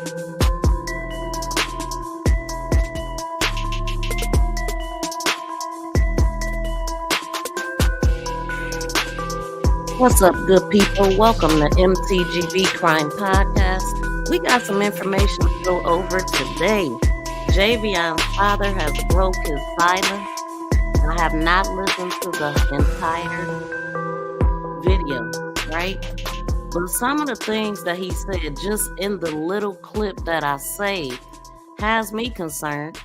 What's up, good people? Welcome to MTGB Crime Podcast. We got some information to go over today. Javion's father has broke his silence. I have not listened to the entire video, right? But some of the things that he said just in the little clip that I saved has me concerned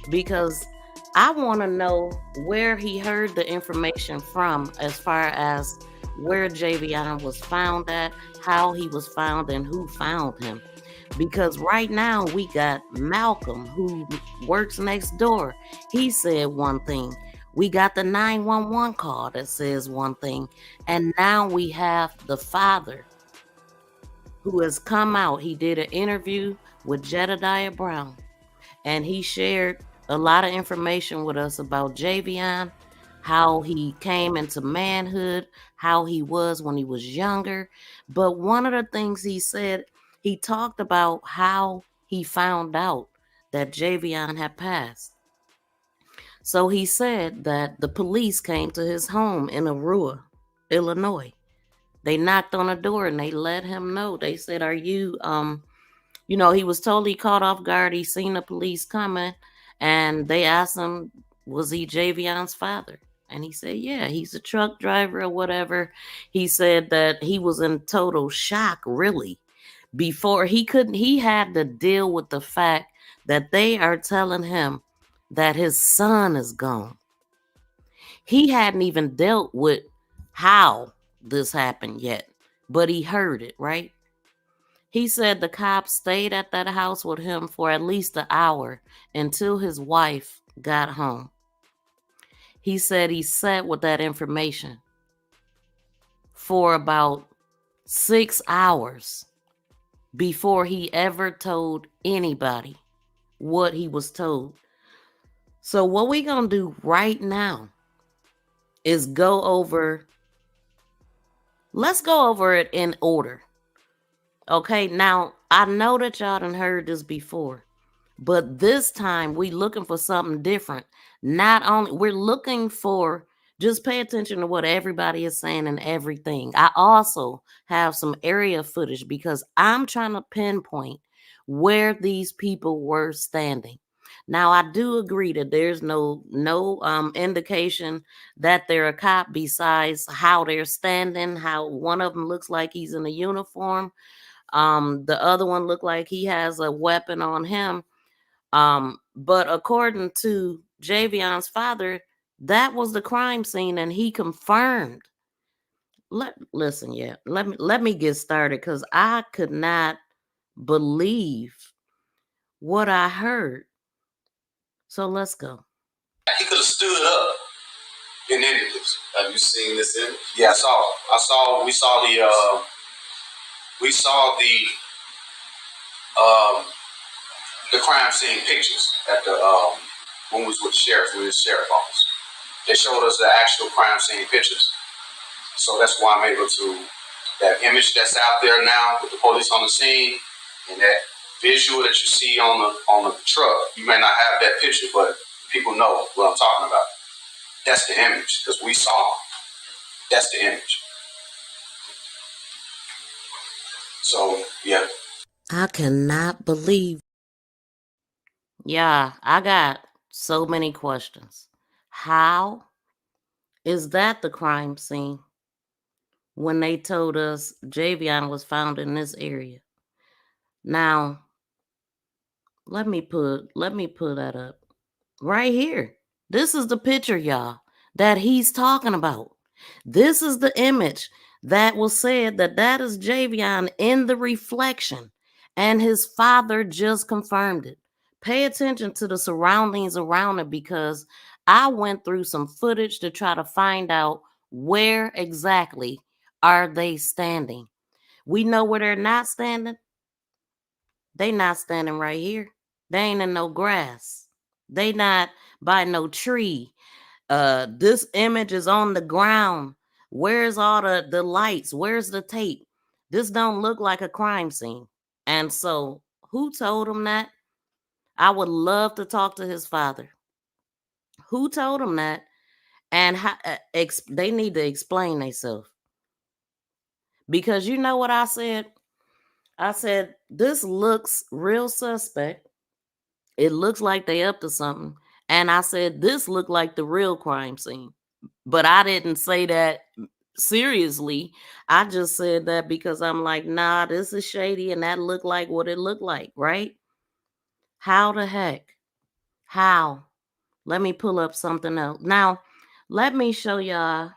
because I want to know where he heard the information from as far as where Javion was found at, how he was found, and who found him. Because right now we got Malcolm, who works next door. He said one thing. We got the 911 call that says one thing. And now we have the father who has come out. He did an interview with Jedediah Brown. And he shared a lot of information with us about Javion, how he came into manhood, how he was when he was younger. But one of the things he said, he talked about how he found out that Javion had passed. So he said that the police came to his home in Aurora, Illinois. They knocked on the door and they let him know. They said, are you, he was totally caught off guard. He seen the police coming and they asked him, was he Javion's father? And he said, yeah, he's a truck driver or whatever. He said that he was in total shock, really. Before he had to deal with the fact that they are telling him that his son is gone. He hadn't even dealt with how this happened yet, but he heard it, right? He said the cops stayed at that house with him for at least an hour until his wife got home. He said he sat with that information for about 6 hours before he ever told anybody what he was told. So what we're going to do right now is let's go over it in order. Okay, now I know that y'all done heard this before, but this time we looking for something different. Not only we're looking for, just pay attention to what everybody is saying and everything. I also have some area footage because I'm trying to pinpoint where these people were standing. Now, I do agree that there's no indication that they're a cop besides how they're standing, how one of them looks like he's in a uniform. The other one looked like he has a weapon on him. But according to Javion's father, that was the crime scene, and he confirmed. Let me get started because I could not believe what I heard. So let's go. He could have stood up in interviews. Have you seen this image? Yeah, I saw. We saw the crime scene pictures at the when we was with the sheriff, we was sheriff office. They showed us the actual crime scene pictures. So that's why I'm able to, that image that's out there now with the police on the scene and that visual that you see on the truck. You may not have that picture, but people know what I'm talking about. That's the image because we saw him. That's the image. So, yeah. I cannot believe. Yeah, I got so many questions. How is that the crime scene when they told us Javion was found in this area? Now, let me put that up right here. This is the picture, y'all, that he's talking about. This is the image that was said that is Javion in the reflection, and his father just confirmed it. Pay attention to the surroundings around it because I went through some footage to try to find out where exactly are they standing. We know where they're not standing. They not standing right here. They ain't in no grass. They not by no tree. This image is on the ground. Where's all the lights? Where's the tape? This don't look like a crime scene. And so Who told him that? I would love to talk to his father. Who told him that? And how, they need to explain themselves. Because you know what I said? I said, this looks real suspect. It looks like they up to something. And I said, this looked like the real crime scene. But I didn't say that seriously. I just said that because I'm like, nah, this is shady and that looked like what it looked like, right? How the heck? How? Let me pull up something else. Now, let me show y'all.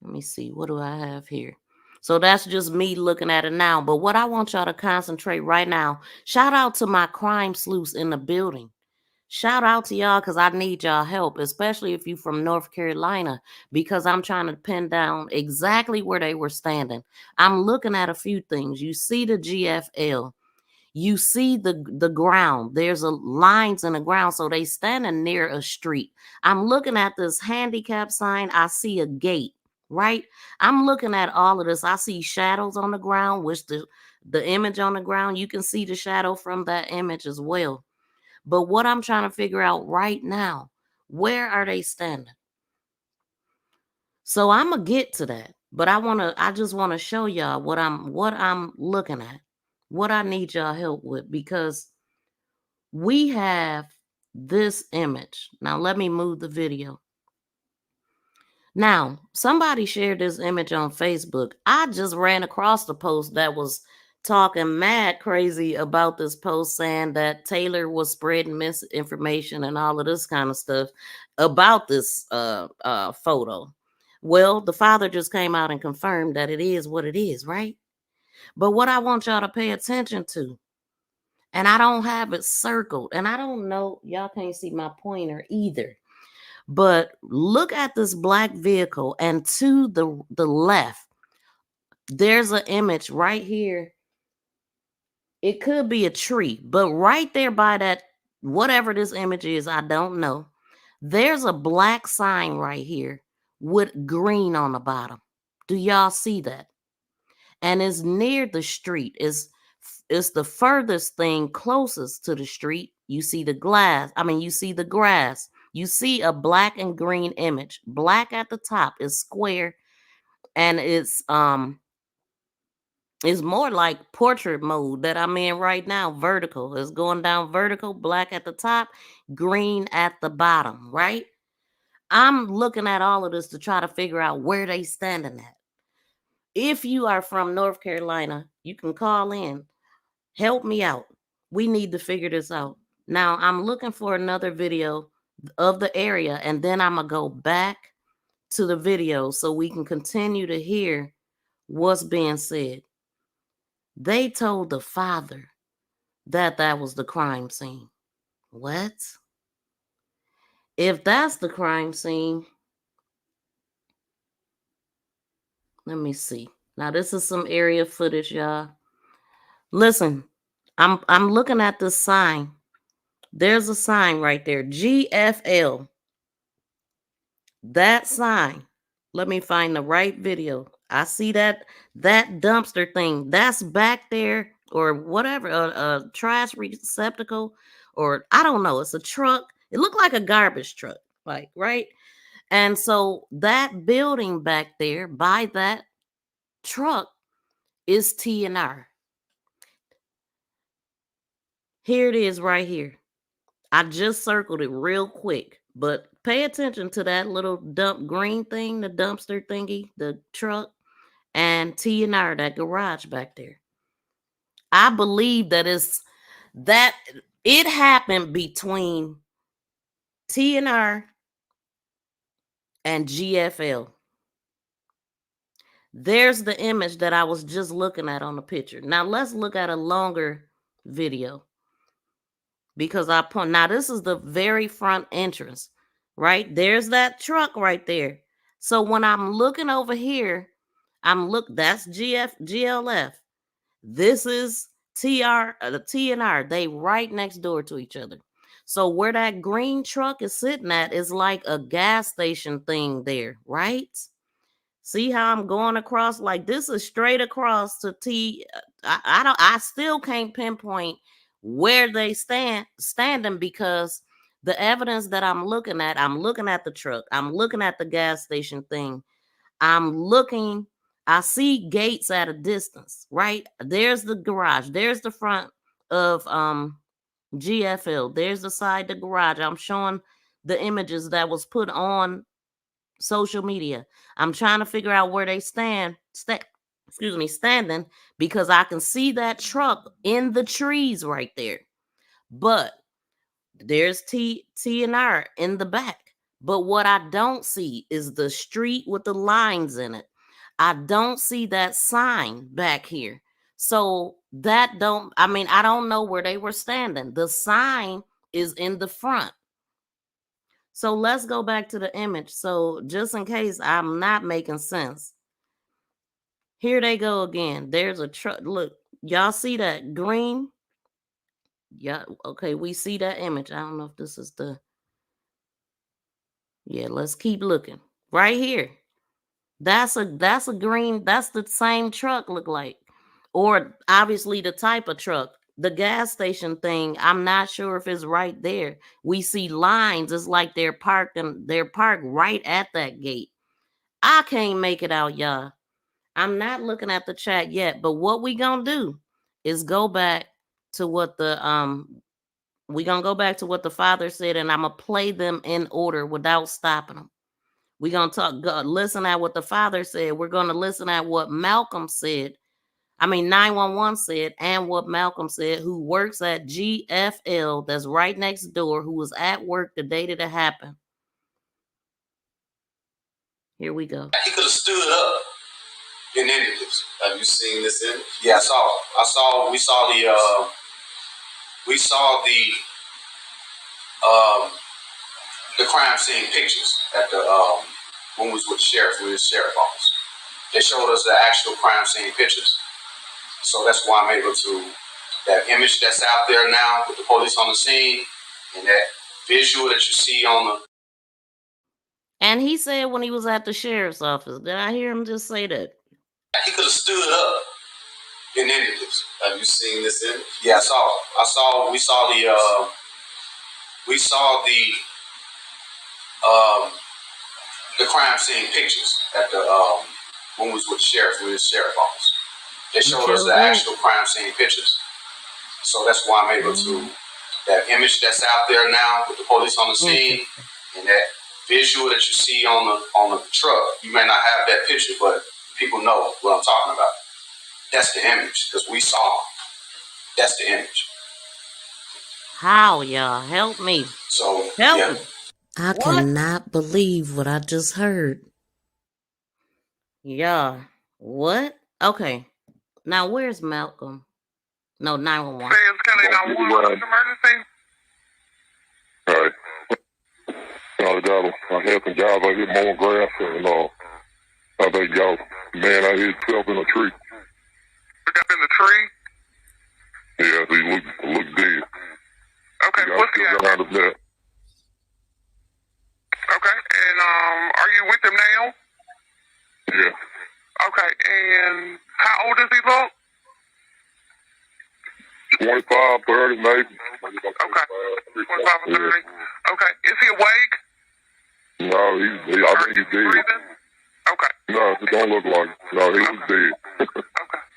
Let me see. What do I have here? So that's just me looking at it now. But what I want y'all to concentrate right now, shout out to my crime sleuths in the building. Shout out to y'all because I need y'all help, especially if you from North Carolina, because I'm trying to pin down exactly where they were standing. I'm looking at a few things. You see the GFL. You see the ground. There's a lines in the ground, so they standing near a street. I'm looking at this handicap sign. I see a gate, right? I'm looking at all of this. I see shadows on the ground, which the image on the ground, you can see the shadow from that image as well. But what I'm trying to figure out right now, where are they standing? So I'm gonna get to that, but I just want to show y'all what I'm looking at, what I need y'all help with, because we have this image. Now let me move the video. Now, somebody shared this image on Facebook. I just ran across the post that was talking mad crazy about this post, saying that Taylor was spreading misinformation and all of this kind of stuff about this photo. Well, the father just came out and confirmed that it is what it is, right? But what I want y'all to pay attention to, and I don't have it circled, and I don't know, y'all can't see my pointer either. But look at this black vehicle, and to the left, there's an image right here. It could be a tree, but right there by that, whatever this image is, I don't know. There's a black sign right here with green on the bottom. Do y'all see that? And it's near the street. It's the furthest thing closest to the street. You see the glass. I mean, you see the grass. You see a black and green image. Black at the top is square, and it's more like portrait mode that I'm in right now. Vertical. It's going down vertical, black at the top, green at the bottom, right? I'm looking at all of this to try to figure out where they standing at. If you are from North Carolina, you can call in. Help me out. We need to figure this out. Now, I'm looking for another video of the area, and then I'm going to go back to the video so we can continue to hear what's being said. They told the father that that was the crime scene. What? If that's the crime scene, let me see. Now, this is some area footage, y'all. Listen, I'm looking at this sign. There's a sign right there, GFL. That sign. Let me find the right video. I see that dumpster thing. That's back there, or whatever, a trash receptacle, or I don't know. It's a truck. It looked like a garbage truck, like, right? And so that building back there by that truck is T&R. Here it is right here. I just circled it real quick, but pay attention to that little dump green thing, the dumpster thingy, the truck, and T&R, that garage back there. I believe that it happened between T&R and GFL. There's the image that I was just looking at on the picture. Now let's look at a longer video, because now this is the very front entrance, right? There's that truck right there. So when I'm looking over here, that's GLF. This is the T&R. They right next door to each other. So where that green truck is sitting at is like a gas station thing there, right? See how I'm going across? Like, this is straight across to I still can't pinpoint where they standing, because the evidence that I'm looking at the truck, I'm looking at the gas station thing, I see gates at a distance, right? There's the garage, there's the front of GFL, there's the side of the garage. I'm showing the images that was put on social media. I'm trying to figure out where they standing, because I can see that truck in the trees right there. But there's T&R in the back. But what I don't see is the street with the lines in it. I don't see that sign back here. So I don't know where they were standing. The sign is in the front. So let's go back to the image. So just in case I'm not making sense, here they go again. There's a truck. Look, y'all see that green? Yeah, okay, we see that image. I don't know if this is the... Yeah, let's keep looking. Right here. That's a green, that's the same truck look like. Or obviously the type of truck. The gas station thing, I'm not sure if it's right there. We see lines. It's like they're parked right at that gate. I can't make it out, y'all. I'm not looking at the chat yet, but what we gonna do is go back to what the father said, and I'm gonna play them in order without stopping them. We're gonna listen at what the father said. We're gonna listen at what Malcolm said. 911 said, and what Malcolm said, who works at GFL, that's right next door, who was at work the day that it happened. Here we go. He could have stood up and ended this. Have you seen this image? Yeah, I saw. We saw the crime scene pictures at the when we was with the sheriff, with his sheriff office. They showed us the actual crime scene pictures. So that's why I'm able to, that image that's out there now with the police on the scene and that visual that you see on the... And he said when he was at the sheriff's office, did I hear him just say that? He could have stood up and ended this. Have you seen this image? Yeah, I saw. We saw the crime scene pictures at the when we was with the sheriff, with his sheriff office. They showed us the actual crime scene pictures. So that's why I'm able to, that image that's out there now with the police on the scene and that visual that you see on the truck. You may not have that picture, but people know what I'm talking about. That's the image, because we saw them. That's the image. How, y'all? Help me. So, help me. I cannot believe what I just heard. Yeah. What? Okay. Now, where's Malcolm? No, 911. Can they not want an emergency? All right. I had some guys out here mowing grass, and I think y'all, man out here himself in a tree. Got in the tree? Yeah, he looked dead. Okay, what's the address? Okay, and are you with him now? Yeah. Okay, and how old does he look? 25, 30, maybe. Okay, 25 or 30. Okay, is he awake? No, I think he's dead. Breathing? Okay. No, it don't look like it. No, he was dead. Okay,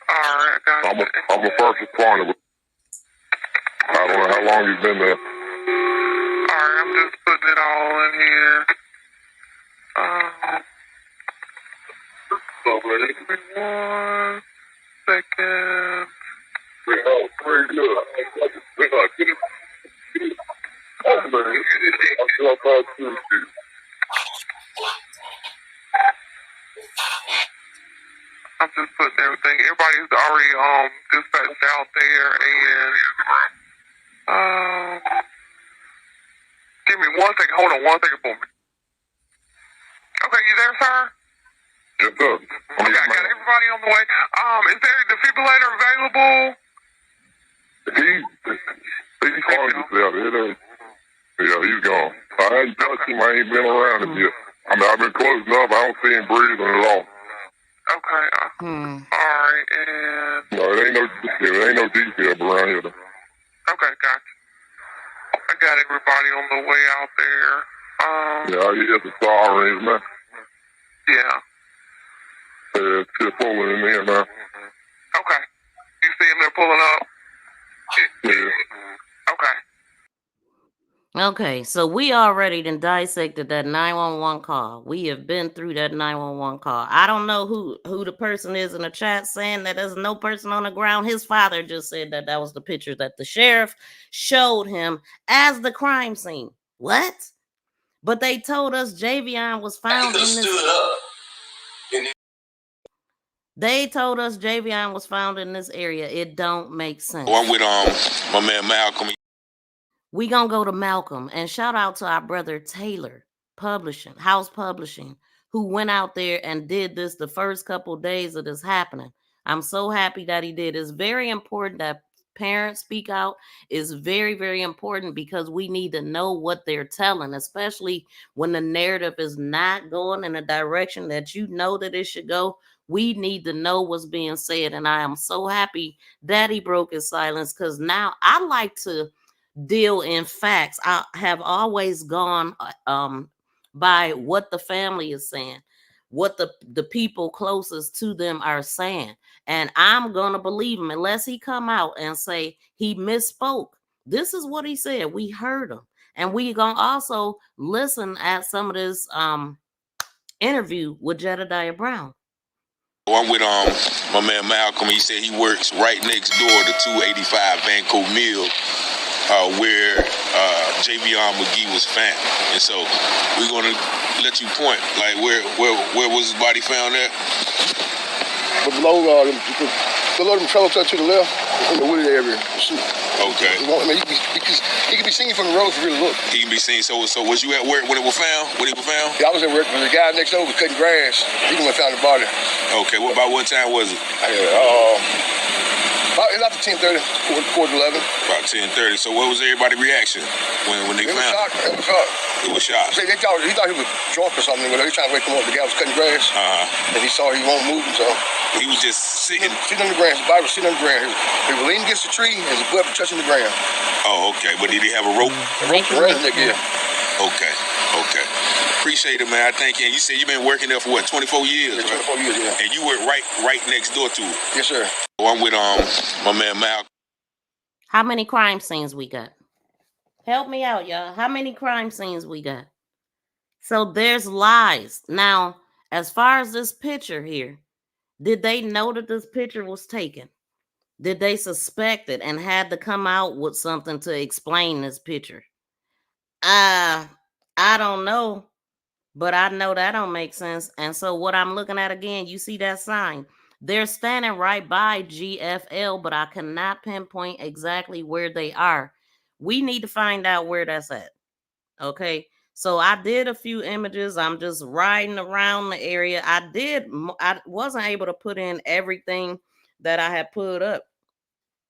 all right, got it. I'm a first responder. I don't know how long he's been there. All right, I'm just putting it all in here. Give me 1 second. I'm just putting everything. Everybody's already dispatched out there, and give me 1 second. Hold on 1 second for me. Okay, you there, sir? Yes, sir. Okay, I got everybody on the way. Is there a defibrillator available? He's hard to tell. Yeah, he's gone. I ain't touched him. I ain't been around him yet. I've been close enough. I don't see him breathing at all. Okay. All right, and No, it ain't no detail around here. Okay, gotcha. I got everybody on the way out there. Yeah, you just a star range, man. Yeah. It's just pulling in there, man. Okay. You see them there pulling up? Yeah. Okay. Okay, so we already done dissected that 911 call. We have been through that 911 call. I don't know who the person is in the chat saying that there's no person on the ground. His father just said that was the picture that the sheriff showed him as the crime scene. What? But they told us Javion was found in this. They told us Javion was found in this area. It don't make sense. I'm with my man Malcolm. We gonna go to Malcolm and shout out to our brother Taylor House Publishing, who went out there and did this the first couple days of this happening. I'm so happy that he did. It's very important that parents speak out. It's very, very important because we need to know what they're telling, especially when the narrative is not going in a direction that you know that it should go. We need to know what's being said. And I am so happy that he broke his silence, because now I like to deal in facts. I have always gone by what the family is saying, what the people closest to them are saying, and I'm gonna believe him unless he come out and say he misspoke. This is what he said. We heard him, and we gonna also listen at some of this interview with Jedediah Brown. I'm with my man Malcolm. He said he works right next door to 285 Vanco Mill, where Javion Magee was found. And so we're gonna let you point, like where was his body found at? But below them trailer trucks to the left, in the wooded area. Okay. I mean, he can be seen from the road if you really look. He can be seen. So was you at work when it was found? When it was found? Yeah, I was at work, but the guy next door was cutting grass. He went and found the body. Okay. About what time was it? About 10:30, quarter to 11. About 10:30. So what was everybody's reaction when they found him? It was shocked. It was shocked. He thought he was drunk or something. But they trying to wake him up. The guy was cutting grass. And he saw he wasn't moving, so he was just sitting on the ground. The body was sitting on the ground. He was leaning against the tree and his butt was touching the ground. Oh, okay. But did he have a rope? A rope around his neck, yeah. Okay. Appreciate it, man. I think. And you said you've been working there for what, 24 years? Yeah, 24 years, yeah. And you were right next door to it. Yes, sir. I'm with my man Malcolm. How many crime scenes we got? Help me out, y'all. How many crime scenes we got? So there's lies. Now, as far as this picture here, did they know that this picture was taken? Did they suspect it and had to come out with something to explain this picture? I don't know, but I know that don't make sense. And so what I'm looking at again, you see that sign? They're standing right by GFL, but I cannot pinpoint exactly where they are. We need to find out where that's at. Okay. So I did a few images. I'm just riding around the area. I wasn't able to put in everything that I had put up.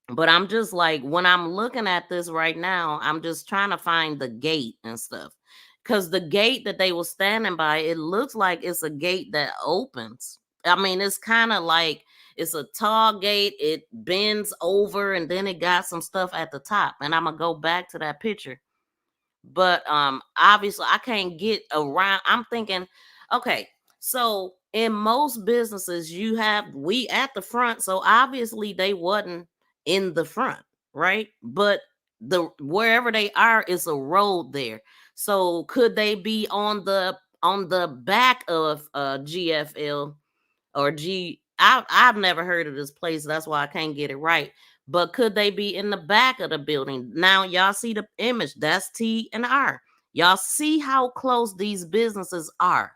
But I'm just like, when I'm looking at this right now, I'm just trying to find the gate and stuff. Because the gate that they were standing by, it looks like it's a gate that opens. I mean, it's kind of like it's a tall gate. It bends over and then it got some stuff at the top. And I'm going to go back to that picture. But obviously, I can't get around. I'm thinking, okay, so in most businesses, we at the front. So obviously, they wasn't in the front, right? But wherever they are is a road there. So could they be on the back of GFL or G? I've never heard of this place. That's why I can't get it right. But could they be in the back of the building? Now y'all see the image. That's T and R. Y'all see how close these businesses are.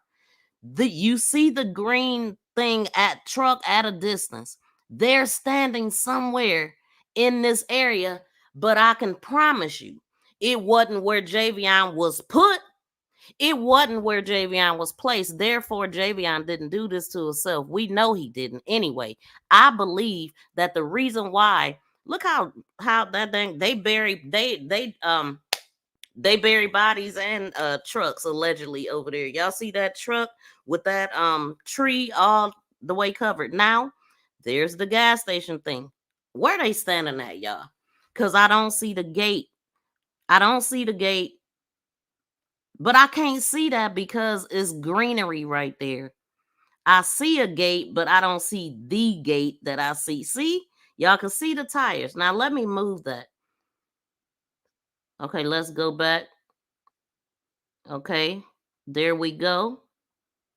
You see the green thing truck at a distance. They're standing somewhere in this area, but I can promise you, it wasn't where Javion was put. It wasn't where Javion was placed. Therefore, Javion didn't do this to himself. We know he didn't. Anyway, I believe that the reason why, look how that thing, they bury bodies and trucks allegedly over there. Y'all see that truck with that tree all the way covered. Now, There's the gas station thing. Where they standing at, y'all? Because I don't see the gate. I don't see the gate. But I can't see that because it's greenery right there. I see a gate, but I don't see the gate that I see. See? Y'all can see the tires. Now let me move that. Okay, let's go back. Okay, there we go.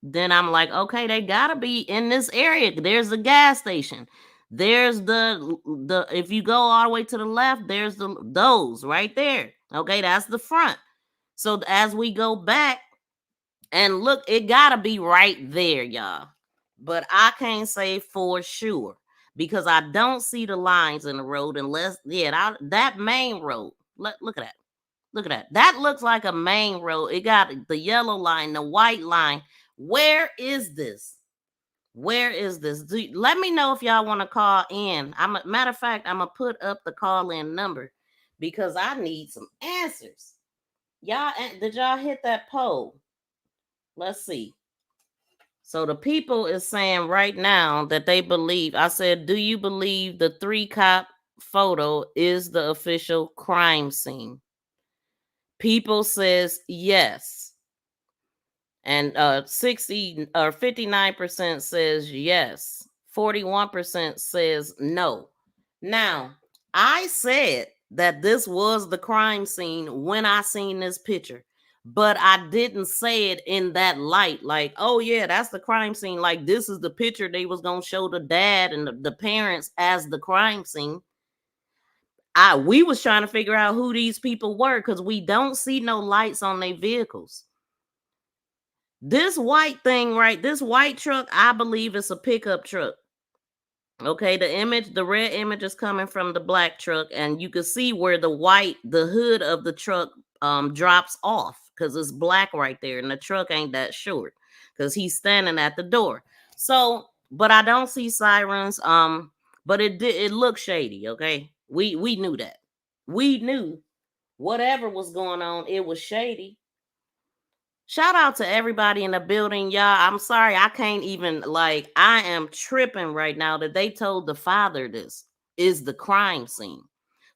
Then I'm like, okay, they gotta be in this area. There's the gas station. There's the if you go all the way to the left, there's those right there. Okay, that's the front. So as we go back and look, it gotta be right there, y'all. But I can't say for sure because I don't see the lines in the road unless that main road. Look at that. Look at that. That looks like a main road. It got the yellow line, the white line. Where is this? Where is this? Let me know if y'all want to call in. Matter of fact, I'm gonna put up the call-in number because I need some answers. Y'all, did y'all hit that poll? Let's see. So the people is saying right now that they believe. I said, do you believe the 3-cop photo is the official crime scene? People says yes. And 60 or 59% says yes. 41% says no. Now, I said that this was the crime scene when I seen this picture, but I didn't say it in that light. Like, oh yeah, that's the crime scene. Like, this is the picture they was gonna show the dad and the parents as the crime scene. We was trying to figure out who these people were because we don't see no lights on their vehicles. This white thing, right? This white truck, I believe it's a pickup truck. Okay, the red image is coming from the black truck, and you can see where the hood of the truck drops off because it's black right there, and the truck ain't that short because he's standing at the door. So, but I don't see sirens. But it looked shady. Okay, we knew that. We knew whatever was going on, it was shady. Shout out to everybody in the building, y'all. I'm sorry, I can't even I am tripping right now that they told the father this is the crime scene.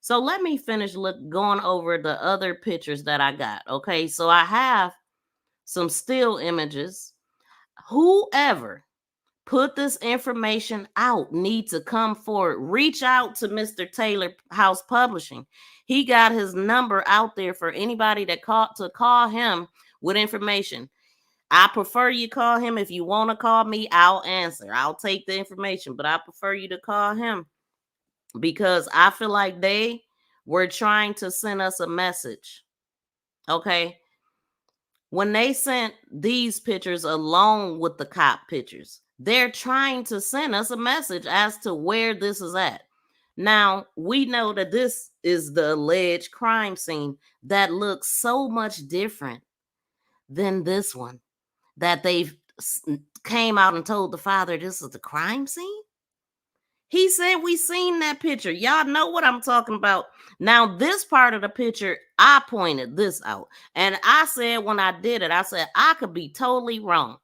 So let me finish going over the other pictures that I got. Okay, so I have some still images. Whoever put this information out needs to come forward. Reach out to Mr. Taylor House Publishing. He got his number out there for anybody that call him with information. I prefer you call him. If you want to call me, I'll answer. I'll take the information, but I prefer you to call him because I feel like they were trying to send us a message. Okay. When they sent these pictures along with the cop pictures, they're trying to send us a message as to where this is at. Now, we know that this is the alleged crime scene that looks so much different than this one that they've came out and told the father this is the crime scene. He said we seen that picture. Y'all know what I'm talking about. Now, this part of the picture, I pointed this out. And I said when I did it, I said I could be totally wrong.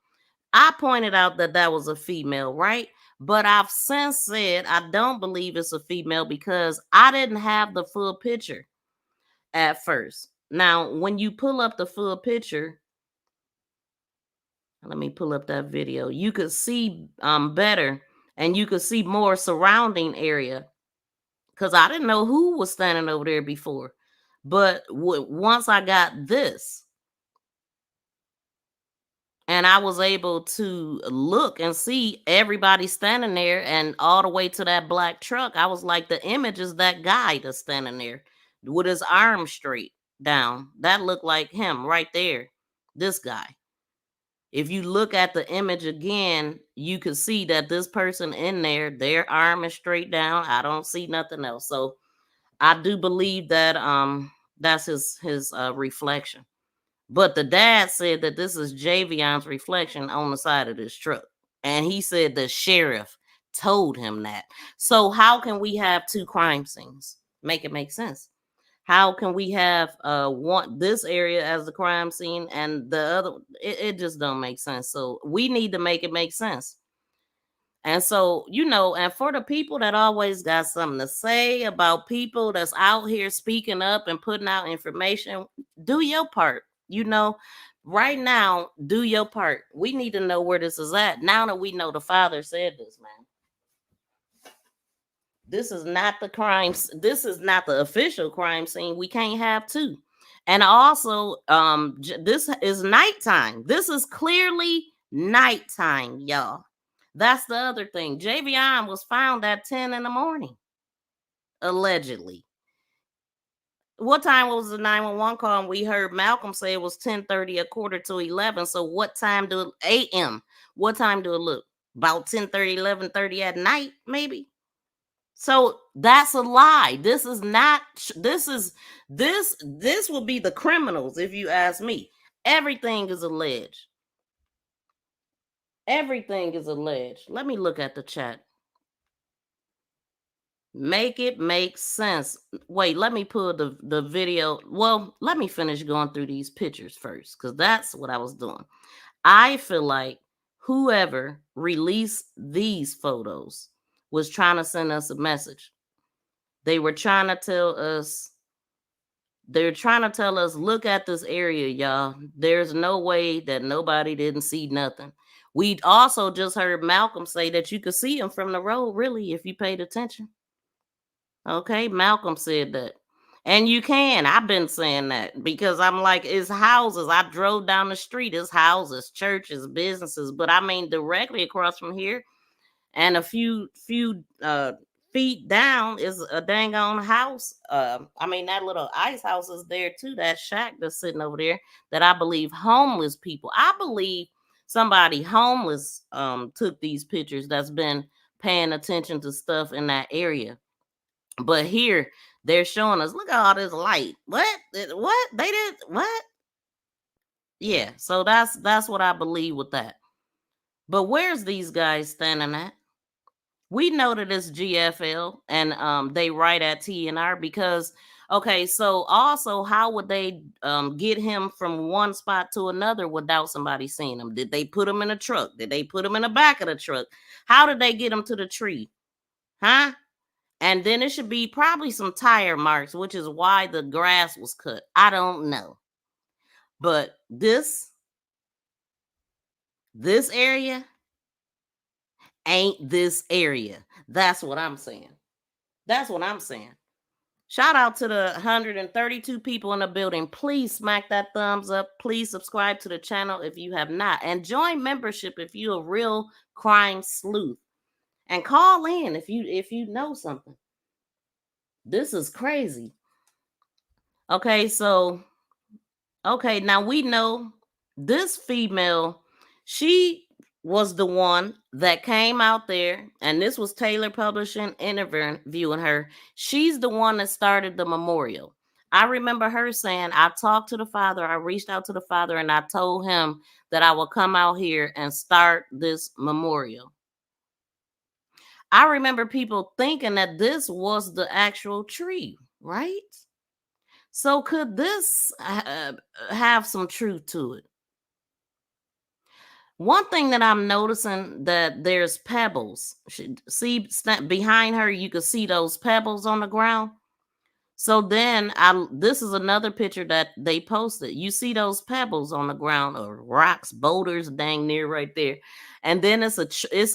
I pointed out that that was a female, right? But I've since said I don't believe it's a female because I didn't have the full picture at first. Now, when you pull up the full picture, let me pull up that video. You could see better and you could see more surrounding area because I didn't know who was standing over there before. But once I got this and I was able to look and see everybody standing there and all the way to that black truck, I was like, the image is that guy that's standing there with his arm straight down. That looked like him right there, this guy. If you look at the image again, you can see that this person in there, their arm is straight down. I don't see nothing else. So I do believe that that's his reflection. But the dad said that this is Javion's reflection on the side of this truck. And he said the sheriff told him that. So how can we have two crime scenes? Make it make sense. How can we have this area as the crime scene and the other? It just don't make sense. So we need to make it make sense. And so, and for the people that always got something to say about people that's out here speaking up and putting out information, do your part. Right now, do your part. We need to know where this is at. Now that we know the father said this, man. This is not the crime. This is not the official crime scene. We can't have two. And also, this is nighttime. This is clearly nighttime, y'all. That's the other thing. Javion was found at 10 in the morning, allegedly. What time was the 911 call? And we heard Malcolm say it was 10:30, 10:45. So what time do a.m.? What time do it look? About 10:30, 11:30 at night, maybe. So that's a lie. This is not. This will be the criminals, if you ask me. Everything is alleged. Everything is alleged. Let me look at the chat. Make it make sense. Wait, let me pull the video. Well, let me finish going through these pictures first, because that's what I was doing. I feel like whoever released these photos was trying to send us a message. They were trying to tell us, look at this area, y'all. There's no way that nobody didn't see nothing. We also just heard Malcolm say that you could see him from the road, really, if you paid attention. Okay, Malcolm said that. And you can. I've been saying that because I'm like, it's houses. I drove down the street. It's houses, churches, businesses. But I mean, directly across from here and a few feet down is a dang on house. I mean, that little ice house is there too. That shack that's sitting over there that I believe homeless people. I believe somebody homeless took these pictures that's been paying attention to stuff in that area. But here they're showing us, look at all this light. What? What? They did what? Yeah, so that's what I believe with that. But where's these guys standing at? We know that it's GFL and they write at TNR because okay, so also how would they get him from one spot to another without somebody seeing him? Did they put him in a truck? Did they put him in the back of the truck? How did they get him to the tree? Huh? And then it should be probably some tire marks, which is why the grass was cut. I don't know. But this area ain't this area. That's what I'm saying. That's what I'm saying. Shout out to the 132 people in the building. Please smack that thumbs up. Please subscribe to the channel if you have not. And join membership if you're a real crime sleuth. And call in if you know something. This is crazy. Okay, so now we know this female, she was the one that came out there, and this was Taylor Publishing interviewing her. She's the one that started the memorial. I remember her saying, I talked to the father, I reached out to the father, and I told him that I would come out here and start this memorial. I remember people thinking that this was the actual tree, right? So could this have some truth to it? One thing that I'm noticing that there's pebbles. See behind her, you can see those pebbles on the ground. So then this is another picture that they posted. You see those pebbles on the ground or rocks, boulders dang near right there. And then it's a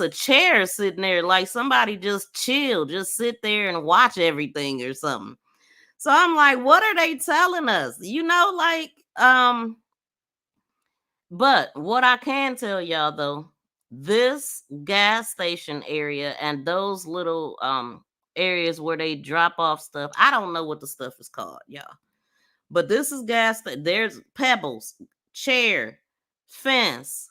chair sitting there like somebody just chill, just sit there and watch everything or something. So I'm like, what are they telling us? But what I can tell y'all though, this gas station area and those little areas where they drop off stuff, I don't know what the stuff is called, y'all. But this is there's pebbles, chair, fence,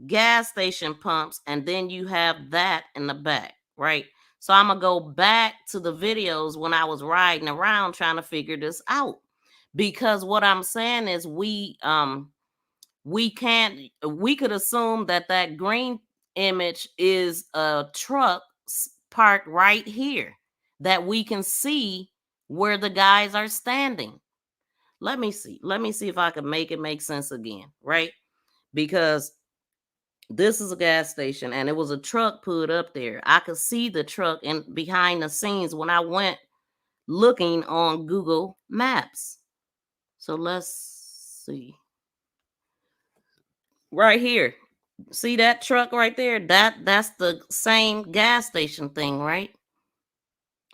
gas station pumps, and then you have that in the back, right? So I'm gonna go back to the videos when I was riding around trying to figure this out. Because what I'm saying is we could assume that green image is a truck parked right here that we can see where the guys are standing. Let me see if I can make it make sense again, right? Because This is a gas station, and it was a truck put up there. I could see the truck and behind the scenes when I went looking on Google Maps. So let's see. Right here. See that truck right there? That's the same gas station thing, right?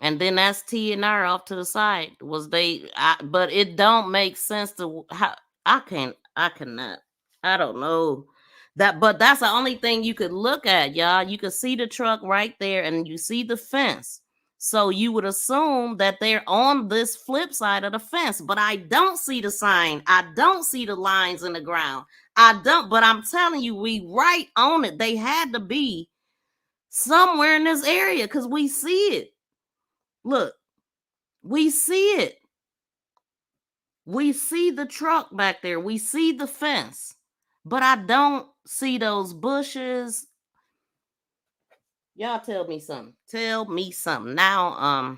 And then that's T&R off to the side. But it don't make sense to how I cannot. I don't know. But that's the only thing you could look at, y'all. You could see the truck right there and you see the fence. So you would assume that they're on this flip side of the fence, but I don't see the sign. I don't see the lines in the ground. But I'm telling you, we right on it. They had to be somewhere in this area because we see it. Look, we see it. We see the truck back there. We see the fence. But I don't see those bushes. Y'all tell me something. Tell me something. Now,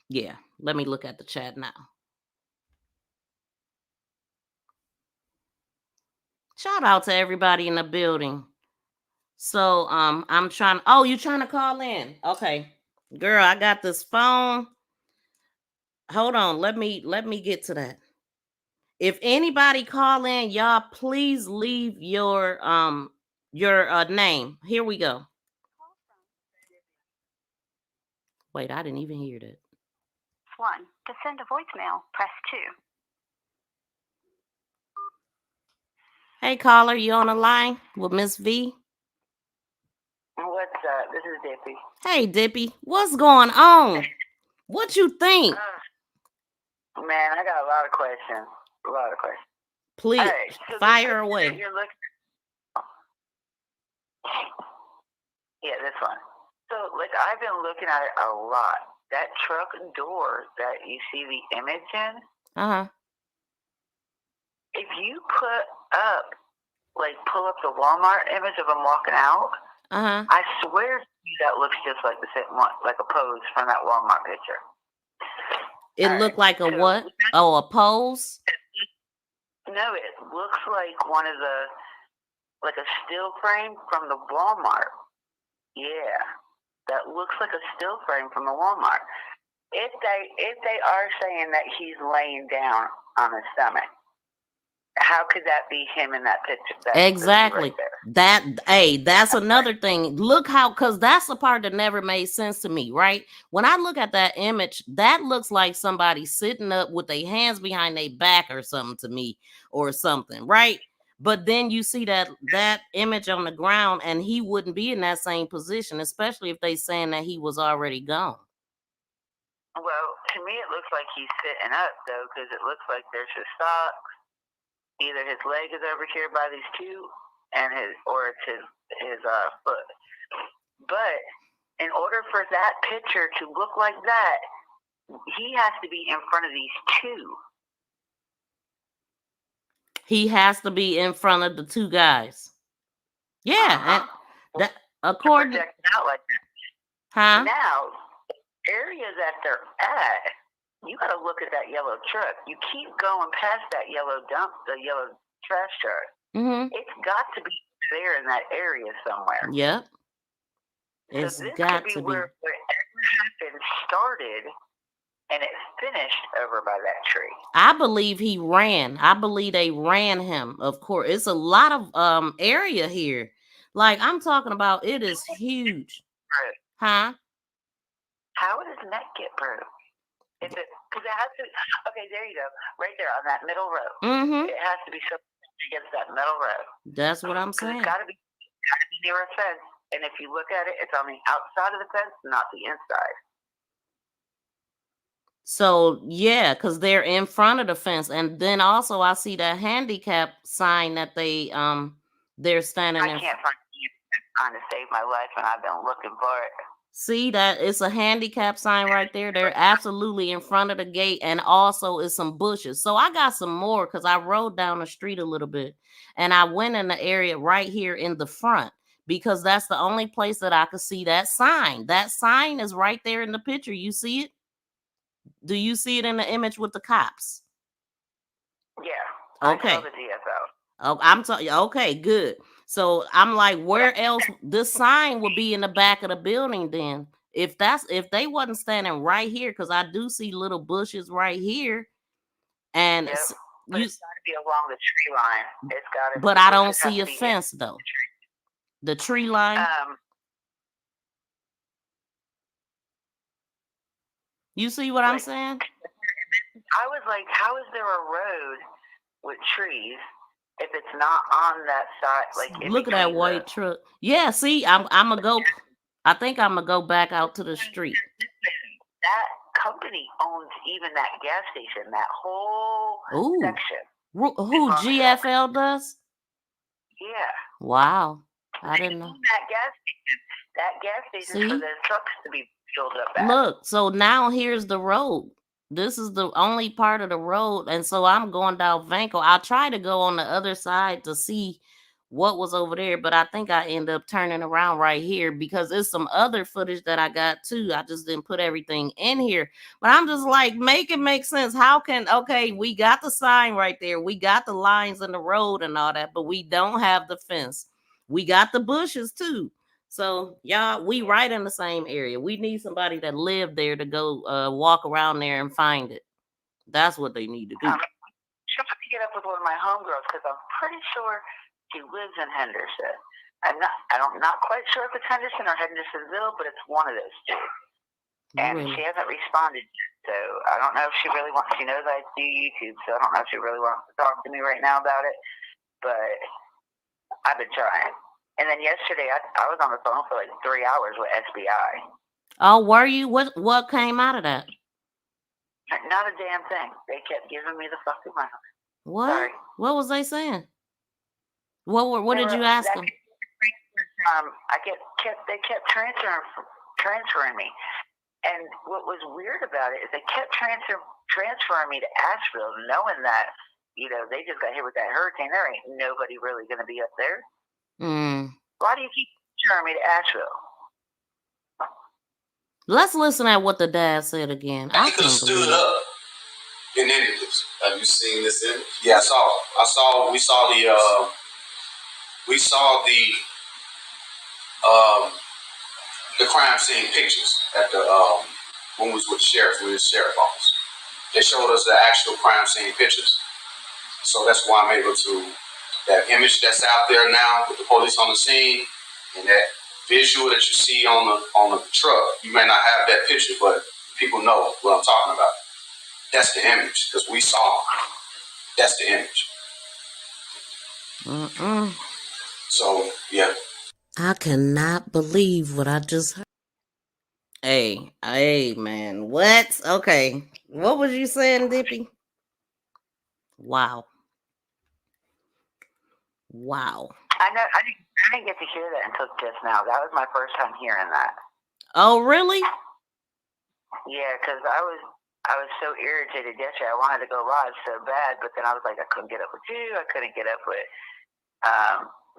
yeah, let me look at the chat now. Shout out to everybody in the building. So, I'm trying. Oh, you trying to call in? Okay. Girl, I got this phone. Hold on. Let me get to that. If anybody call in, y'all please leave your name. Here we go. Wait, I didn't even hear that. 1. To send a voicemail, press 2. Hey caller, you on the line with Miss V? What's up? This is Dippy. Hey Dippy, what's going on? What you think? Man, I got a lot of questions. Please, hey, so fire away. You're looking... Yeah, this one. So, I've been looking at it a lot. That truck door that you see the image in, if you pull up the Walmart image of them walking out, I swear to you that looks just like the same one, like a pose from that Walmart picture. It looked like a what? Oh, a pose? No, it looks like one of the, like a still frame from the Walmart. Yeah, that looks like a still frame from the Walmart. If they are saying that he's laying down on his stomach, how could that be him in that picture? Exactly. Right that's another thing. Look how, because that's the part that never made sense to me, right? When I look at that image, that looks like somebody sitting up with their hands behind their back or something to me, or something, right? But then you see that image on the ground, and he wouldn't be in that same position, especially if they saying that he was already gone. Well, to me, it looks like he's sitting up, though, because it looks like there's his socks. Either his leg is over here by these two, or it's his foot. But in order for that picture to look like that, he has to be in front of these two. He has to be in front of the two guys. Yeah, and that according projecting out like that. Now, area that they're at, you got to look at that yellow truck. You keep going past that yellow yellow trash truck. It's got to be there in that area somewhere. Yep. It's got to be where whatever happened started and it finished over by that tree. I believe he ran. I believe they ran him. Of course, it's a lot of area here. Like I'm talking about, it is huge. Huh? How would his neck get broke? Because it has to. Okay, there you go. Right there on that middle row. It has to be something against that middle row. That's what I'm saying. It's got to be near a fence. And if you look at it, it's on the outside of the fence, not the inside. So yeah, because they're in front of the fence, and then also I see that handicap sign that they're standing. I can't find it. I'm trying to save my life, and I've been looking for it. See that it's a handicap sign right there. They're absolutely in front of the gate, and also is some bushes. So I got some more because I rode down the street a little bit, and I went in the area right here in the front because that's the only place that I could see that sign. That sign is right there in the picture. You see it? Do you see it in the image with the cops? Yeah. Okay. I saw the DFO. Oh, I'm talking. Okay, good. So I'm like, where else? This sign would be in the back of the building then. If they wasn't standing right here, because I do see little bushes right here, and Yep. But it's got to be along the tree line. It's got to. But I don't see a fence though. The tree line. You see what I'm saying? I was like, how is there a road with trees if it's not on that side? Like, look at that white truck. Yeah, see, I'm gonna go. I think I'm gonna go back out to the street. That company owns even that gas station, that whole section. Who GFL does? Yeah. Wow, I didn't know. That gas station for the trucks to be filled up at. Look, so now here's the road. This is the only part of the road, and so I'm going down Vanco. I'll try to go on the other side to see what was over there, but I think I end up turning around right here because there's some other footage that I got too. I just didn't put everything in here, but I'm just like, make it make sense. How can, okay, we got the sign right there, we got the lines in the road and all that, but we don't have the fence. We got the bushes too. So y'all, we right in the same area. We need somebody that lived there to go walk around there and find it. That's what they need to do. She'll have to get up with one of my homegirls because I'm pretty sure she lives in Henderson. I'm not quite sure if it's Henderson or Hendersonville, but it's one of those two. And she hasn't responded yet, so I don't know if she really wants. She knows I do YouTube, so I don't know if she really wants to talk to me right now about it. But I've been trying. And then yesterday, I was on the phone for like 3 hours with SBI. Oh, were you? What came out of that? Not a damn thing. They kept giving me the fucking money. What? Sorry. What was they saying? What did you ask them? They kept transferring me. And what was weird about it is they kept transferring me to Asheville, knowing that, you know, they just got hit with that hurricane. There ain't nobody really going to be up there. Why do you keep transferring me to Asheville? Let's listen at what the dad said again. I could have stood up in images. Have you seen this image? Yeah, I saw. We saw the crime scene pictures at the when we was with the sheriff, we was the sheriff office. They showed us the actual crime scene pictures. So that's why I'm able to, that image that's out there now with the police on the scene and that visual that you see on the truck. You may not have that picture, but people know what I'm talking about. That's the image because we saw them. That's the image. So yeah. I cannot believe what I just heard. Hey, man, what? Okay, what was you saying, Dippy? Wow. I know. I didn't get to hear that until just now. That was my first time hearing that. Oh, really? Yeah, because I was so irritated yesterday. I wanted to go live so bad, but then I was like, I couldn't get up with you. I couldn't get up with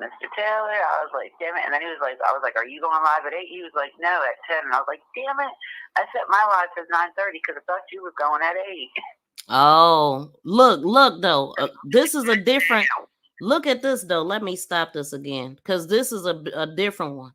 Mr. Taylor. I was like, damn it. And then I was like, are you going live at 8? He was like, no, at 10. And I was like, damn it. I set my live to 9:30 because I thought you were going at 8. Oh, look though. This is a different. Look at this though. Let me stop this again because this is a different one.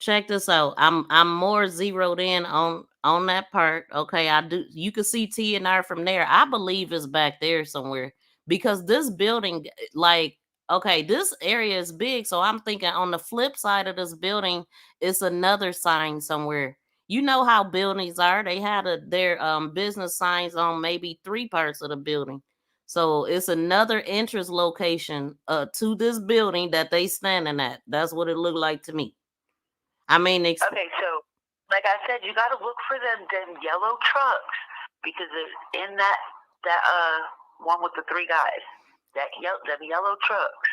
Check this out. I'm more zeroed in on that part. Okay, I do. You can see T&R from there. I believe it's back there somewhere because this building, like, okay, this area is big. So I'm thinking on the flip side of this building, it's another sign somewhere. You know how buildings are. They had their business signs on maybe 3 parts of the building. So it's another entrance location to this building that they standing at. That's what it looked like to me. I mean, okay, so like I said, you got to look for them yellow trucks because it's in that one with the 3 guys. Them yellow trucks.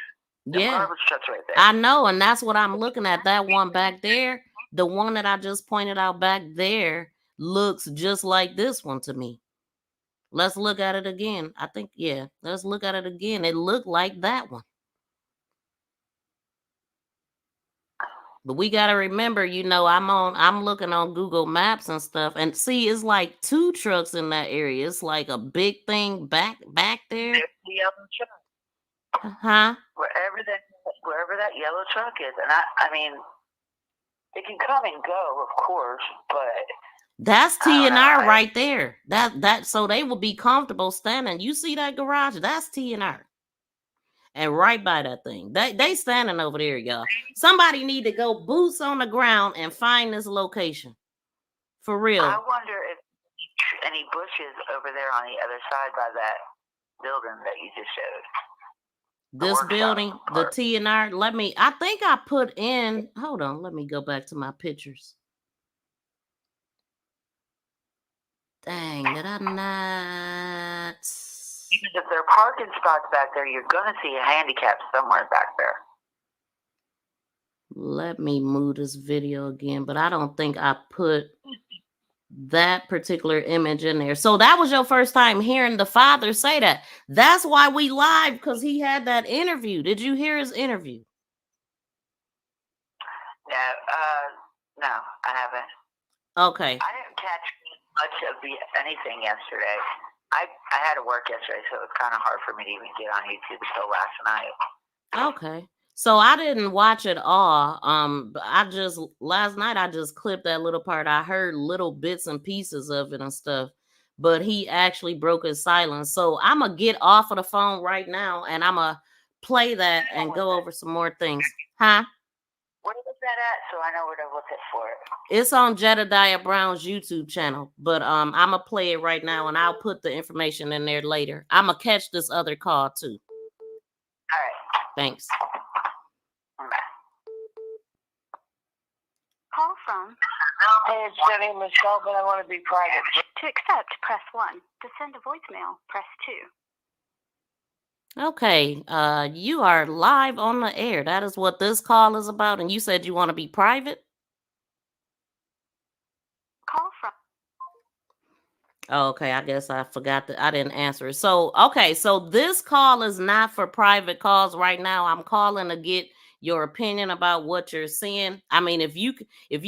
Them garbage trucks right there. I know, and that's what I'm looking at. That one back there, the one that I just pointed out back there, looks just like this one to me. Let's look at it again. I think, yeah, let's look at it again. It looked like that one. But we got to remember, you know, I'm looking on Google Maps and stuff, and see, it's like 2 trucks in that area. It's like a big thing back there. There's the yellow truck. Huh? Wherever that yellow truck is. And I mean, it can come and go, of course, but that's T&R right there. That so they will be comfortable standing. You see that garage? That's T&R. And right by that thing. They standing over there, y'all. Somebody need to go boots on the ground and find this location. For real. I wonder if any bushes over there on the other side by that building that you just showed. This building, the T&R, I think I put in, hold on, let me go back to my pictures. Dang, did I not? Because if there are parking spots back there, you're going to see a handicap somewhere back there. Let me move this video again, but I don't think I put that particular image in there. So that was your first time hearing the father say that. That's why we live, because he had that interview. Did you hear his interview? No, I haven't. Okay. I didn't catch much of anything yesterday. I had to work yesterday, so it was kind of hard for me to even get on YouTube until last night. Okay. So I didn't watch it all. Last night I just clipped that little part. I heard little bits and pieces of it and stuff, but he actually broke his silence. So I'm gonna get off of the phone right now and I'm gonna play that and go over some more things. Huh? Where was that at? So I know where to look it for it. It's on Jedediah Brown's YouTube channel, but I'm gonna play it right now and I'll put the information in there later. I'm gonna catch this other call too. All right. Thanks. Call from. Hey, it's Jenny Michelle, but I want to be private. To accept, press 1. To send a voicemail, press 2. Okay, you are live on the air. That is what this call is about. And you said you want to be private? Call from. Oh, okay, I guess I forgot that I didn't answer it. So, okay, so this call is not for private calls right now. I'm calling to get your opinion about what you're seeing. I mean, if you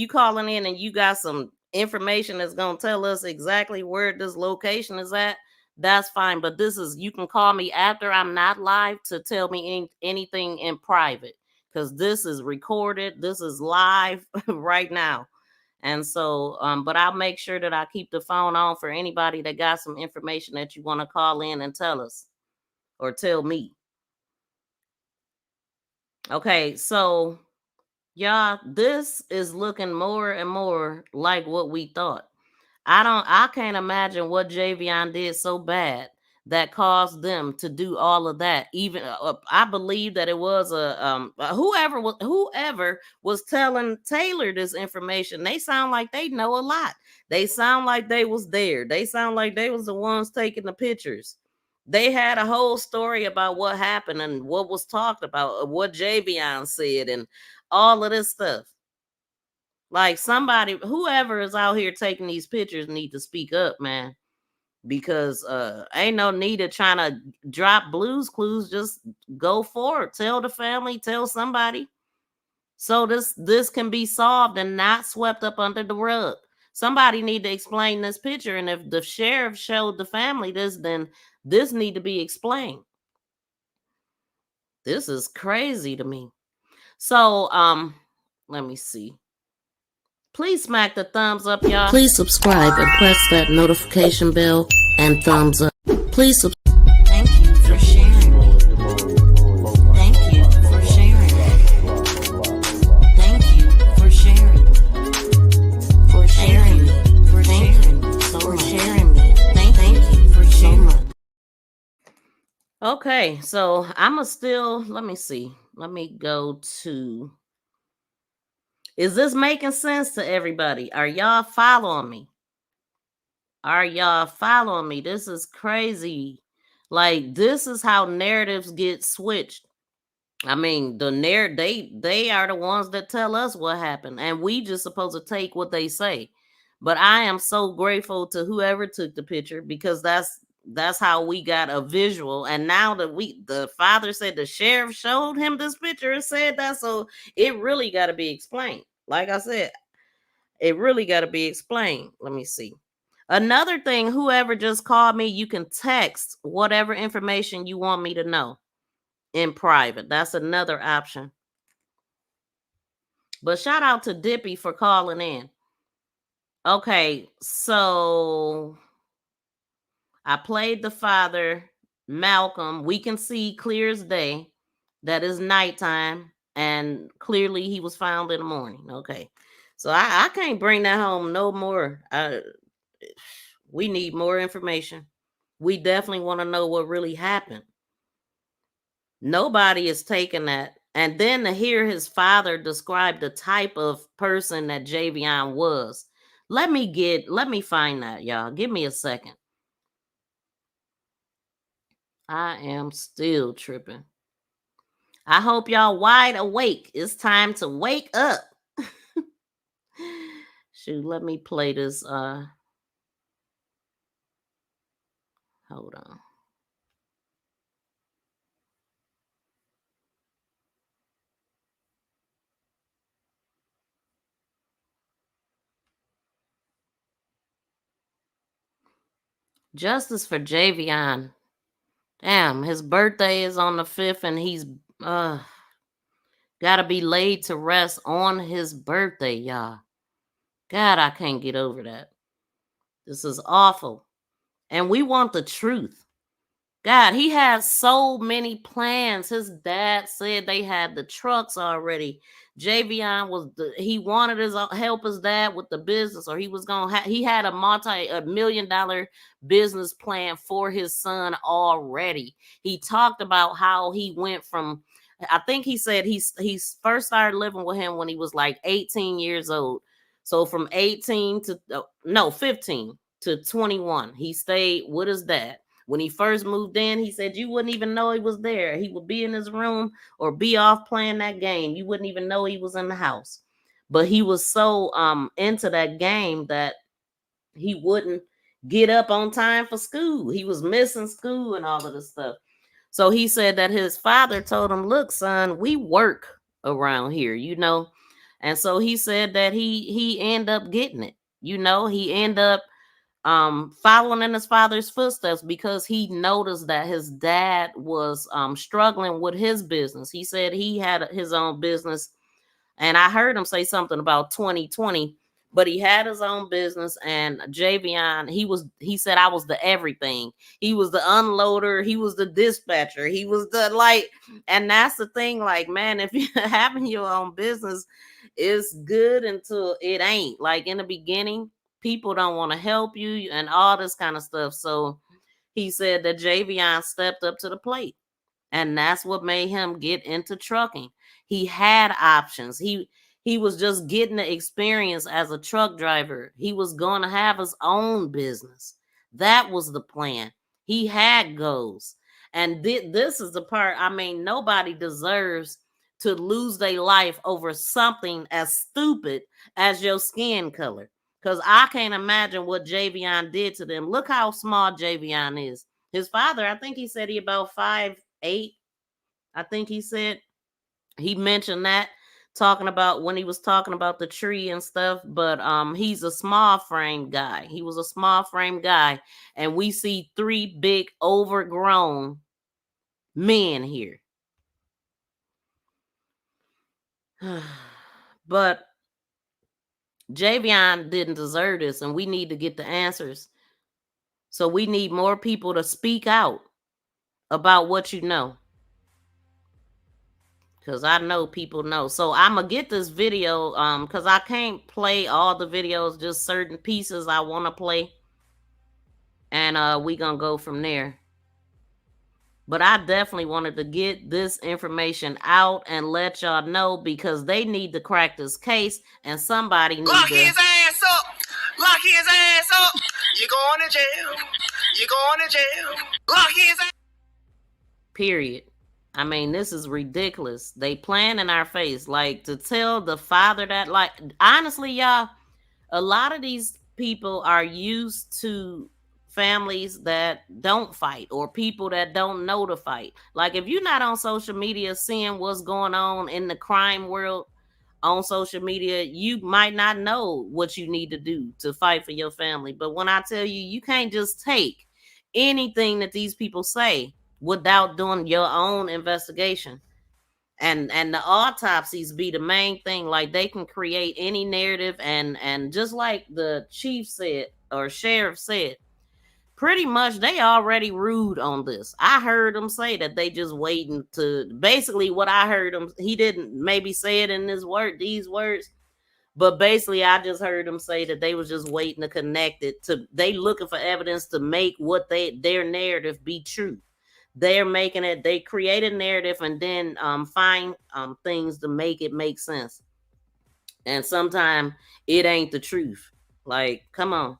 calling in and you got some information that's going to tell us exactly where this location is at, that's fine. But you can call me after I'm not live to tell me anything in private, because this is recorded. This is live right now. And so, but I'll make sure that I keep the phone on for anybody that got some information that you want to call in and tell us or tell me. Okay, so y'all, this is looking more and more like what we thought. I can't imagine what Javion did so bad that caused them to do all of that. Even I believe that it was whoever was telling Taylor this information. They sound like they know a lot. They sound like they was there. They sound like they was the ones taking the pictures. They had a whole story about what happened and what was talked about, what Javion said, and all of this stuff. Like somebody, whoever is out here taking these pictures need to speak up, man. Because ain't no need of trying to drop Blues Clues. Just go forward. Tell the family, tell somebody. So this can be solved and not swept up under the rug. Somebody need to explain this picture. And if the sheriff showed the family this, then this need to be explained. This is crazy to me. So let me see. Please smack the thumbs up, y'all. Please subscribe and press that notification bell and thumbs up. Please subscribe. Thank you for sharing me. Thank you for sharing me. Thank you for sharing me. For sharing me. For sharing me. For sharing me. Thank you for sharing me. Okay, so I'ma still, let me see. Let me go to. Is this making sense to everybody? Are y'all following me? Are y'all following me? This is crazy. Like, this is how narratives get switched. I mean, they are the ones that tell us what happened, and we just supposed to take what they say. But I am so grateful to whoever took the picture, because that's how we got a visual. And now that the father said the sheriff showed him this picture and said that, so it really got to be explained. Like I said, it really got to be explained. Let me see. Another thing, whoever just called me, you can text whatever information you want me to know in private. That's another option. But shout out to Dippy for calling in. Okay, so I played the father, Malcolm. We can see clear as day that it's nighttime, and clearly he was found in the morning. Okay, so I can't bring that home no more. We need more information. We definitely want to know what really happened. Nobody is taking that. And then to hear his father describe the type of person that Javion was. Let me find that, y'all. Give me a second. I am still tripping. I hope y'all wide awake. It's time to wake up. Shoot, let me play this. Hold on. Justice for Javion. Damn, his birthday is on the 5th, and he's gotta be laid to rest on his birthday, y'all. God, I can't get over that. This is awful. And we want the truth. God, he has so many plans. His dad said they had the trucks already. Javion he wanted his help his dad with the business, or he was gonna he had a $1 million business plan for his son already. He talked about how he went from, I think he said he first started living with him when he was like 18 years old. So from 18 to 15 to 21, he stayed with his dad. When he first moved in, he said you wouldn't even know he was there. He would be in his room or be off playing that game. You wouldn't even know he was in the house. But he was so into that game that he wouldn't get up on time for school. He was missing school and all of this stuff. So he said that his father told him, look, son, we work around here, you know. And so he said that he ended up getting it. You know, he ended up following in his father's footsteps because he noticed that his dad was struggling with his business. He said he had his own business, and I heard him say something about 2020, but he had his own business. And Javion, he said I was the everything. He was the unloader, he was the dispatcher, he was the like. And that's the thing, like, man, if you're having your own business, it's good until it ain't. Like in the beginning, people don't want to help you and all this kind of stuff. So he said that Javion stepped up to the plate, and that's what made him get into trucking. He had options. He was just getting the experience as a truck driver. He was going to have his own business. That was the plan. He had goals. And this is the part, I mean, nobody deserves to lose their life over something as stupid as your skin color. Because I can't imagine what Javion did to them. Look how small Javion is. His father, I think he said he about 5'8". I think he said, he mentioned that, talking about when he was talking about the tree and stuff. But he's a small frame guy. He was a small frame guy. And we see 3 big overgrown men here. But Javion didn't deserve this, and we need to get the answers. So we need more people to speak out about what you know, because I know people know. So I'm gonna get this video because I can't play all the videos, just certain pieces I want to play, and we gonna go from there. But I definitely wanted to get this information out and let y'all know, because they need to crack this case, and somebody needs Lock to his ass up. Lock his ass up. You going to jail. You going to jail. Lock his ass. Period. I mean, this is ridiculous. They playing in our face. Like, to tell the father that, like, honestly, y'all, a lot of these people are used to families that don't fight, or people that don't know to fight. Like, if you're not on social media seeing what's going on in the crime world on social media, you might not know what you need to do to fight for your family. But when I tell you, you can't just take anything that these people say without doing your own investigation. And the autopsies be the main thing. Like they can create any narrative, and just like the chief said or sheriff said, pretty much they already ruled on this. I heard them say that they just waiting to, basically what I heard him, he didn't maybe say it in these words, but basically I just heard them say that they was just waiting to connect it to, they looking for evidence to make what their narrative be true. They're making it, they create a narrative and then find things to make it make sense. And sometimes it ain't the truth. Like, come on.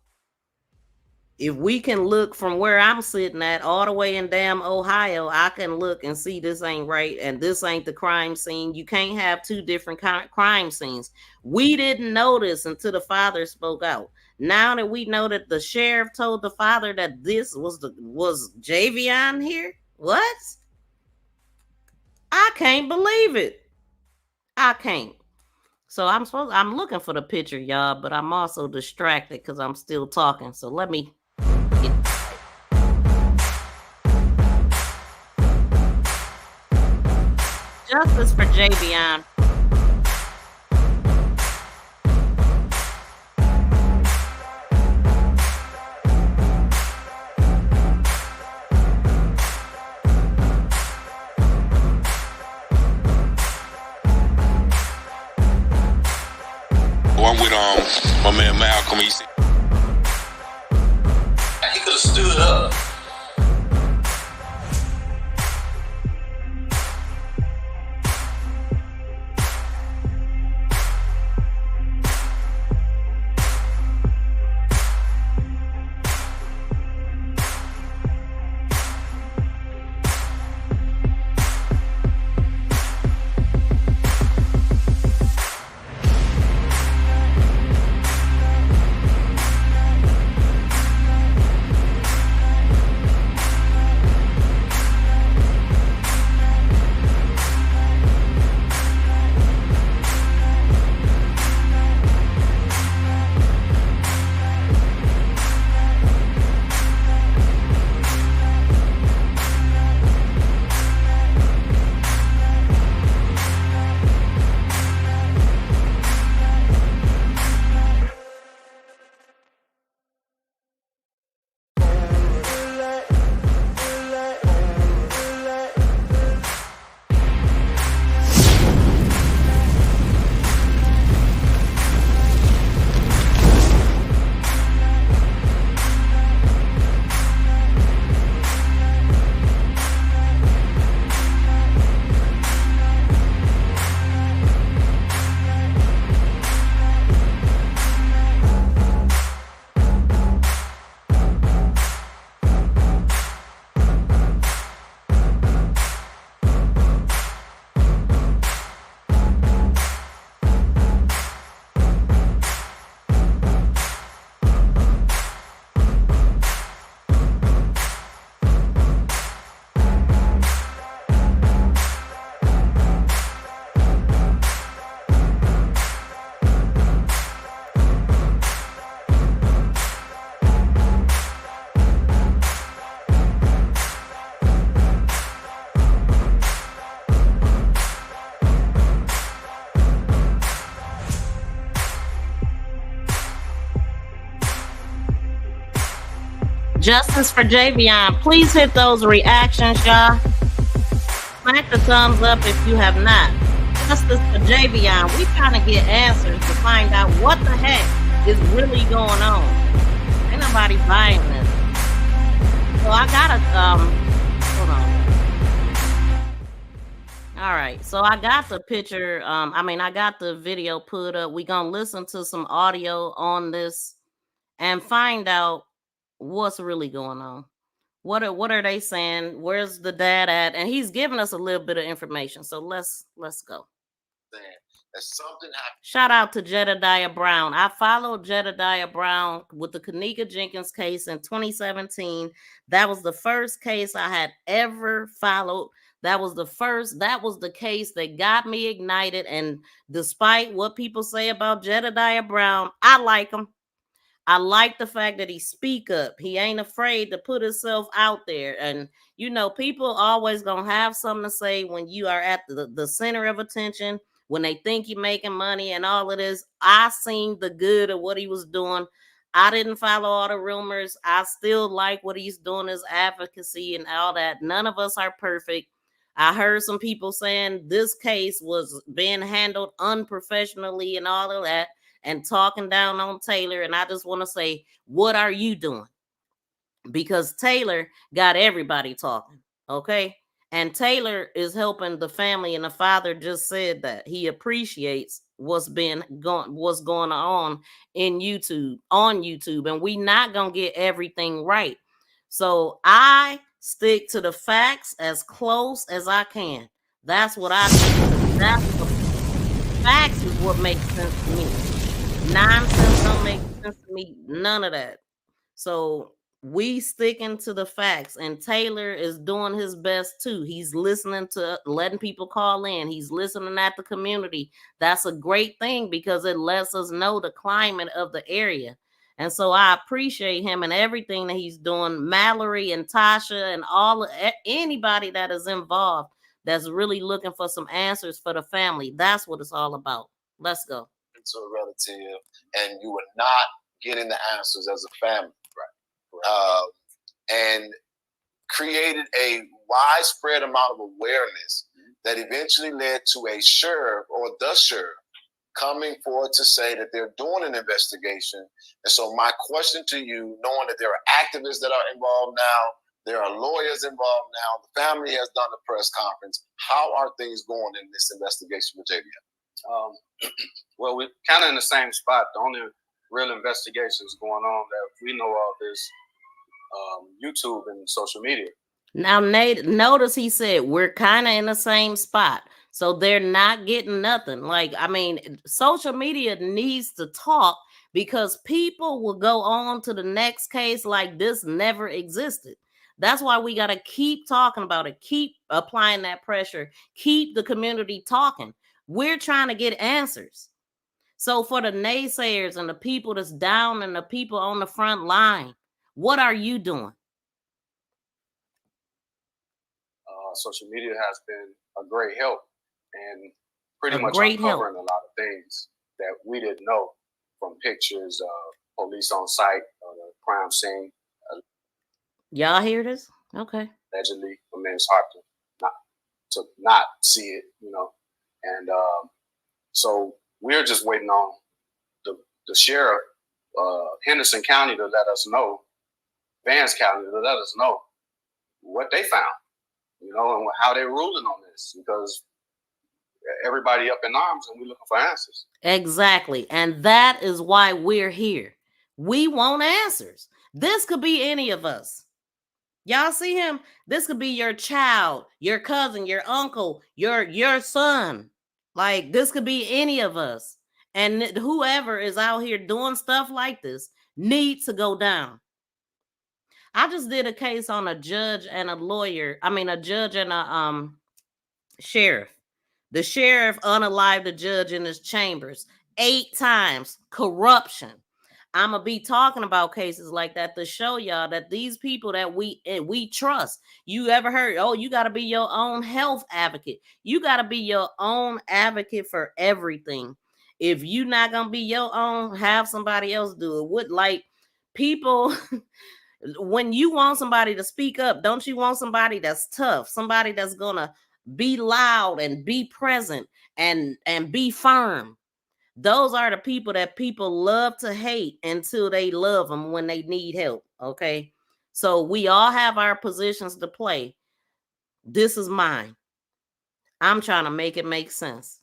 If we can look from where I'm sitting at all the way in damn Ohio, I can look and see this ain't right and this ain't the crime scene. You can't have two different crime scenes. We didn't know this until the father spoke out. Now that we know that the sheriff told the father that this was Javion here, what? I can't believe it. I can't. So I'm looking for the picture, y'all, but I'm also distracted because I'm still talking. So let me get justice for Javion. I'm with my man Malcolm. He said he could have stood up. Justice for Javion. Please hit those reactions, y'all. Smack the thumbs up if you have not. Justice for Javion. We trying to get answers to find out what the heck is really going on. Ain't nobody buying this. So I gotta hold on. All right, so I got the picture. I got the video put up. We gonna listen to some audio on this and find out what's really going on. What are they saying? Where's the dad at? And he's giving us a little bit of information. So let's go. that something happened. Shout out to Jedediah Brown. I followed Jedediah Brown with the Kanika Jenkins case in 2017. That was the first case I had ever followed. That was the case that got me ignited. And despite what people say about Jedediah Brown, I like him. I like the fact that he speak up. He ain't afraid to put himself out there. And, you know, people always going to have something to say when you are at the center of attention, when they think you're making money and all of this. I seen the good of what he was doing. I didn't follow all the rumors. I still like what he's doing, his advocacy and all that. None of us are perfect. I heard some people saying this case was being handled unprofessionally and all of that, and talking down on Taylor. And I just want to say, what are you doing? Because Taylor got everybody talking, okay? And Taylor is helping the family, and the father just said that he appreciates what's going on in on YouTube, and we not gonna get everything right. So I stick to the facts as close as I can. That's what I do. That's what facts is what makes sense to me. Nonsense don't make sense to me. None of that. So we sticking to the facts, and Taylor is doing his best too. He's listening to letting people call in. He's listening at the community. That's a great thing because it lets us know the climate of the area. And so I appreciate him and everything that he's doing. Mallory and Tasha and anybody that is involved that's really looking for some answers for the family. That's what it's all about. Let's go. To a relative, and you were not getting the answers as a family, right? And created a widespread amount of awareness that eventually led to a sheriff or the sheriff coming forward to say that they're doing an investigation. And so my question to you, knowing that there are activists that are involved now, there are lawyers involved now, the family has done the press conference. How are things going in this investigation with Javion? Well, we're kind of in the same spot. The only real investigations going on that we know of is YouTube and social media. Now, Nate, notice he said we're kind of in the same spot. So they're not getting nothing. Like, I mean, social media needs to talk because people will go on to the next case like this never existed. That's why we got to keep talking about it, keep applying that pressure, keep the community talking. We're trying to get answers. So for the naysayers and the people that's down and the people on the front line, what are you doing? Social media has been a great help and pretty much great uncovering a lot of things that we didn't know, from pictures of police on site, the crime scene. Y'all hear this? Okay. Allegedly, I mean, it's hard to not see it, you know. And so we're just waiting on the sheriff, Henderson County, to let us know, Vance County to let us know what they found, you know, and how they're ruling on this, because everybody up in arms and we're looking for answers. Exactly. And that is why we're here. We want answers. This could be any of us. Y'all see him? This could be your child, your cousin, your uncle, your son. Like, this could be any of us. And whoever is out here doing stuff like this needs to go down. I just did a case on a judge and a lawyer. I mean, a judge and a sheriff. The sheriff unalived the judge in his chambers 8 times. Corruption. I'm gonna be talking about cases like that to show y'all that these people that we trust. You ever heard? Oh, you got to be your own health advocate. You got to be your own advocate for everything. If you not gonna be your own, have somebody else do it. What, like, people? When you want somebody to speak up, don't you want somebody that's tough, somebody that's gonna be loud and be present and be firm? Those are the people that people love to hate until they love them when they need help. Okay, so we all have our positions to play. This is mine. I'm trying to make it make sense.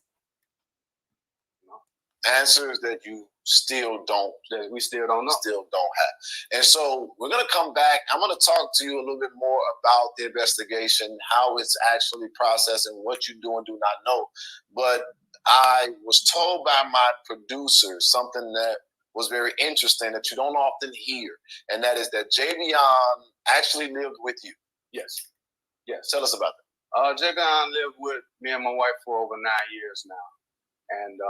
Answers that you still don't, that we still don't know, still don't have. And so we're going to come back. I'm going to talk to you a little bit more about the investigation, how it's actually processed, and what you do and do not know. But I was told by my producer something that was very interesting that you don't often hear, and that is that Javion actually lived with you. Yes. Yes. Tell us about that. Javion lived with me and my wife for over 9 years now. And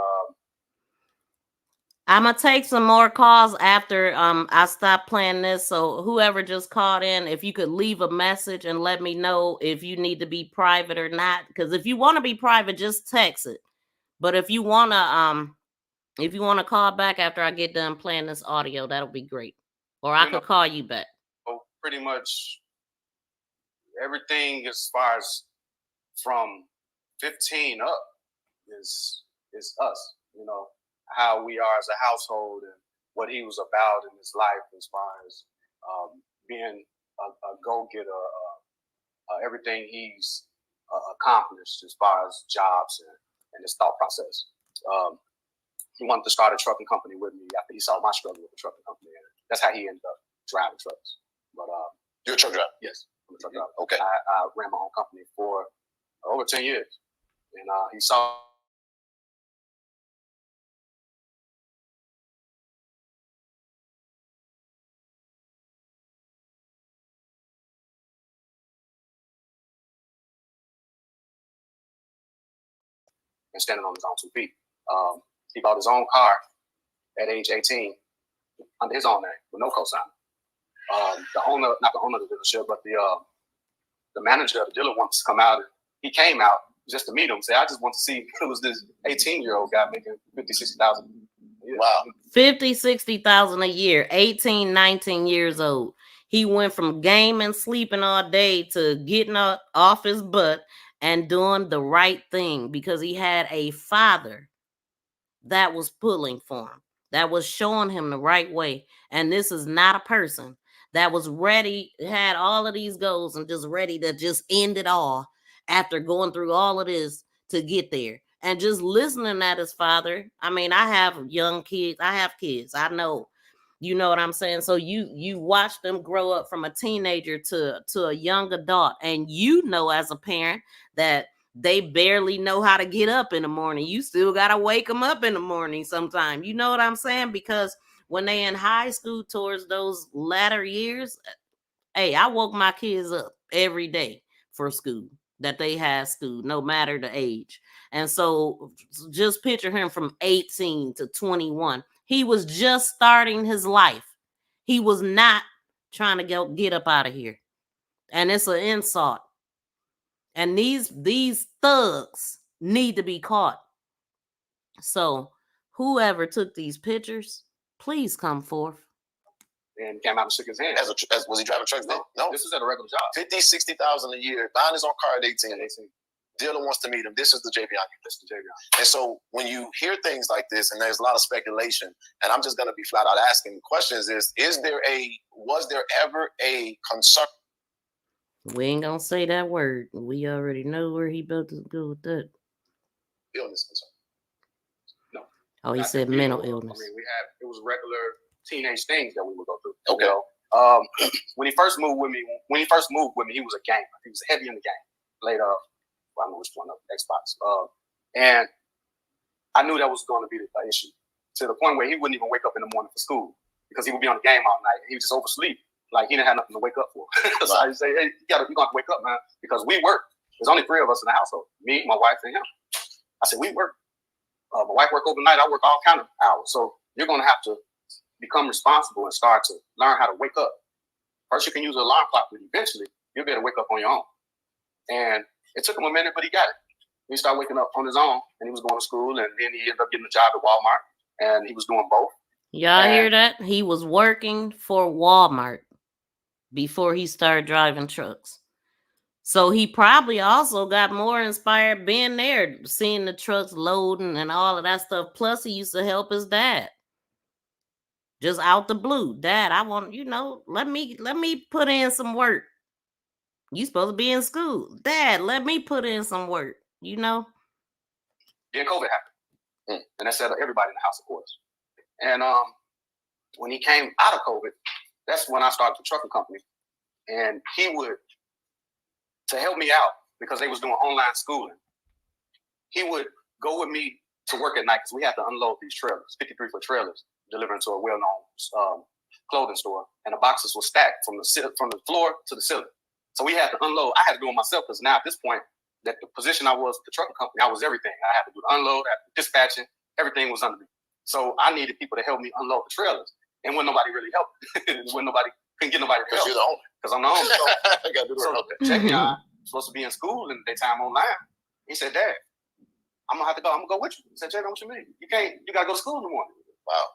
I'm gonna take some more calls after I stop playing this. So whoever just called in, if you could leave a message and let me know if you need to be private or not. Because if you want to be private, just text it. But if you wanna call back after I get done playing this audio, that'll be great. Or I could call you back. So pretty much everything as far as from 15 up is us. You know, how we are as a household and what he was about in his life as far as being a go-getter, everything he's accomplished as far as jobs and his thought process. He wanted to start a trucking company with me after he saw my struggle with the trucking company. And that's how he ended up driving trucks. But you're a truck driver? Yes, I'm a truck driver. Okay. I ran my own company for over 10 years. And he saw and standing on his own 2 feet. He bought his own car at age 18 under his own name with no cosign. The owner, not the owner of the dealership, but the manager of the dealer wants to come out. And he came out just to meet him. Say, I just want to see who was this 18-year-old guy making $50,000-$60,000. Wow. 50,000-$60,000 a year, 18, 19 years old. He went from gaming, sleeping all day to getting off his butt and doing the right thing because he had a father that was pulling for him, that was showing him the right way. And this is not a person that was ready, had all of these goals and just ready to just end it all after going through all of this to get there. And just listening at his father. I mean, I have young kids. I have kids. I know. You know what I'm saying? So you watch them grow up from a teenager to a young adult. And you know as a parent that they barely know how to get up in the morning. You still got to wake them up in the morning sometime. You know what I'm saying? Because when they in high school towards those latter years, hey, I woke my kids up every day for school, that they had school, no matter the age. And so just picture him from 18 to 21. He was just starting his life. He was not trying to get up out of here. And it's an insult. And these thugs need to be caught. So whoever took these pictures, please come forth. And came out and shook his hand. Was he driving trucks then? No. This was at a regular job. 50, 60,000 a year, buying his own car at 18. Dealer wants to meet him. This is the Javion. This is the Javion. And so when you hear things like this, and there's a lot of speculation, and I'm just going to be flat out asking questions: was there ever a concern? We ain't gonna say that word. We already know where he about to go with that. Illness concern. No. Oh, he said mental illness. I mean, it was regular teenage things that we would go through. Okay. You know? When he first moved with me, he was a gamer. He was heavy in the game. Played I don't know which one of Xbox. And I knew that was going to be an issue to the point where he wouldn't even wake up in the morning for school because he would be on the game all night. He would just oversleep. Like he didn't have nothing to wake up for. So I say, hey, you're going to wake up, man, because we work. There's only 3 of us in the household, me, my wife, and him. I said, we work. My wife work overnight. I work all kind of hours. So you're going to have to become responsible and start to learn how to wake up. First, you can use an alarm clock, but eventually you'll be able to wake up on your own. And it took him a minute, but he got it. He started waking up on his own, and he was going to school, and then he ended up getting a job at Walmart, and he was doing both. Y'all hear that? He was working for Walmart before he started driving trucks. So he probably also got more inspired being there, seeing the trucks loading and all of that stuff. Plus, he used to help his dad. Just out the blue. Dad, I want, let me put in some work. You supposed to be in school. Dad, let me put in some work, Then COVID happened. And that set everybody in the house, of course. And when he came out of COVID, that's when I started the trucking company. And he would, to help me out, because they was doing online schooling, he would go with me to work at night because we had to unload these trailers, 53-foot trailers, delivering to a well-known clothing store. And the boxes were stacked from the floor to the ceiling. So we had to unload. I had to do it myself because now at this point, that the position I was at the trucking company, I was everything. I had to do the unload, I had to do dispatching, everything was under me. So I needed people to help me unload the trailers. And when nobody really helped, when nobody couldn't get nobody to help. Because you're the owner. Because I'm the owner. So, I got to do it. Okay. Javion supposed to be in school in the daytime online. He said, Dad, I'm gonna have to go. I'm gonna go with you. I said, Javion, what you mean? You gotta go to school in the morning. Wow.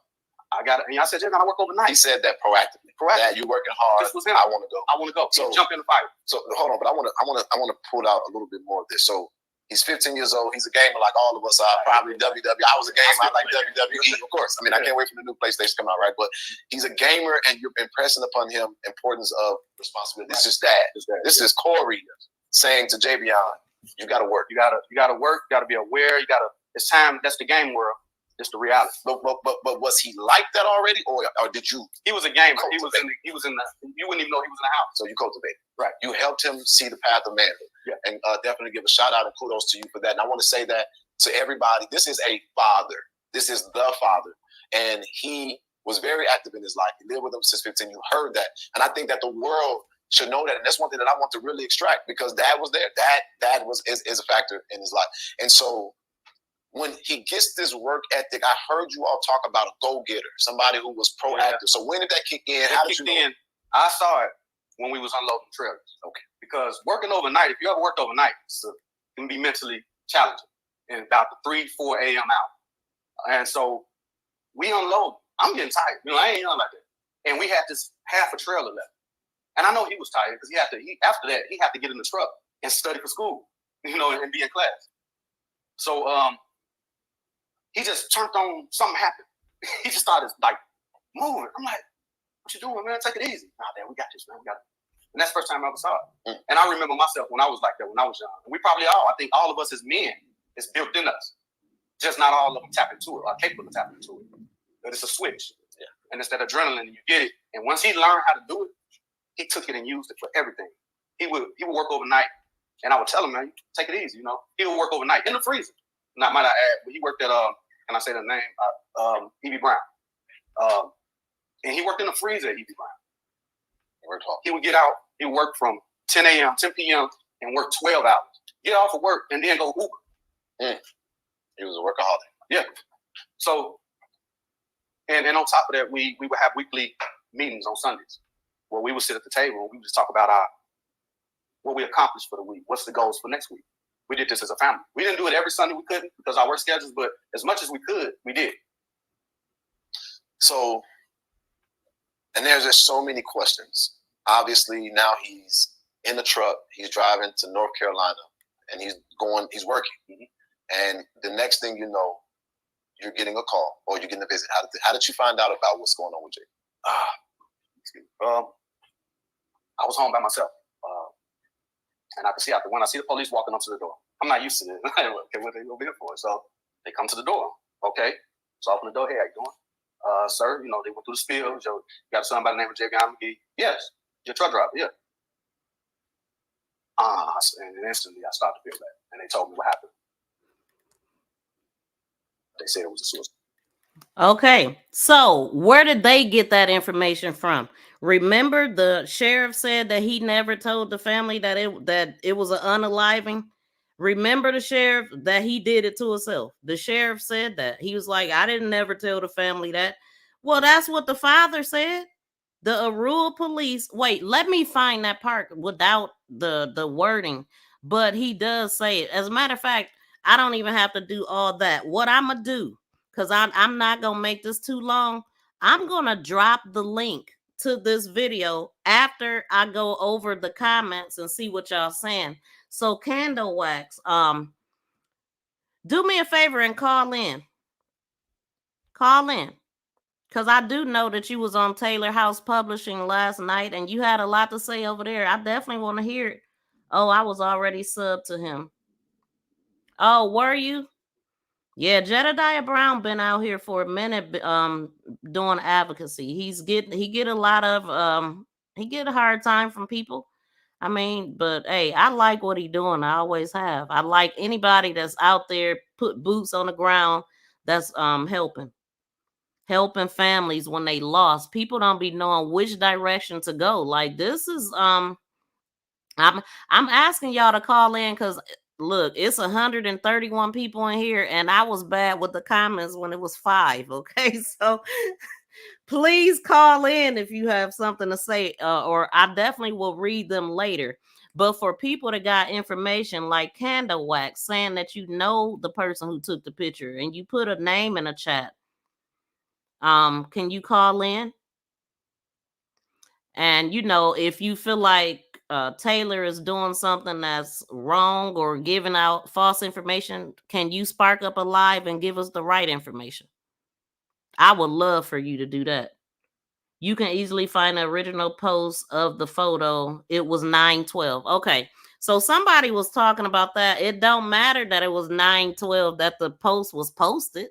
I said, Javion, I work overnight. He said that proactively. That you're working hard. This was him. I want to go. I want to go. So jump in the fight. So hold on, but I want to pull out a little bit more of this. So he's 15 years old. He's a gamer like all of us are. Probably WWE. I was a gamer. I like WWE, of course. I mean, I can't wait for the new PlayStation to come out, right? But he's a gamer, and you're impressing upon him importance of responsibility. This is dad. This is Kori saying to Javion, you got to work. You got to work. You got to be aware. It's time. That's the game world. It's the reality. But was he like that already, or did you? He was a gamer. He was in the. You wouldn't even know he was in the house. So you cultivated. Right. You helped him see the path of manhood. Yeah. And definitely give a shout out and kudos to you for that. And I want to say that to everybody. This is a father. This is the father, and he was very active in his life. He lived with him since 15. You heard that, and I think that the world should know that. And that's one thing that I want to really extract, because dad was there. Dad is a factor in his life, and so. When he gets this work ethic, I heard you all talk about a go-getter, somebody who was proactive. So when did that kick in? How did you know? I saw it when we was unloading trailers. Okay. Because working overnight, if you ever worked overnight, it can be mentally challenging. And about the 3, 4 a.m. out. And so we unload. I'm getting tired. I ain't young like that. And we had this half a trailer left. And I know he was tired because after that, he had to get in the truck and study for school, and be in class. So, he just turned on, something happened. He just started moving. I'm like, what you doing, man? Take it easy. Nah, Dad, we got this, man. We got it. And that's the first time I ever saw it. And I remember myself when I was like that, when I was young. And we probably I think all of us as men, it's built in us. Just not all of them tap into it, are capable of tapping into it. But it's a switch. Yeah. And it's that adrenaline, and you get it. And once he learned how to do it, he took it and used it for everything. He would work overnight. And I would tell him, man, take it easy, He would work overnight in the freezer. Not might I add, but he worked at can I say the name? E.B. Brown. And he worked in the freezer at E.B. Brown. He would get out, he would work from 10 p.m. and work 12 hours. Get off of work and then go Uber. He was a workaholic. Yeah. So, and on top of that, we would have weekly meetings on Sundays where we would sit at the table and we would just talk about what we accomplished for the week. What's the goals for next week? We did this as a family. We didn't do it every Sunday. We couldn't because of our work schedules, but as much as we could, we did. So, and there's just so many questions. Obviously, now he's in the truck. He's driving to North Carolina, and he's working. Mm-hmm. And the next thing you know, you're getting a call or you're getting a visit. How did you find out about what's going on with Jake? I was home by myself. And I could see when I see the police walking up to the door. I'm not used to this. Okay, what they gonna be here for? So they come to the door. Okay. So I open the door. Hey, how you doing? Sir, they went through the spill. You got a son by the name of Javion McGee. Yes. Your truck driver, yeah. And instantly I started to feel bad. And they told me what happened. They said it was a suicide. Okay, so where did they get that information from? Remember, the sheriff said that he never told the family that it was an unaliving. Remember the sheriff that he did it to himself. The sheriff said that. He was like, I didn't never tell the family that. Well, that's what the father said. The Aurora police. Wait, let me find that part without the wording. But he does say it. As a matter of fact, I don't even have to do all that. What I'm going to do, because I'm not going to make this too long, I'm going to drop the link to this video after I go over the comments and see what y'all saying. So Candle Wax, do me a favor and call in. Call in. Because I do know that you was on Taylor House Publishing last night and you had a lot to say over there. I definitely want to hear it. Oh, I was already subbed to him. Oh, were you? Yeah, Jedediah Brown been out here for a minute doing advocacy. He get a lot of he get a hard time from people. I mean, but hey, I like what he doing. I always have. I like anybody that's out there put boots on the ground that's helping families when they lost. People don't be knowing which direction to go. Like this is I'm asking y'all to call in because look, it's 131 people in here, and I was bad with the comments when it was 5. Okay, so please call in if you have something to say, or I definitely will read them later. But for people that got information like Candle Wax saying that you know the person who took the picture and you put a name in a chat, can you call in? And if you feel like Taylor is doing something that's wrong or giving out false information, can you spark up a live and give us the right information? I would love for you to do that. You can easily find the original post of the photo. It was 9/12. Okay. So somebody was talking about that. It don't matter that it was 9/12 that the post was posted.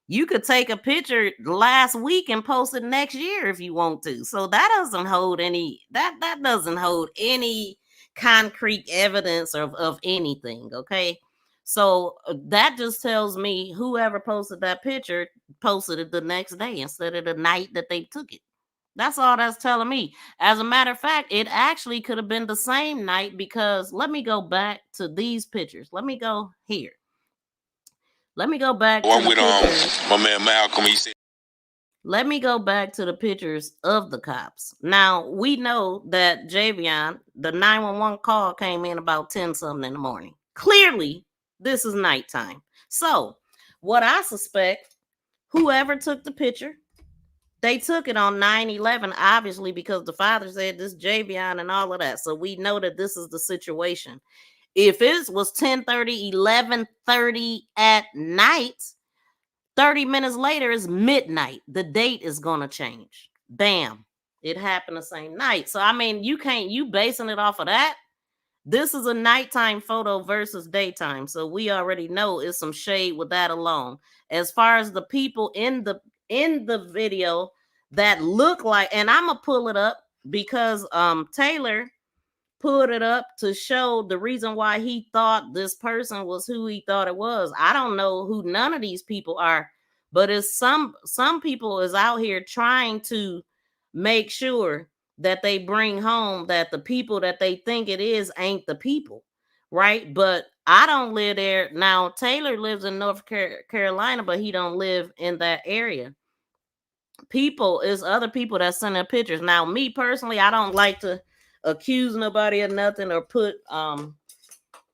You could take a picture last week and post it next year if you want to. So that doesn't hold any that doesn't hold any concrete evidence of anything, okay? So that just tells me whoever posted that picture posted it the next day instead of the night that they took it. That's all that's telling me. As a matter of fact, it actually could have been the same night because let me go back to these pictures. Let me go here. Let me go back to the pictures. My man Malcolm. He said, let me go back to the pictures of the cops. Now, we know that Javion, the 911 call came in about 10 something in the morning. Clearly, this is nighttime. So, what I suspect, whoever took the picture, they took it on 9/11, obviously, because the father said this Javion and all of that. So we know that this is the situation. If it was 10:30, 11:30 at night, 30 minutes later is midnight. The date is going to change. Bam. It happened the same night. So, I mean, you basing it off of that. This is a nighttime photo versus daytime. So we already know it's some shade with that alone. As far as the people in the video that look like, and I'm gonna pull it up because Taylor put it up to show the reason why he thought this person was who he thought it was. I don't know who none of these people are, but it's some people is out here trying to make sure that they bring home that the people that they think it is ain't the people, right? But I don't live there. Now Taylor lives in North Carolina, but he don't live in that area. People is other people that send their pictures. Now, me personally, I don't like to accuse nobody of nothing or put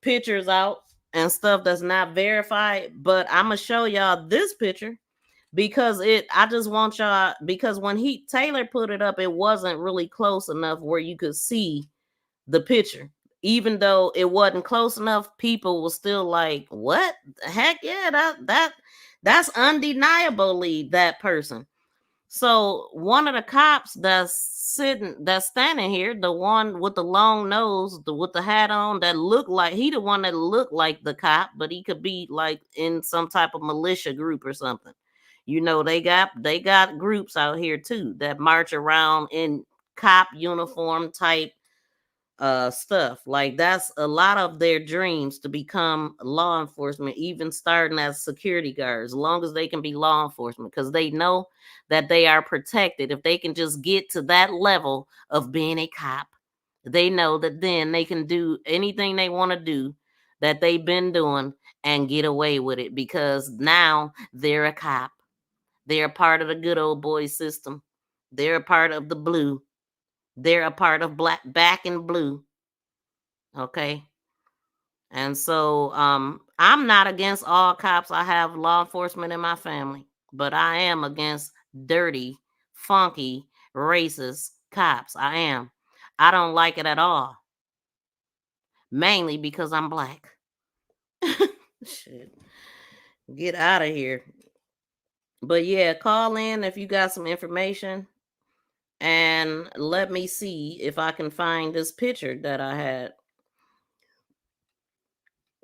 pictures out and stuff that's not verified. But I'm gonna show y'all this picture because I just want y'all, because when Taylor put it up, it wasn't really close enough where you could see the picture. Even though it wasn't close enough, people were still like, what? Heck yeah, that's undeniably that person. So one of the cops that's standing here, the one with the long nose, with the hat on, that looked like the one that looked like the cop, but he could be like in some type of militia group or something. They got groups out here too that march around in cop uniform type stuff. Like that's a lot of their dreams, to become law enforcement, even starting as security guards, as long as they can be law enforcement, because they know that they are protected. If they can just get to that level of being a cop, they know that then they can do anything they want to do that they've been doing and get away with it, because now they're a cop. They're a part of the good old boy system. They're a part of the blue. They're a part of back in blue. Okay. And so I'm not against all cops. I have law enforcement in my family, but I am against dirty, funky, racist cops. I am. I don't like it at all. Mainly because I'm black. Shit. Get out of here. But yeah, call in if you got some information and let me see if I can find this picture that I had.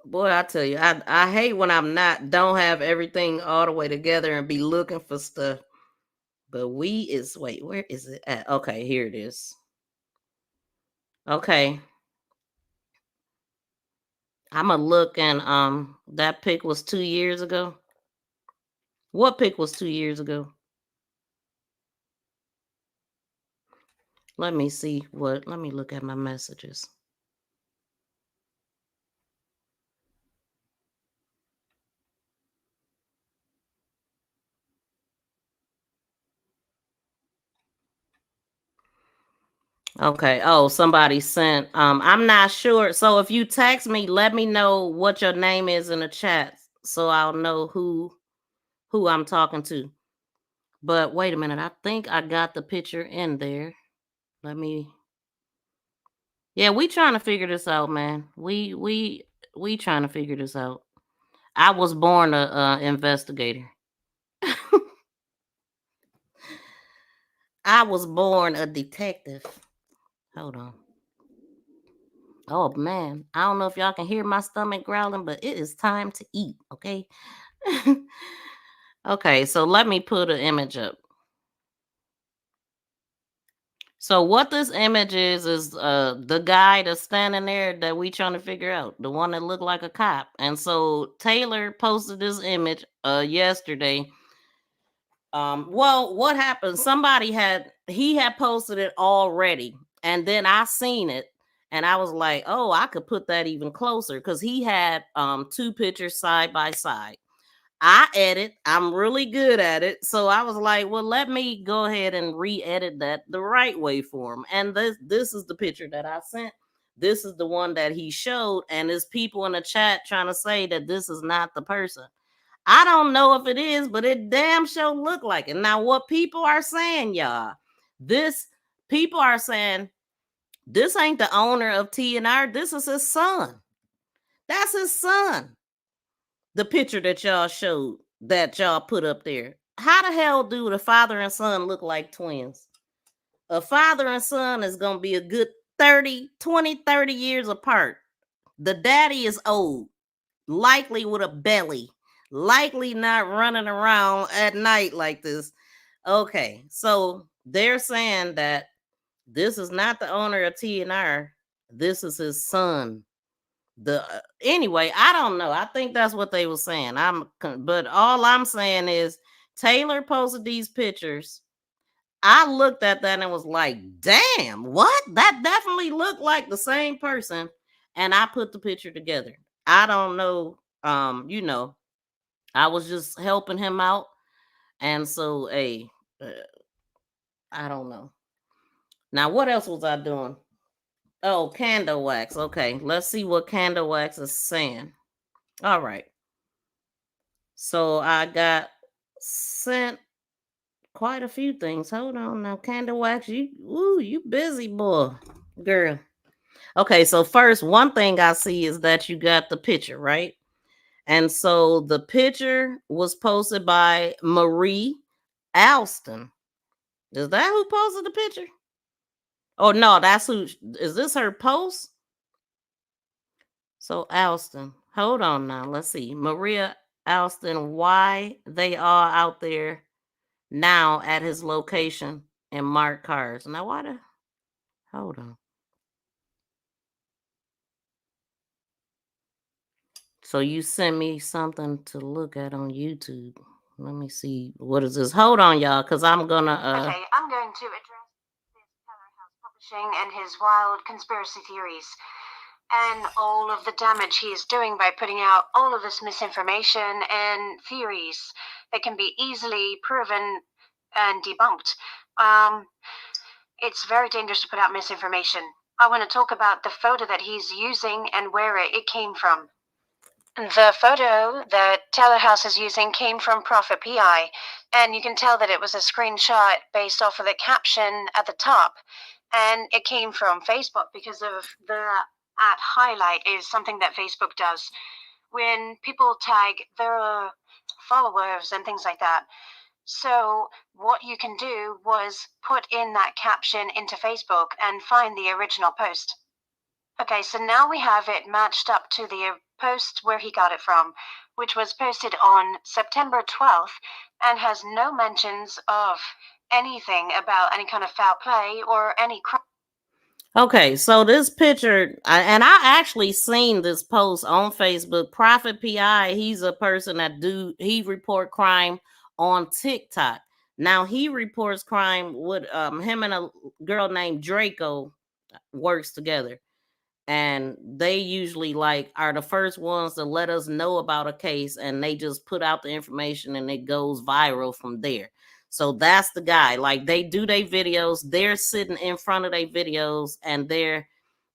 Boy, I tell you, I hate when don't have everything all the way together and be looking for stuff. But wait, where is it at? Okay, here it is. Okay. I'ma look, and that pic was 2 years ago. What pic was 2 years ago? Let me see let me look at my messages. Okay. Oh, somebody sent. I'm not sure. So if you text me, let me know what your name is in the chat, so I'll know who I'm talking to. But wait a minute. I think I got the picture in there. Let me. Yeah, we trying to figure this out, man. We trying to figure this out. I was born a investigator. I was born a detective. Hold on. Oh man, I don't know if y'all can hear my stomach growling, but it is time to eat. Okay. Okay, so let me put an image up. So what this image is the guy that's standing there that we trying to figure out, the one that looked like a cop. And so Taylor posted this image yesterday. Well, what happened? He had posted it already, and then I seen it, and I was like, oh, I could put that even closer because he had two pictures side by side. I edit. I'm really good at it. So I was like, well, let me go ahead and re-edit that the right way for him. And this is the picture that I sent. This is the one that he showed. And there's people in the chat trying to say that this is not the person. I don't know if it is, but it damn sure look like it. Now, what people are saying, y'all, people are saying this ain't the owner of TNR. This is his son. That's his son. The picture that y'all showed, that y'all put up there. How the hell do the father and son look like twins? A father and son is going to be a good 30 years apart. The daddy is old, likely with a belly, likely not running around at night like this. Okay, so they're saying that this is not the owner of TNR. This is his son. Anyway, I don't know. I think that's what they were saying. But all I'm saying is Taylor posted these pictures. I looked at that and was like, damn, what? That definitely looked like the same person. And I put the picture together. I don't know. I was just helping him out. And so, hey, I don't know. Now, what else was I doing? Oh, candle wax. Okay, let's see what candle wax is saying. All right. So I got sent quite a few things. Hold on now, candle wax. You busy boy, girl. Okay, so first, one thing I see is that you got the picture, right? And so the picture was posted by Marie Alston. Is that who posted the picture? Oh no, that's who. Is this her post? So Alston, hold on now. Let's see, Maria Alston. Why they are out there now at his location in marked cars? Now, hold on. So you sent me something to look at on YouTube. Let me see. What is this? Hold on, y'all, because I'm gonna Okay, I'm going to address this Powerhouse Publishing and his wild conspiracy theories and all of the damage he is doing by putting out all of this misinformation and theories that can be easily proven and debunked. It's very dangerous to put out misinformation. I want to talk about the photo that he's using and where it came from. The photo that Taylor House is using came from Prophet PI, and you can tell that it was a screenshot based off of the caption at the top, and it came from Facebook because of the @highlight is something that Facebook does when people tag their followers and things like that. So what you can do was put in that caption into Facebook and find the original post. Okay, so now we have it matched up to the post where he got it from, which was posted on September 12th and has no mentions of anything about any kind of foul play or any crime. Okay, so this picture, and I actually seen this post on Facebook. Prophet PI, he's a person that he report crime on TikTok. Now he reports crime with him and a girl named Draco works together. And they usually are the first ones to let us know about a case, and they just put out the information and it goes viral from there. So that's the guy. Like, they do their videos, they're sitting in front of their videos and they're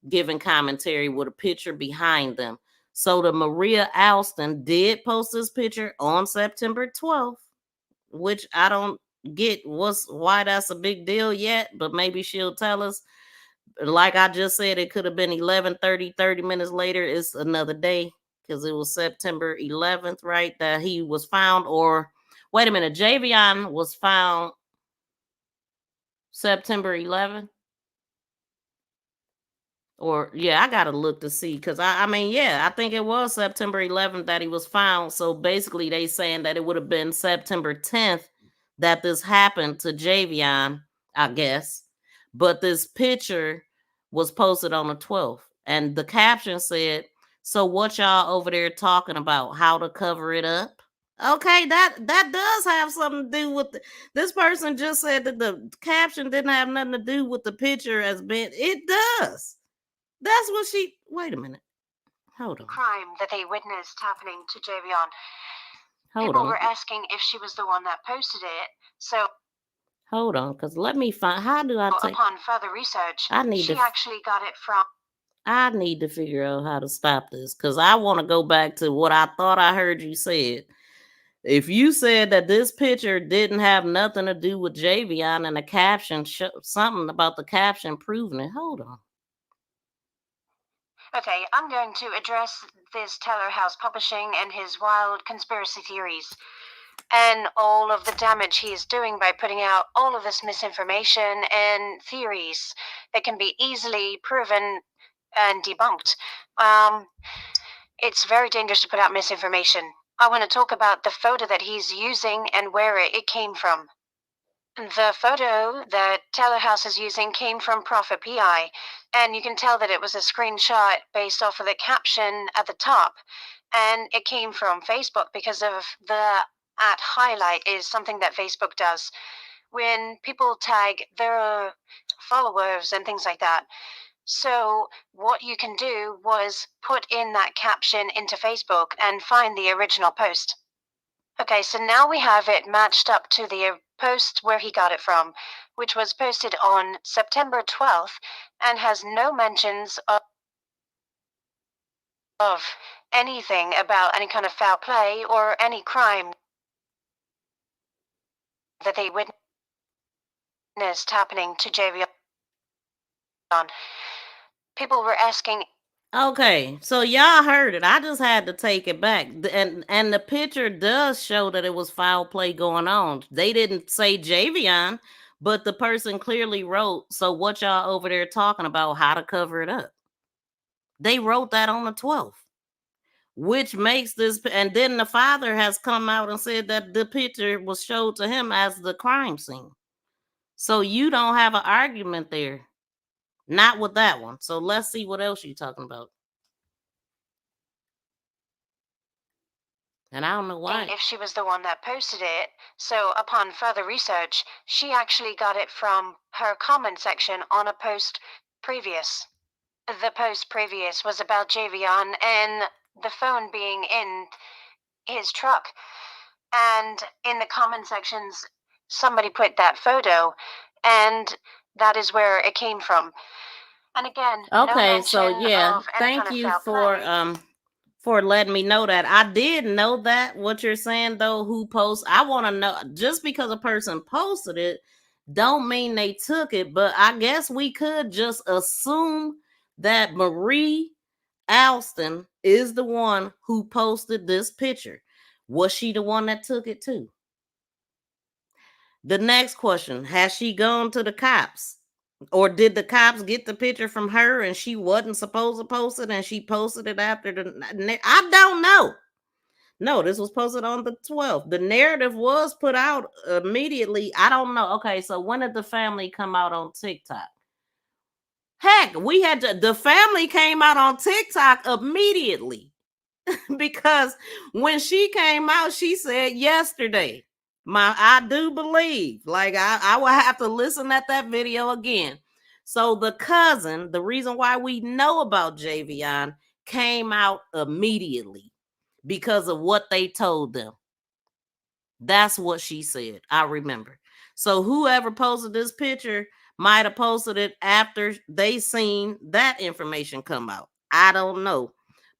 giving commentary with a picture behind them. So the Maria Alston did post this picture on September 12th, which I don't get why that's a big deal yet, but maybe she'll tell us. Like I just said, it could have been 11:30, 30 minutes later. It's another day because it was September 11th, right? That he was found. Or wait a minute, Javion was found September 11th. Or yeah, I gotta look to see because I mean, yeah, I think it was September 11th that he was found. So basically, they saying that it would have been September 10th that this happened to Javion, I guess. But this picture was posted on the 12th, and the caption said, "So what y'all over there talking about? How to cover it up?" Okay, that does have something to do with this person just said that the caption didn't have nothing to do with the picture as being. It does. That's what she. Wait a minute. Hold on. Crime that they witnessed happening to Javion. Hold People on. were asking if she was the one that posted it. So hold on, because let me find. How do I take? Upon further research, she actually got it from. I need to figure out how to stop this because I want to go back to what I thought I heard you said. If you said that this picture didn't have nothing to do with Javion and the caption, something about the caption proving it. Hold on. Okay, I'm going to address this Teller House Publishing and his wild conspiracy theories and all of the damage he is doing by putting out all of this misinformation and theories that can be easily proven and debunked. It's very dangerous to put out misinformation. I want to talk about the photo that he's using and where it came from. The photo that Teller House is using came from Prophet PI, and you can tell that it was a screenshot based off of the caption at the top, and it came from Facebook because of the @highlight is something that Facebook does when people tag their followers and things like that. So what you can do was put in that caption into Facebook and find the original post. Okay, so now we have it matched up to the post where he got it from, which was posted on September 12th and has no mentions of anything about any kind of foul play or any crime that they witnessed happening to Javion. People were asking. Okay, so y'all heard it. I just had to take it back. And the picture does show that it was foul play going on. They didn't say Javion, but the person clearly wrote, "So what y'all over there talking about, how to cover it up?" They wrote that on the 12th, which makes this, and then the father has come out and said that the picture was showed to him as the crime scene. So you don't have an argument there. Not with that one. So let's see what else you're talking about. And I don't know why. If she was the one that posted it. So upon further research, she actually got it from her comment section on a post previous. The post previous was about Javion and the phone being in his truck. And in the comment sections, somebody put that photo, and that is where it came from. And again, okay, no so yeah, thank you for letting me know that. I did know that what you're saying though, who posts. I want to know, just because a person posted it don't mean they took it, but I guess we could just assume that Marie Alston is the one who posted this picture. Was she the one that took it too? The next question, has she gone to the cops? Or did the cops get the picture from her and she wasn't supposed to post it and she posted it after the... I don't know. No, this was posted on the 12th. The narrative was put out immediately. I don't know. Okay, so when did the family come out on TikTok? Heck, the family came out on TikTok immediately because when she came out, she said yesterday, I do believe, like I will have to listen at that video again. So the cousin, the reason why we know about Javion, came out immediately because of what they told them. That's what she said. I remember. So whoever posted this picture might have posted it after they seen that information come out. I don't know.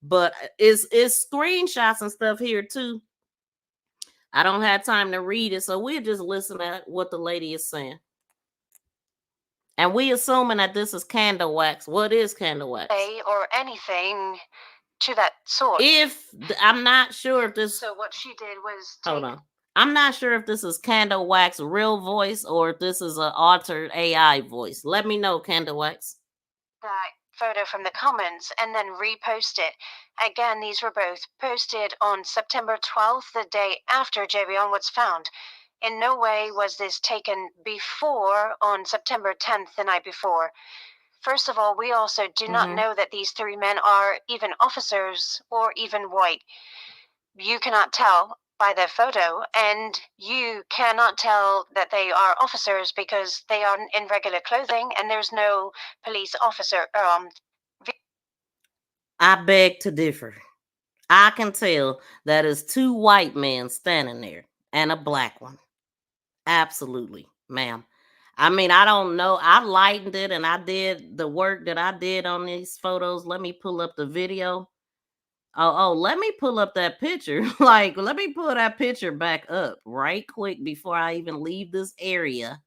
But it's screenshots and stuff here too. I don't have time to read it, so we'll just listen at what the lady is saying. And we assuming that this is candle wax. What is candle wax? Or anything to that sort. I'm not sure if this. So what she did was hold on. I'm not sure if this is Candle Wax real voice or if this is an altered AI voice. Let me know, Candle Wax. That photo from the comments and then repost it. Again, these were both posted on September 12th, the day after Javion was found. In no way was this taken before on September 10th, the night before. First of all, we also do not know that these three men are even officers or even white. You cannot tell by their photo, and you cannot tell that they are officers because they are in regular clothing and there's no police officer. I beg to differ. I can tell that is two white men standing there and a black one. Absolutely, ma'am. I mean, I don't know. I lightened it and I did the work that I did on these photos. Let me pull up the video. Oh, let me pull up that picture. Like, let me pull that picture back up right quick before I even leave this area.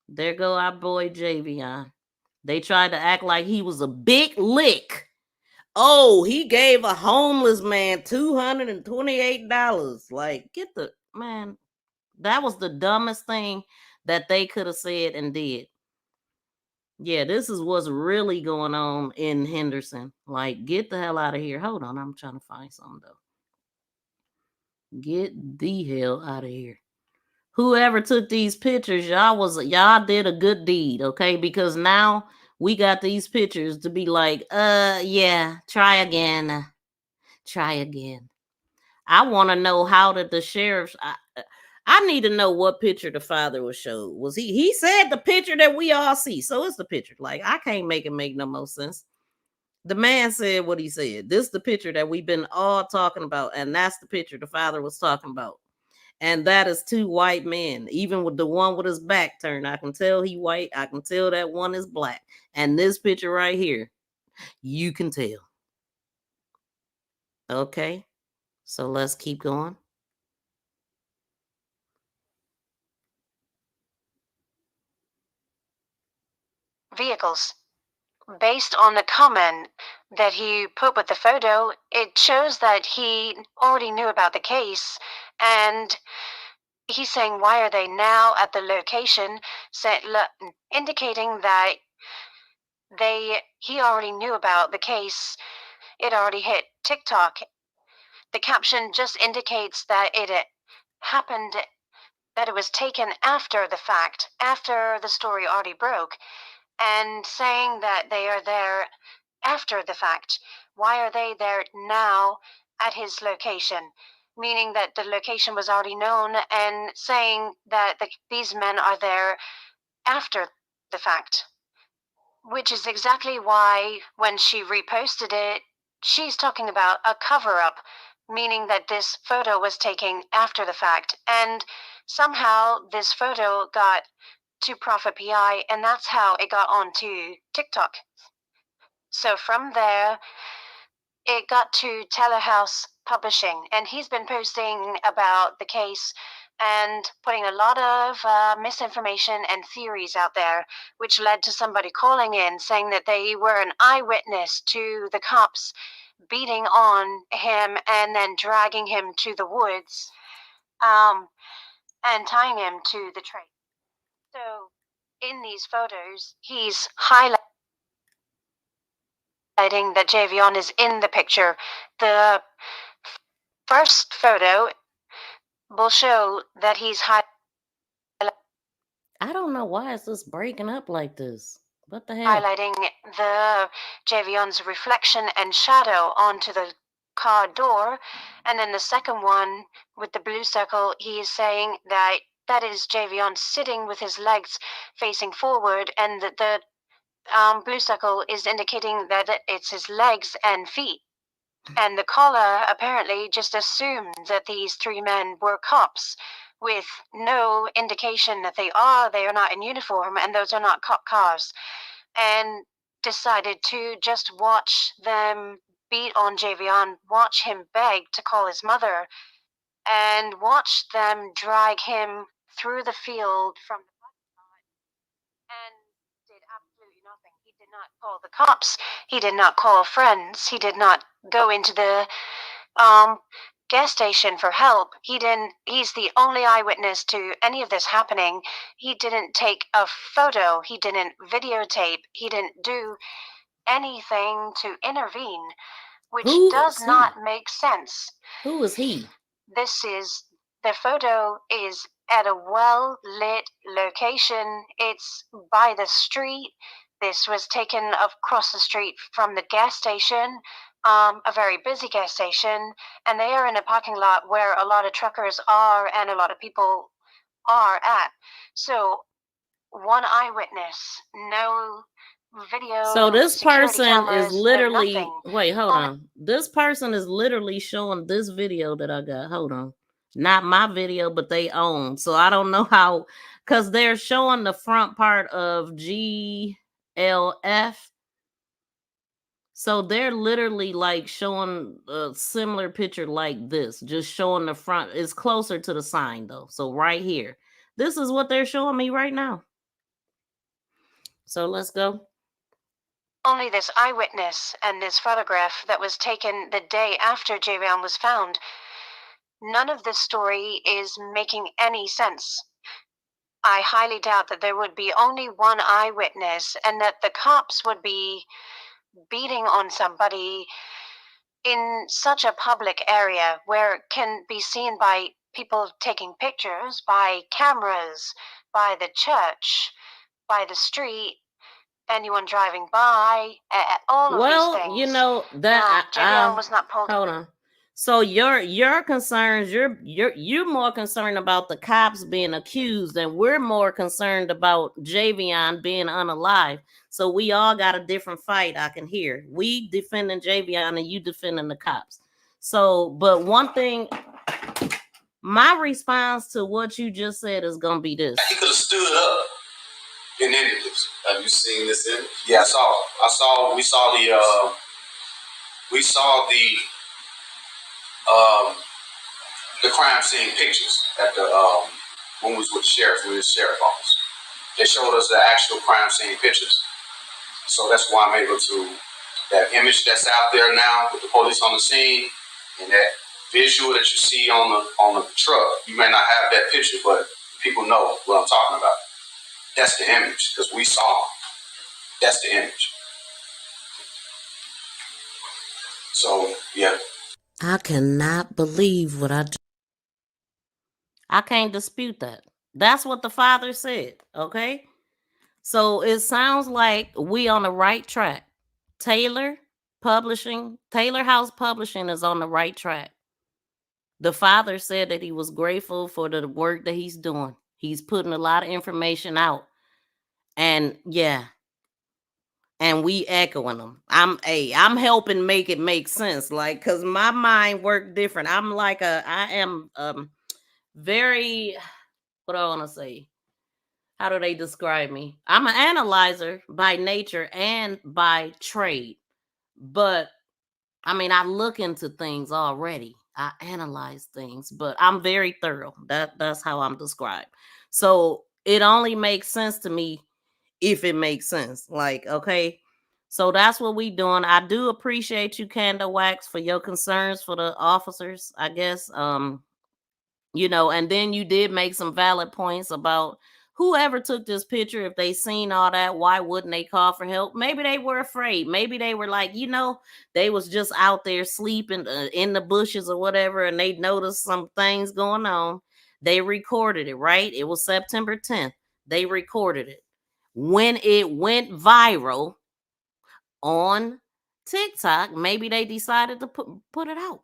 There go our boy Javion. They tried to act like he was a big lick. Oh, he gave a homeless man $228. Like, get the man. That was the dumbest thing that they could have said and did. Yeah, this is what's really going on in Henderson. Like, get the hell out of here. Hold on, I'm trying to find something though. Get the hell out of here. Whoever took these pictures, y'all did a good deed, okay? Because now we got these pictures to be like, yeah, try again. Try again. I want to know how did the sheriff's I need to know what picture the father was showed. Was he said the picture that we all see. So it's the picture. Like, I can't make it make no more sense. The man said what he said. This is the picture that we've been all talking about. And that's the picture the father was talking about. And that is two white men. Even with the one with his back turned, I can tell he white. I can tell that one is black. And this picture right here, you can tell. Okay. So let's keep going. Vehicles. Based on the comment that he put with the photo, it shows that he already knew about the case, and he's saying, why are they now at the location, indicating that he already knew about the case. It already hit TikTok. The caption just indicates that it happened, that it was taken after the fact, after the story already broke, and saying that they are there after the fact. Why are they there now at his location? Meaning that the location was already known, and saying that these men are there after the fact. Which is exactly why when she reposted it, she's talking about a cover-up, meaning that this photo was taken after the fact. And somehow this photo got to Prophet PI, and that's how it got onto TikTok. So from there, it got to Telehouse Publishing, and he's been posting about the case and putting a lot of misinformation and theories out there, which led to somebody calling in saying that they were an eyewitness to the cops beating on him and then dragging him to the woods and tying him to the tree. So in these photos, he's highlighting that Javion is in the picture. The first photo will show that he's I don't know why is this breaking up like this. What the hell? Highlighting the Javion's reflection and shadow onto the car door. And then the second one with the blue circle, he is saying that is Javion sitting with his legs facing forward, and the blue circle is indicating that it's his legs and feet. And the caller apparently just assumed that these three men were cops, with no indication that they are not in uniform and those are not cop cars, and decided to just watch them beat on Javion, watch him beg to call his mother, and watch them drag him through the field from the parking lot, and did absolutely nothing. He did not call the cops. He did not call friends. He did not go into the gas station for help. He's the only eyewitness to any of this happening. He didn't take a photo. He didn't videotape. He didn't do anything to intervene, which does not make sense. Who is he? The photo is at a well-lit location. It's by the street. This was taken across the street from the gas station, a very busy gas station, and they are in a parking lot where a lot of truckers are and a lot of people are at. So, one eyewitness, no video. So this person cameras, is literally, no wait, hold on. This person is literally showing this video that I got. Hold on. Not my video, but they own. So I don't know how, because they're showing the front part of GLF. So they're literally like showing a similar picture like this, just showing the front. It's closer to the sign though. So right here, this is what they're showing me right now. So let's go. Only this eyewitness and this photograph that was taken the day after Javion was found. None of this story is making any sense. I highly doubt that there would be only one eyewitness and that the cops would be beating on somebody in such a public area where it can be seen by people taking pictures, by cameras, by the church, by the street, anyone driving by, all of these things. Well, you know that Javion was not pulled. Hold on. So your concerns, you're more concerned about the cops being accused, and we're more concerned about Javion being unalive. So we all got a different fight. I can hear we defending Javion and you defending the cops. So, but one thing, my response to what you just said is gonna be this. He could have stood up in images. Have you seen this image? Yeah, I saw. We saw the crime scene pictures at the when we was with the sheriff, office. They showed us the actual crime scene pictures. So that's why I'm able to, that image that's out there now with the police on the scene and that visual that you see on the truck. You may not have that picture, but people know what I'm talking about. That's the image because we saw them. That's the image. So yeah. I cannot believe what I do. I can't dispute that. That's what the father said, okay? So it sounds like we on the right track. Taylor House Publishing is on the right track. The father said that he was grateful for the work that he's doing. He's putting a lot of information out. And yeah. And we echoing them. I'm helping make it make sense. Like, cause my mind worked different. I am very, what do I want to say? How do they describe me? I'm an analyzer by nature and by trade. But I mean, I look into things already. I analyze things, but I'm very thorough. That's how I'm described. So it only makes sense to me if it makes sense. Like, okay. So that's what we doing. I do appreciate you, Candle Wax, for your concerns for the officers, I guess. You know, and then you did make some valid points about whoever took this picture. If they seen all that, why wouldn't they call for help? Maybe they were afraid. Maybe they were like, you know, they was just out there sleeping in the bushes or whatever, and they noticed some things going on. They recorded it, right? It was September 10th. They recorded it. When it went viral on TikTok, maybe they decided to put it out.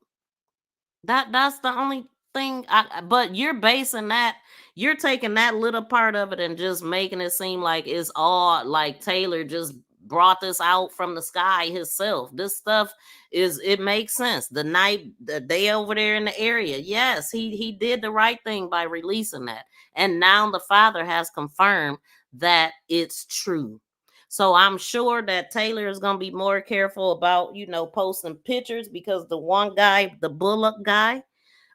That's the only thing. But you're basing that, you're taking that little part of it and just making it seem like it's all like Taylor just brought this out from the sky himself. This stuff it makes sense. The day over there in the area, yes, he did the right thing by releasing that. And now the father has confirmed that it's true. So I'm sure that Taylor is going to be more careful about, posting pictures, because the one guy, the Bullock guy,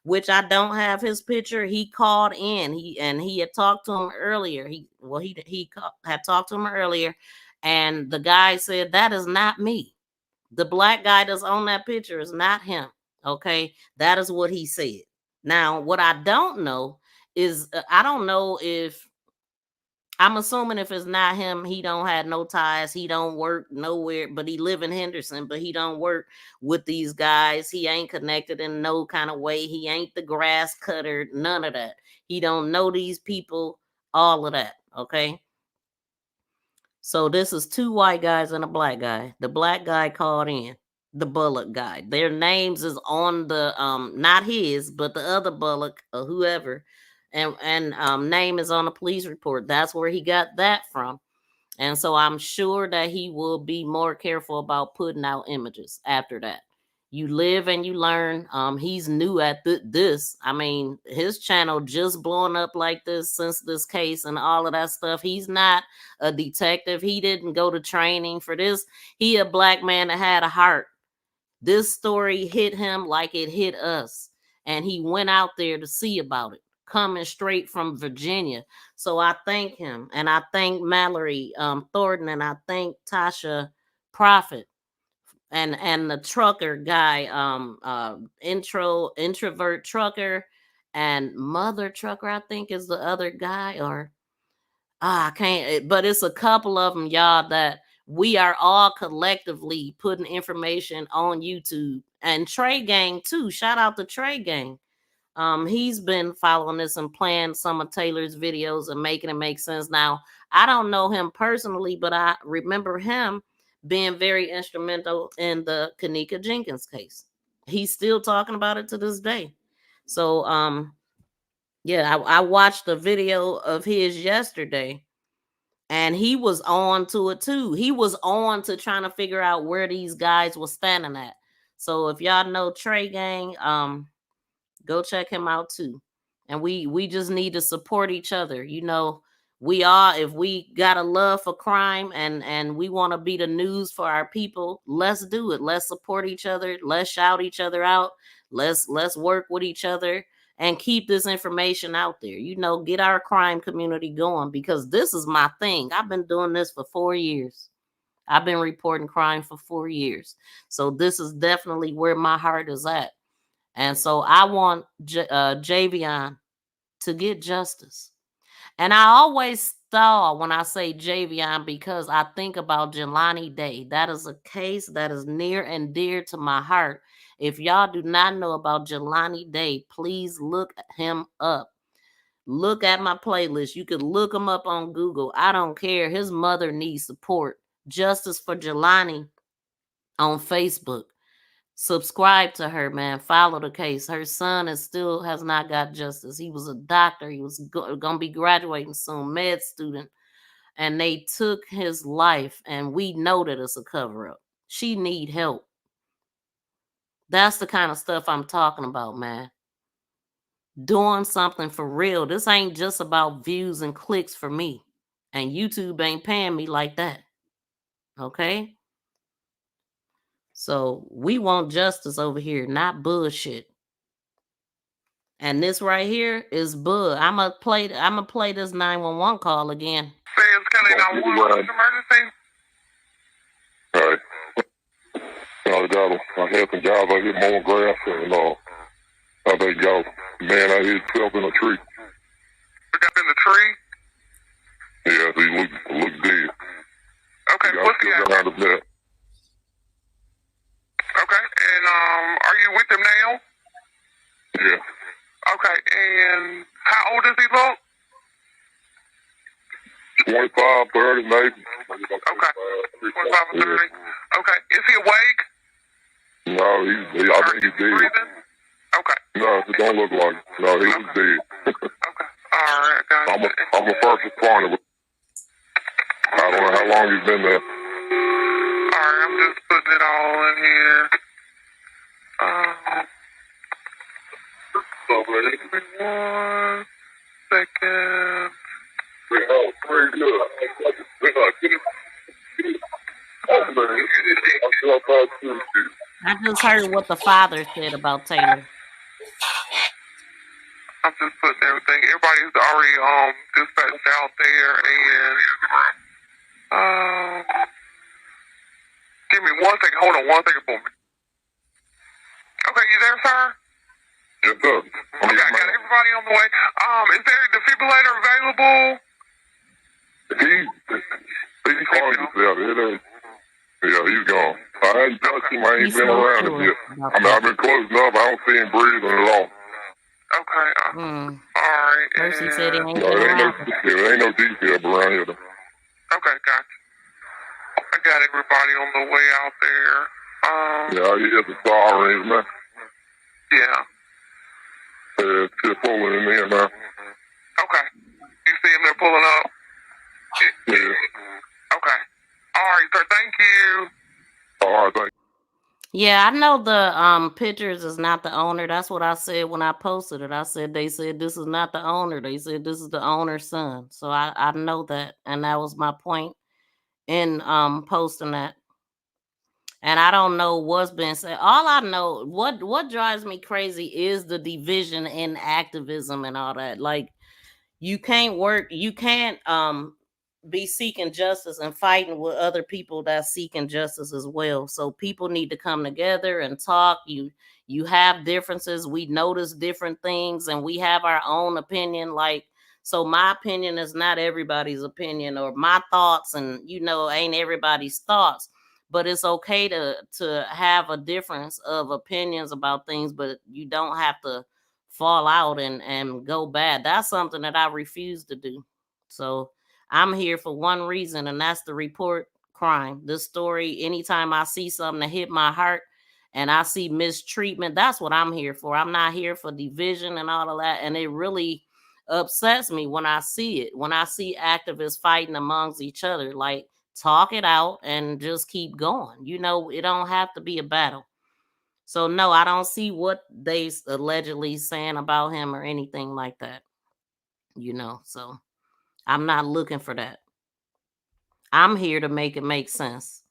which I don't have his picture, he called in. He had talked to him earlier. He had talked to him earlier, and the guy said, that is not me. The black guy that's on that picture is not him. Okay, that is what he said. Now, what I don't know is, I don't know if, I'm assuming if it's not him, he don't have no ties. He don't work nowhere, but he live in Henderson, but he don't work with these guys. He ain't connected in no kind of way. He ain't the grass cutter, none of that. He don't know these people, all of that, okay? So this is two white guys and a black guy. The black guy called in, the Bullock guy. Their names is on the, not his, but the other Bullock or whoever. And name is on the police report. That's where he got that from. And so I'm sure that he will be more careful about putting out images after that. You live and you learn. He's new at this. I mean, his channel just blowing up like this since this case and all of that stuff. He's not a detective. He didn't go to training for this. He a black man that had a heart. This story hit him like it hit us. And he went out there to see about it, coming straight from Virginia. So I thank him, and I thank Mallory Thornton, and I thank Tasha Prophet, and the trucker guy, introvert trucker, and mother trucker, I think is the other guy, or I can't, but it's a couple of them, y'all, that we are all collectively putting information on YouTube. And Trey Gang too. Shout out to Trey Gang. He's been following this and playing some of Taylor's videos and making it make sense. Now, I don't know him personally, but I remember him being very instrumental in the Kanika Jenkins case. He's still talking about it to this day. So, yeah, I watched a video of his yesterday, and he was on to it too. He was on to trying to figure out where these guys were standing at. So if y'all know Trey Gang, go check him out too. And we just need to support each other. If we got a love for crime and we want to be the news for our people, let's do it. Let's support each other. Let's shout each other out. Let's work with each other and keep this information out there. Get our crime community going, because this is my thing. I've been doing this for 4 years. I've been reporting crime for 4 years. So this is definitely where my heart is at. And so I want Javion to get justice. And I always stall when I say Javion, because I think about Jelani Day. That is a case that is near and dear to my heart. If y'all do not know about Jelani Day, please look him up. Look at my playlist. You could look him up on Google. I don't care. His mother needs support. Justice for Jelani on Facebook. Subscribe to her, man. Follow the case. Her son still has not got justice. He was a doctor. He was going to be graduating soon, med student. And they took his life, and we know that it's a cover-up. She need help. That's the kind of stuff I'm talking about, man. Doing something for real. This ain't just about views and clicks for me. And YouTube ain't paying me like that. Okay? So we want justice over here, not bullshit. And this right here is Bud. I'm gonna play this 911 call again. Says Kelly 911 emergency. All right. I had some guys out here mowing grass, and I think y'all man out here himself in a tree. Look up in the tree? Yeah, so he looked dead. Okay, what's the address? Okay, and are you with him now? Yeah. Okay, and how old does he look? 25, 30, maybe. Okay, 25 or 30. Okay, is he awake? No, I think he's dead. Breathing? Okay. No, it don't look like it. No, he was dead. Okay, all right, got it. I'm a first responder. I don't know how long he's been there. Alright, I'm just putting it all in here. Give me 1 second. I just heard what the father said about Taylor. I'm just putting everything. Everybody's already dispatched out there, and give me 1 second. Hold on 1 second for me. Okay, you there, sir? Yes, sir. Okay, I got everybody on the way. Is there a defibrillator available? He's calling himself. Yeah, he's gone. I ain't touched him. I ain't been around him yet. I mean, I've been close enough. I don't see him breathing at all. Okay. Alright. Percy said he ain't No, been around. there ain't no detail around here, though. Okay, gotcha. I got everybody on the way out there. Yeah, he has a siren, man. Yeah. It's just pulling in there now. Okay. You see him there pulling up? Yeah. Okay. Alright, sir, thank you. Alright, thank you. Yeah, I know the pictures is not the owner. That's what I said when I posted it. I said they said this is not the owner. They said this is the owner's son. So I know that, and that was my point in posting that. And I don't know what's been said. All I know, what drives me crazy is the division in activism and all that. Like, you can't be seeking justice and fighting with other people that's seeking justice as well. So people need to come together and talk. You have differences. We notice different things, and we have our own opinion. Like, so my opinion is not everybody's opinion, or my thoughts, and ain't everybody's thoughts. But it's okay to have a difference of opinions about things, but you don't have to fall out and go bad. That's something that I refuse to do. So I'm here for one reason, and that's to report crime. This story, anytime I see something that hit my heart and I see mistreatment, that's what I'm here for. I'm not here for division and all of that. And it really upsets me when I see it, when I see activists fighting amongst each other. Like, talk it out and just keep going. It don't have to be a battle. So no, I don't see what they allegedly saying about him or anything like that. So I'm not looking for that. I'm here to make it make sense.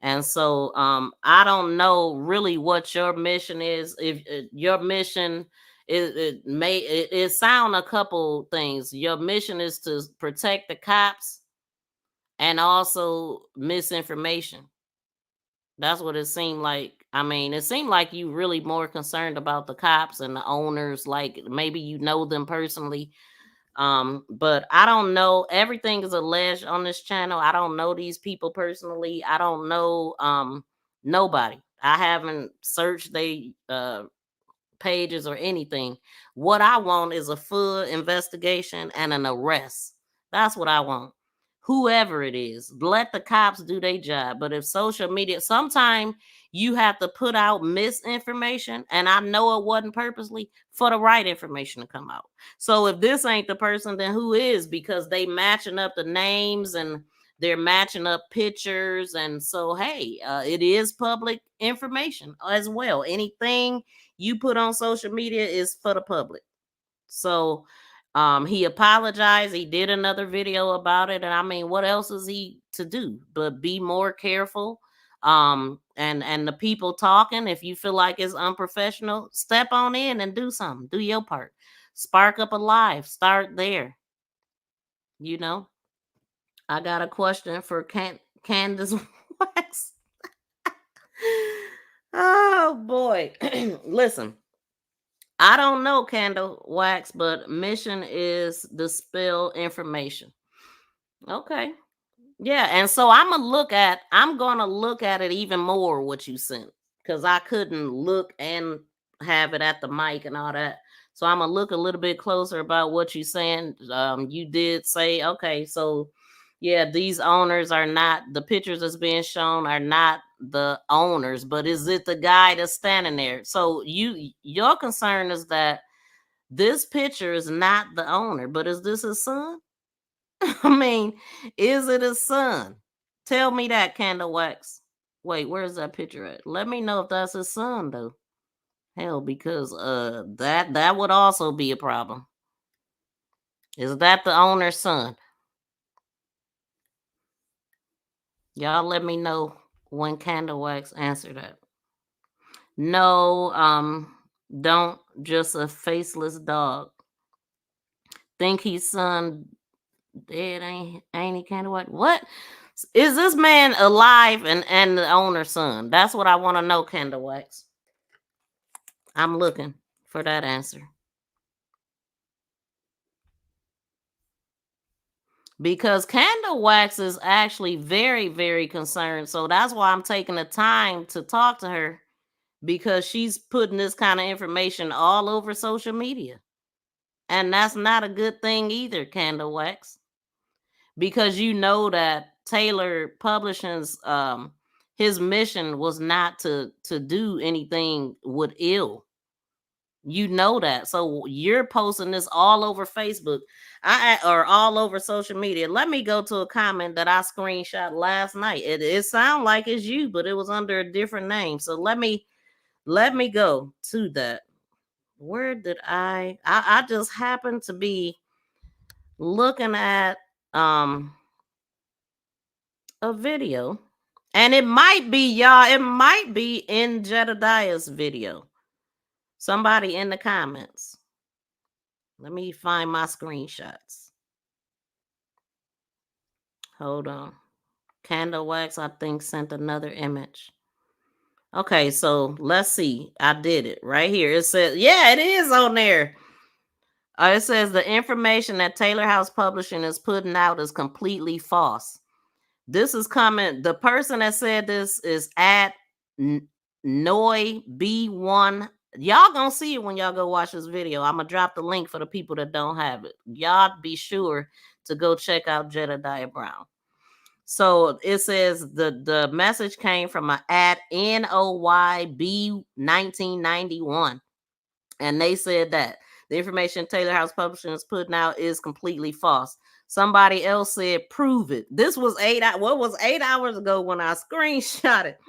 And so I don't know really what your mission is. If your mission it sound a couple things. Your mission is to protect the cops and also misinformation. That's what it seemed like. I mean, it seemed like you really more concerned about the cops and the owners, like maybe you know them personally. But I don't know. Everything is alleged on this channel. I don't know these people personally. I don't know nobody. I haven't searched they pages or anything. What I want is a full investigation and an arrest. That's what I want. Whoever it is, let the cops do their job. But if social media, sometimes you have to put out misinformation, and I know it wasn't purposely, for the right information to come out. So if this ain't the person, then who is? Because they matching up the names and they're matching up pictures. And so, hey, it is public information as well. Anything you put on social media is for the public. So he apologized. He did another video about it. And I mean, what else is he to do but be more careful? And the people talking, if you feel like it's unprofessional, step on in and do something. Do your part. Spark up a live. Start there. I got a question for Candace Wax. Oh boy. Listen. I don't know, Candle Wax, but mission is dispel information. Okay. Yeah, and so I'm gonna look at it even more what you sent, because I couldn't look and have it at the mic and all that. So I'm gonna look a little bit closer about what you're saying. You did say, okay, so yeah, these owners are not, the pictures that's being shown are not the owners, but is it the guy that's standing there? So your concern is that this picture is not the owner, but is this his son? I mean, is it his son? Tell me that, Candle Wax. Wait, where's that picture at? Let me know if that's his son, though. Hell, because that would also be a problem. Is that the owner's son? Y'all let me know when Candle Wax answer that. No, don't, just a faceless dog. Think he's son dead, ain't he, Candle Wax? What? Is this man alive and the owner's son? That's what I want to know, Candle Wax. I'm looking for that answer. Because Candle Wax is actually very, very concerned. So that's why I'm taking the time to talk to her, because she's putting this kind of information all over social media. And that's not a good thing either, Candle Wax. Because you know that Taylor Publishing's his mission was not to do anything with ill. You know that. So you're posting this all over Facebook or all over social media. Let me go to a comment that I screenshot last night. It sounds like it's you, but it was under a different name. So let me go to that. Where did I just happened to be looking at a video, and it might be y'all, it might be in Jedediah's video. Somebody in the comments. Let me find my screenshots. Hold on. Candle Wax, I think, sent another image. Okay, so let's see. I did it right here. It says, yeah, it is on there. It says the information that Taylor House Publishing is putting out is completely false. This is coming. The person that said this is at Noi B1. Y'all gonna see it when y'all go watch this video. I'm gonna drop the link for the people that don't have it. Y'all be sure to go check out Jedediah Brown. So it says the message came from an at NOYB 1991, and they said that the information Taylor House Publishing is putting out is completely false. Somebody else said, prove it. This was 8 hours ago when I screenshot it.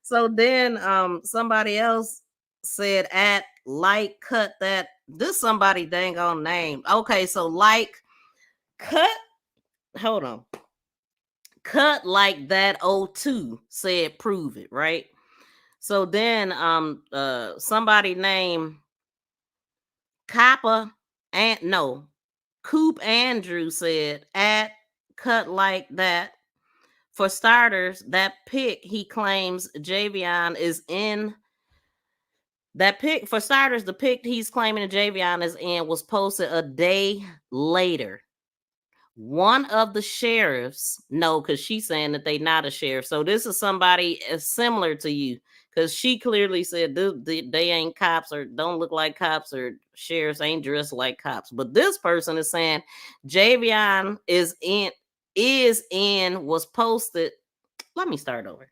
So then somebody else said at like cut that. This somebody dang on name. Okay, so like cut. Hold on. Cut like that 02 said prove it, right? So then somebody named Kappa and no Coop Andrew said at cut like that. For starters, that pic he claims Javion is in. That pic, for starters, the pic he's claiming Javion is in was posted a day later. One of the sheriffs, no, because she's saying that they not a sheriff. So this is somebody similar to you, because she clearly said they ain't cops or don't look like cops, or sheriffs ain't dressed like cops. But this person is saying Javion was posted. Let me start over.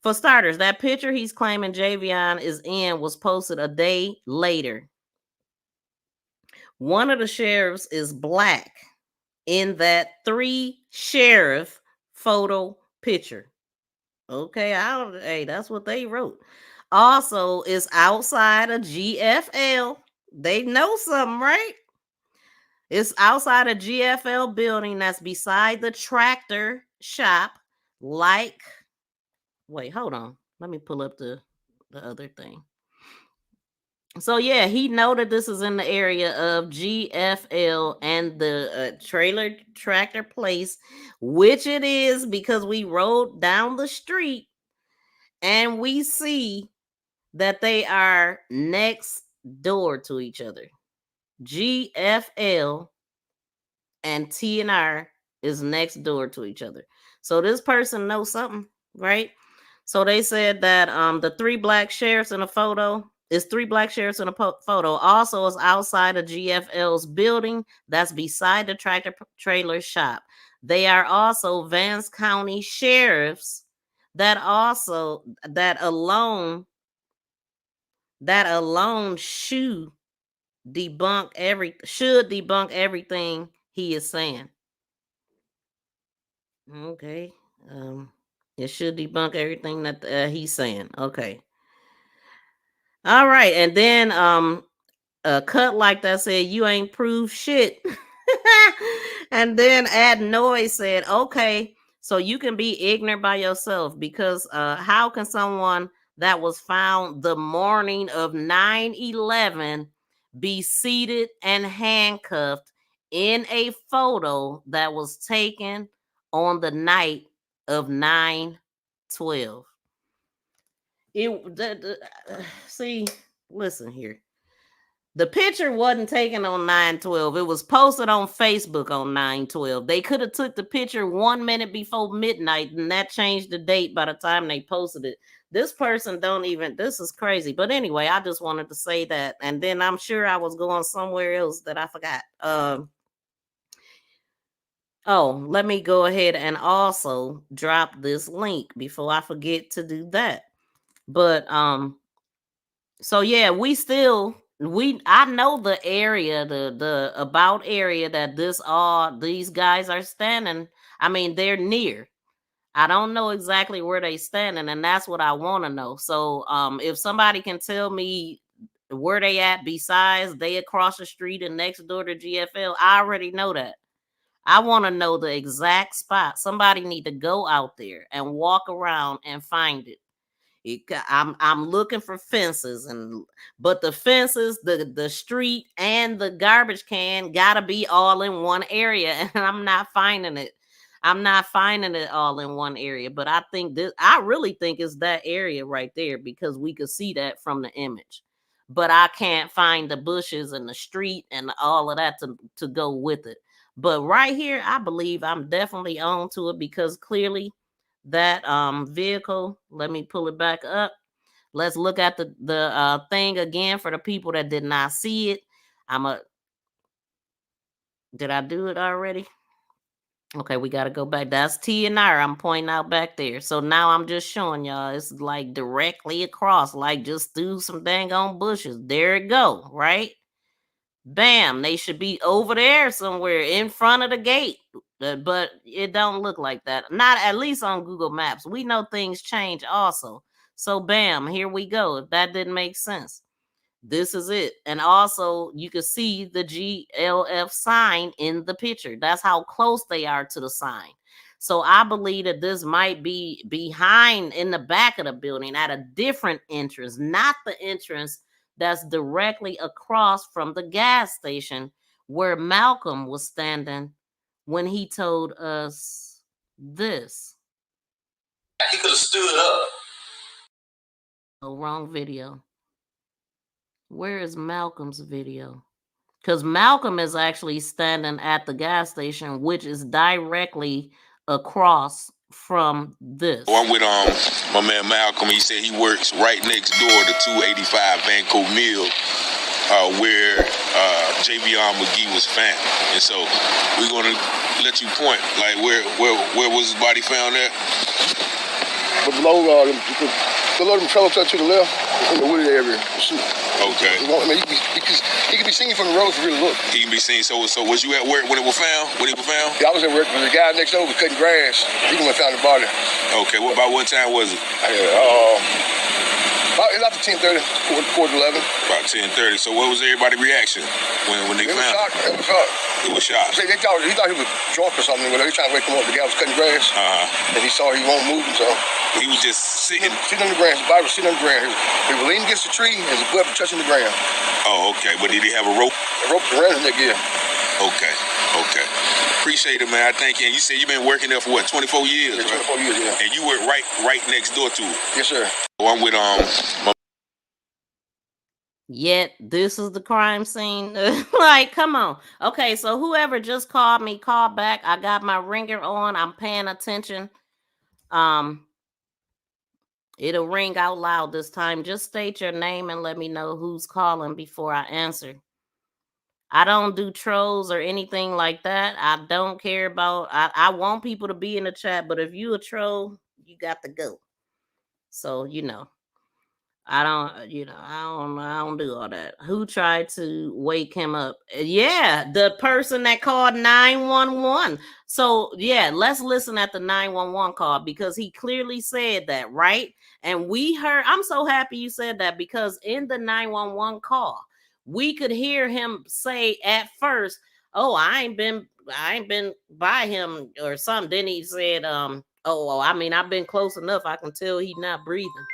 For starters, that picture he's claiming Javion is in was posted a day later. One of the sheriffs is black in that 3 sheriff photo picture. Okay, hey, that's what they wrote. Also, is outside of GFL. They know something, right? It's outside a GFL building that's beside the tractor shop. Like, wait, hold on. Let me pull up the other thing. So yeah, he noted this is in the area of GFL and the trailer tractor place, which it is because we rode down the street and we see that they are next door to each other. GFL and TNR is next door to each other. So this person knows something, right? So they said that the 3 black sheriffs in a photo is 3 black sheriffs in a photo. Also is outside of GFL's building that's beside the tractor trailer shop. They are also Vance County sheriffs that alone should debunk everything he is saying. Okay. It should debunk everything that he's saying. Okay. All right, and then a cut like that said you ain't proved shit. And then Add Noise said, okay, so you can be ignorant by yourself because how can someone that was found the morning of 9/11 be seated and handcuffed in a photo that was taken on the night of 9/12? See, listen here. The picture wasn't taken on 9/12. It was posted on Facebook on 9/12. They could have took the picture 1 minute before midnight, and that changed the date by the time they posted it. This person don't even. This is crazy. But anyway, I just wanted to say that, and then I'm sure I was going somewhere else that I forgot. Oh, let me go ahead and also drop this link before I forget to do that. But so yeah, I know the area, the about area that these guys are standing. I mean, they're near. I don't know exactly where they standing, and that's what I want to know. So if somebody can tell me where they at besides they across the street and next door to GFL, I already know that. I want to know the exact spot. Somebody need to go out there and walk around and find it. I'm looking for fences, but the fences, the street, and the garbage can gotta be all in one area, and I'm not finding it. I'm not finding it all in one area, but I really think it's that area right there because we could see that from the image. But I can't find the bushes and the street and all of that to go with it. But right here, I believe I'm definitely on to it because clearly that vehicle, let me pull it back up. Let's look at the thing again for the people that did not see it. Did I do it already? Okay, we got to go back. That's T and R I'm pointing out back there. So now I'm just showing y'all it's like directly across, like just through some dang on bushes. There it go, right? Bam, they should be over there somewhere in front of the gate. But it don't look like that. Not at least on Google Maps. We know things change also. So bam, here we go. If that didn't make sense. This is it. And also you can see the GLF sign in the picture. That's how close they are to the sign. So I believe that this might be behind in the back of the building at a different entrance, not the entrance that's directly across from the gas station where Malcolm was standing when he told us this. He could have stood up. Oh, wrong video. Where is Malcolm's video? Because Malcolm is actually standing at the gas station, which is directly across from this. Oh, I'm with my man Malcolm. He said he works right next door to 285 Vanco Mill, where Javion McGee was found. And so we're gonna let you point, like where was his body found at? But below them trailer trucks to the left, in the wooded area. Okay. I mean, he can be seen from the road if you really look. He can be seen. So was you at work when it was found? When he was found? Yeah, I was at work. The guy next door was cutting grass. He went and found the body. Okay. About what time was it? It was after 10:30, quarter to 11. About 10:30. So what was everybody's reaction when they found him? It was shocked. It was shocked. He thought he was drunk or something. They were trying to wake him up. The guy was cutting grass. And he saw he won't move, so he was just sitting on the ground. His body was sitting on the ground. He was leaning against the tree and his butt was touching the ground. Oh, okay. But did he have a rope? A rope around his neck, yeah. Okay. Appreciate it, man. I think. And you said you've been working there for what, 24 years? Yeah, 24 years, yeah. And you work right next door to it. Yes, sir. So I'm with Yet this is the crime scene. Like, come on. Okay, so whoever just called me, call back. I got my ringer on. I'm paying attention. It'll ring out loud this time. Just state your name and let me know who's calling before I answer. I don't do trolls or anything like that. I don't care about. I want people to be in the chat, but if you a troll, you got to go. So you know. I don't do all that. Who tried to wake him up? Yeah, the person that called 911. So, yeah, let's listen at the 911 call because he clearly said that, right? And we heard, I'm so happy you said that because in the 911 call, we could hear him say at first, "Oh, I ain't been by him or something." Then he said, I've been close enough. I can tell he's not breathing."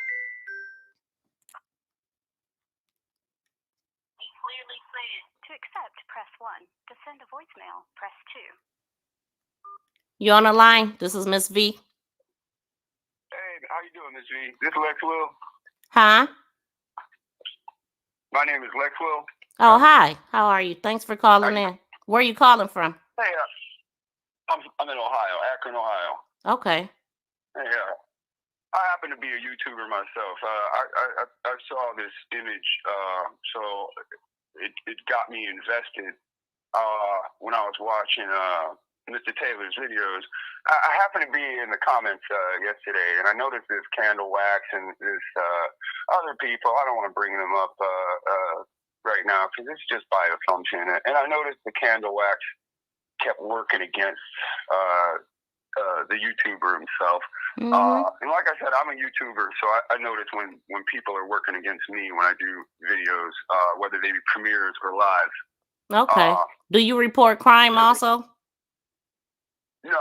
To accept, press 1. To send a voicemail, press 2. You on the line? This is Miss V. Hey, how you doing, Miss V? This Lex Will. Huh? My name is Lex Will. Oh, hi. How are you? Thanks for calling in. Where are you calling from? Hey, I'm in Ohio, Akron, Ohio. Okay. Yeah. I happen to be a YouTuber myself. I saw this image, so it got me invested when I was watching Mr. Taylor's videos. I happened to be in the comments yesterday, and I noticed this Candle Wax and this other people. I don't want to bring them up right now because it's just by assumption. And I noticed the Candle Wax kept working against the YouTuber himself. Mm-hmm. And like I said, I'm a YouTuber, so I notice when people are working against me when I do videos, whether they be premieres or live. Okay. Do you report crime also? No.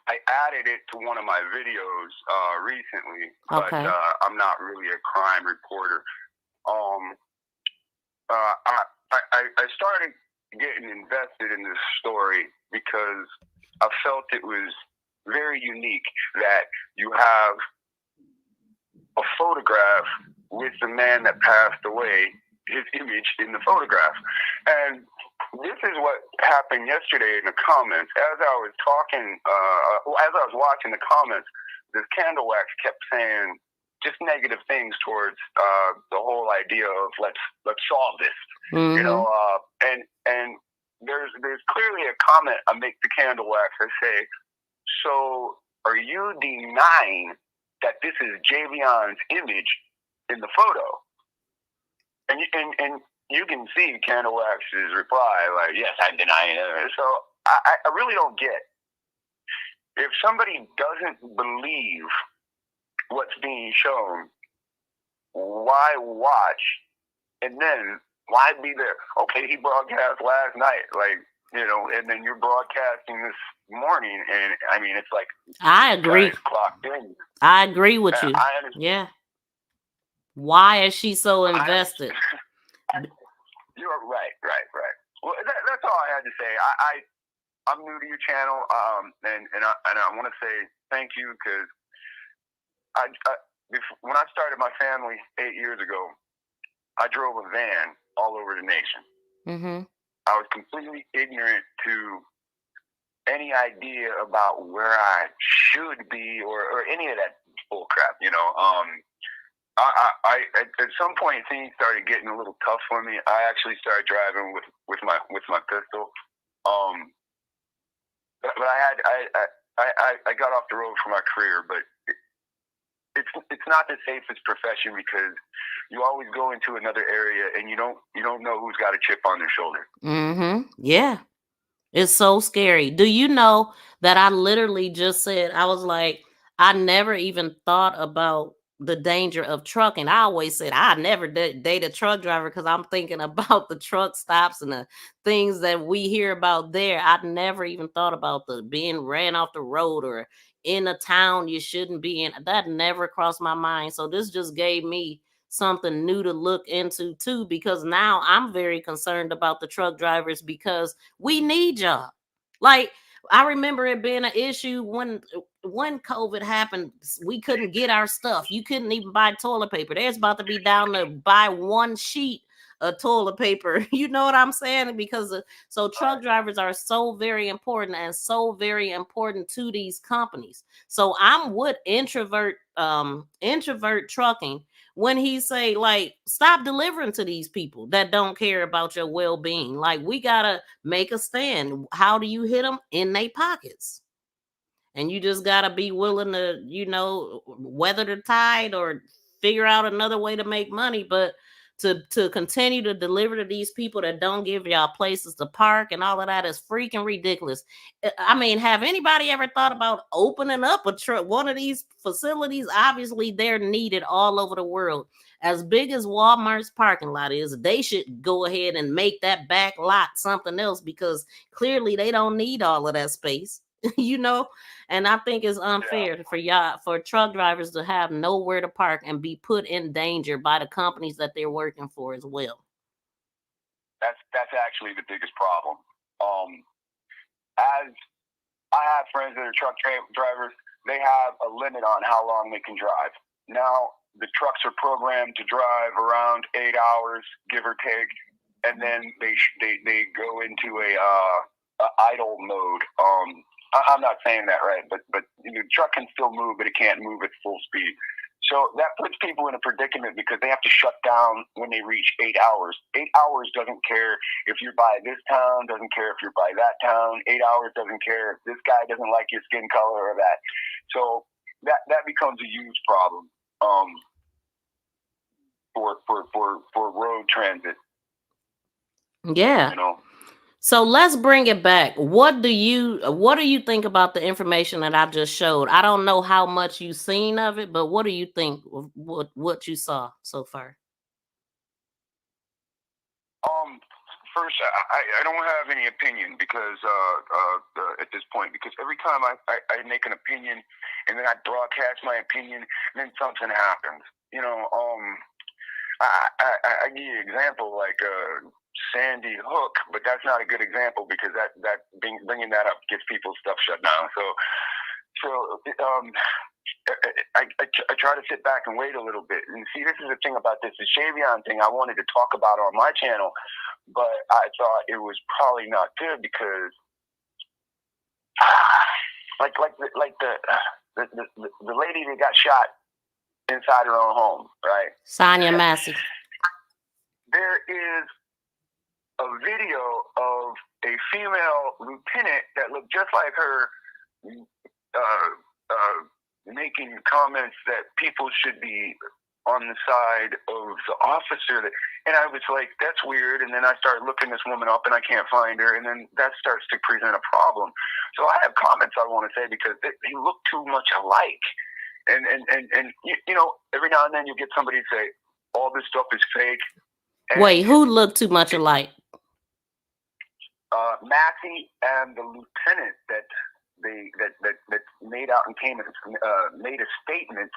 I added it to one of my videos recently, but I'm not really a crime reporter. I started getting invested in this story because I felt it was very unique that you have a photograph with the man that passed away, his image in the photograph. And this is what happened yesterday in the comments. As I was talking, as I was watching the comments, this Candle Wax kept saying just negative things towards the whole idea of let's solve this. Mm-hmm. You know, and there's clearly a comment I make to Candle Wax. I say, so are you denying that this is Javion's image in the photo? And you can see Candle Wax's reply, like, yes, I'm denying it. So I really don't get, if somebody doesn't believe what's being shown, why watch? And then why be there? Okay, he broadcast last night, like, you know, and then you're broadcasting this morning, and I mean, it's like I agree. Clocked in. I agree with you. Yeah. Why is she so invested? You're right. Well, that's all I had to say. I'm new to your channel, and I want to say thank you because when I started my family 8 years ago, I drove a van all over the nation. Mm-hmm. I was completely ignorant to any idea about where I should be or any of that bull crap, you know. I at some point things started getting a little tough for me. I actually started driving with my pistol. But I got off the road for my career, but it's not the safest profession because you always go into another area and you don't know who's got a chip on their shoulder. Mm-hmm. Yeah. It's so scary. Do you know that I literally just said, I was like, I never even thought about the danger of trucking. I always said I never date a truck driver because I'm thinking about the truck stops and the things that we hear about there. I never even thought about the being ran off the road or in a town you shouldn't be in. That never crossed my mind. So this just gave me something new to look into too, because now I'm very concerned about the truck drivers because we need y'all. Like, I remember it being an issue when COVID happened. We couldn't get our stuff. You couldn't even buy toilet paper. There's about to be down to buy one sheet of toilet paper. You know what I'm saying? Because so truck drivers are so very important and so very important to these companies. So I'm with introvert trucking when he say, like, stop delivering to these people that don't care about your well-being. Like, we gotta make a stand. How do you hit them? In their pockets. and you just gotta be willing to, weather the tide or figure out another way to make money. But to continue to deliver to these people that don't give y'all places to park and all of that is freaking ridiculous. I mean, have anybody ever thought about opening up one of these facilities? Obviously, they're needed all over the world. As big as Walmart's parking lot is, they should go ahead and make that back lot something else, because clearly they don't need all of that space. And I think it's unfair for truck drivers to have nowhere to park and be put in danger by the companies that they're working for as well. That's actually the biggest problem. As I have friends that are truck drivers, they have a limit on how long they can drive. Now the trucks are programmed to drive around 8 hours, give or take, and then they go into a idle mode. I'm not saying that right, but the truck can still move, but it can't move at full speed. So that puts people in a predicament because they have to shut down when they reach 8 hours. 8 hours doesn't care if you're by this town, doesn't care if you're by that town. 8 hours doesn't care if this guy doesn't like your skin color or that. So that becomes a huge problem for road transit. Yeah. So let's bring it back. What do you think about the information that I just showed? I don't know how much you've seen of it, but what do you think of what you saw so far? First, I don't have any opinion because at this point, because every time I make an opinion and then I broadcast my opinion, and then something happens. I give you an example like Sandy Hook, but that's not a good example because bringing that up gets people's stuff shut down. So I try to sit back and wait a little bit. And see, this is the thing about this Javion thing I wanted to talk about on my channel, but I thought it was probably not good because like the lady that got shot inside her own home, right? Sonia Massey. There is a video of a female lieutenant that looked just like her making comments that people should be on the side of the officer. And I was like, that's weird. And then I started looking this woman up and I can't find her. And then that starts to present a problem. So I have comments I want to say because they look too much alike. And every now and then you get somebody say, all this stuff is fake. And wait, who looked too much alike? Massey and the lieutenant that made out and made a statement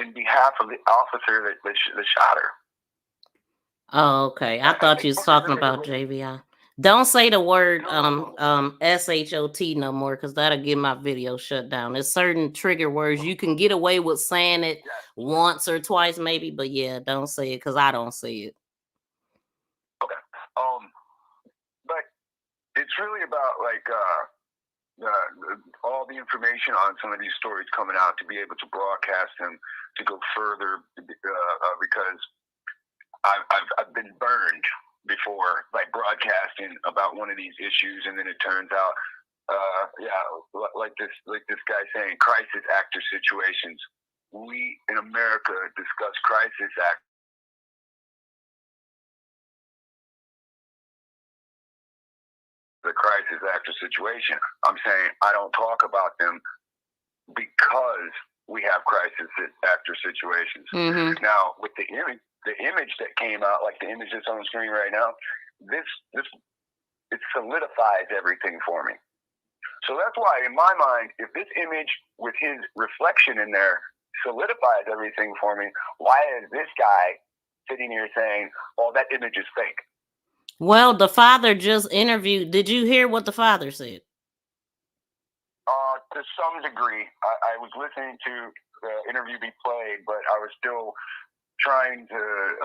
in behalf of the officer that shot her. Oh, okay. I thought you was talking about JVI. Don't say the word SHOT no more, because that'll get my video shut down. There's certain trigger words you can get away with saying it once or twice maybe, but yeah, don't say it because I don't say it. Okay. But it's really about like all the information on some of these stories coming out to be able to broadcast them to go further because I've been burned before, like broadcasting about one of these issues, and then it turns out, like this guy saying, crisis actor situations. We in America discuss crisis act. The crisis actor situation. I'm saying I don't talk about them because we have crisis actor situations. Mm-hmm. Now, with the image that came out, like the image that's on the screen right now, it solidifies everything for me. So that's why, in my mind, if this image with his reflection in there solidifies everything for me, why is this guy sitting here saying, "Oh, that image is fake"? Well, the father just interviewed. Did you hear what the father said? To some degree, I was listening to the interview be played, but I was still trying to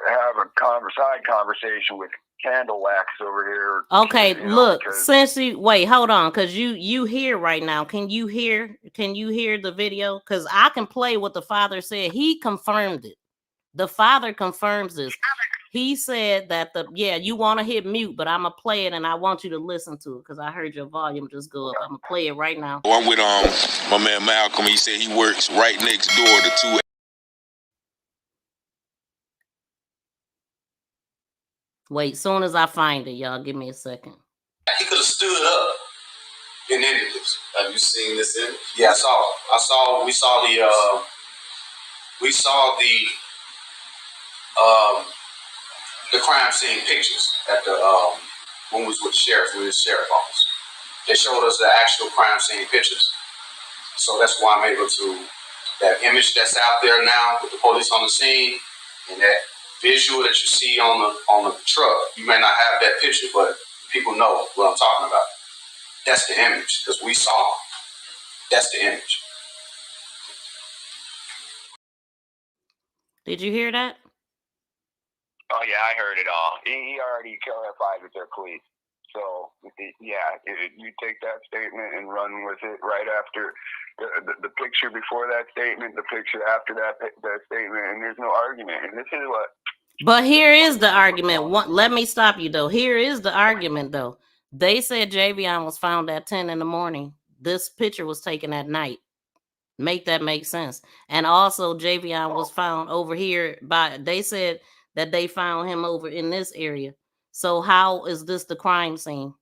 have a side conversation with Candle Wax over here. Okay, look, since you wait, hold on, because you hear right now. Can you hear the video? Because I can play what the father said. He confirmed it. The father confirms this. He said that you want to hit mute, but I'm gonna play it and I want you to listen to it because I heard your volume just go up. I'm gonna play it right now. I'm with my man Malcolm. He said he works right next door to 2. Wait, soon as I find it, y'all give me a second. He could have stood up and ended this. Have you seen this image? Yeah, I saw it. We saw the crime scene pictures at the when we was with the sheriff, office. They showed us the actual crime scene pictures. So that's why I'm able to, that image that's out there now with the police on the scene and that visual that you see on the truck. You may not have that picture, but people know what I'm talking about. That's the image because we saw them. That's the image. Did you hear that? Oh yeah, I heard it all. He already clarified with their police. So yeah, you take that statement and run with it right after the picture before that statement, the picture after that statement, and there's no argument. And this is what. But here is the argument. Let me stop you though. Here is the argument though. They said Javion was found at 10 in the morning. This picture was taken at night. Make that make sense. And also Javion was found over here they said that they found him over in this area. So how is this the crime scene?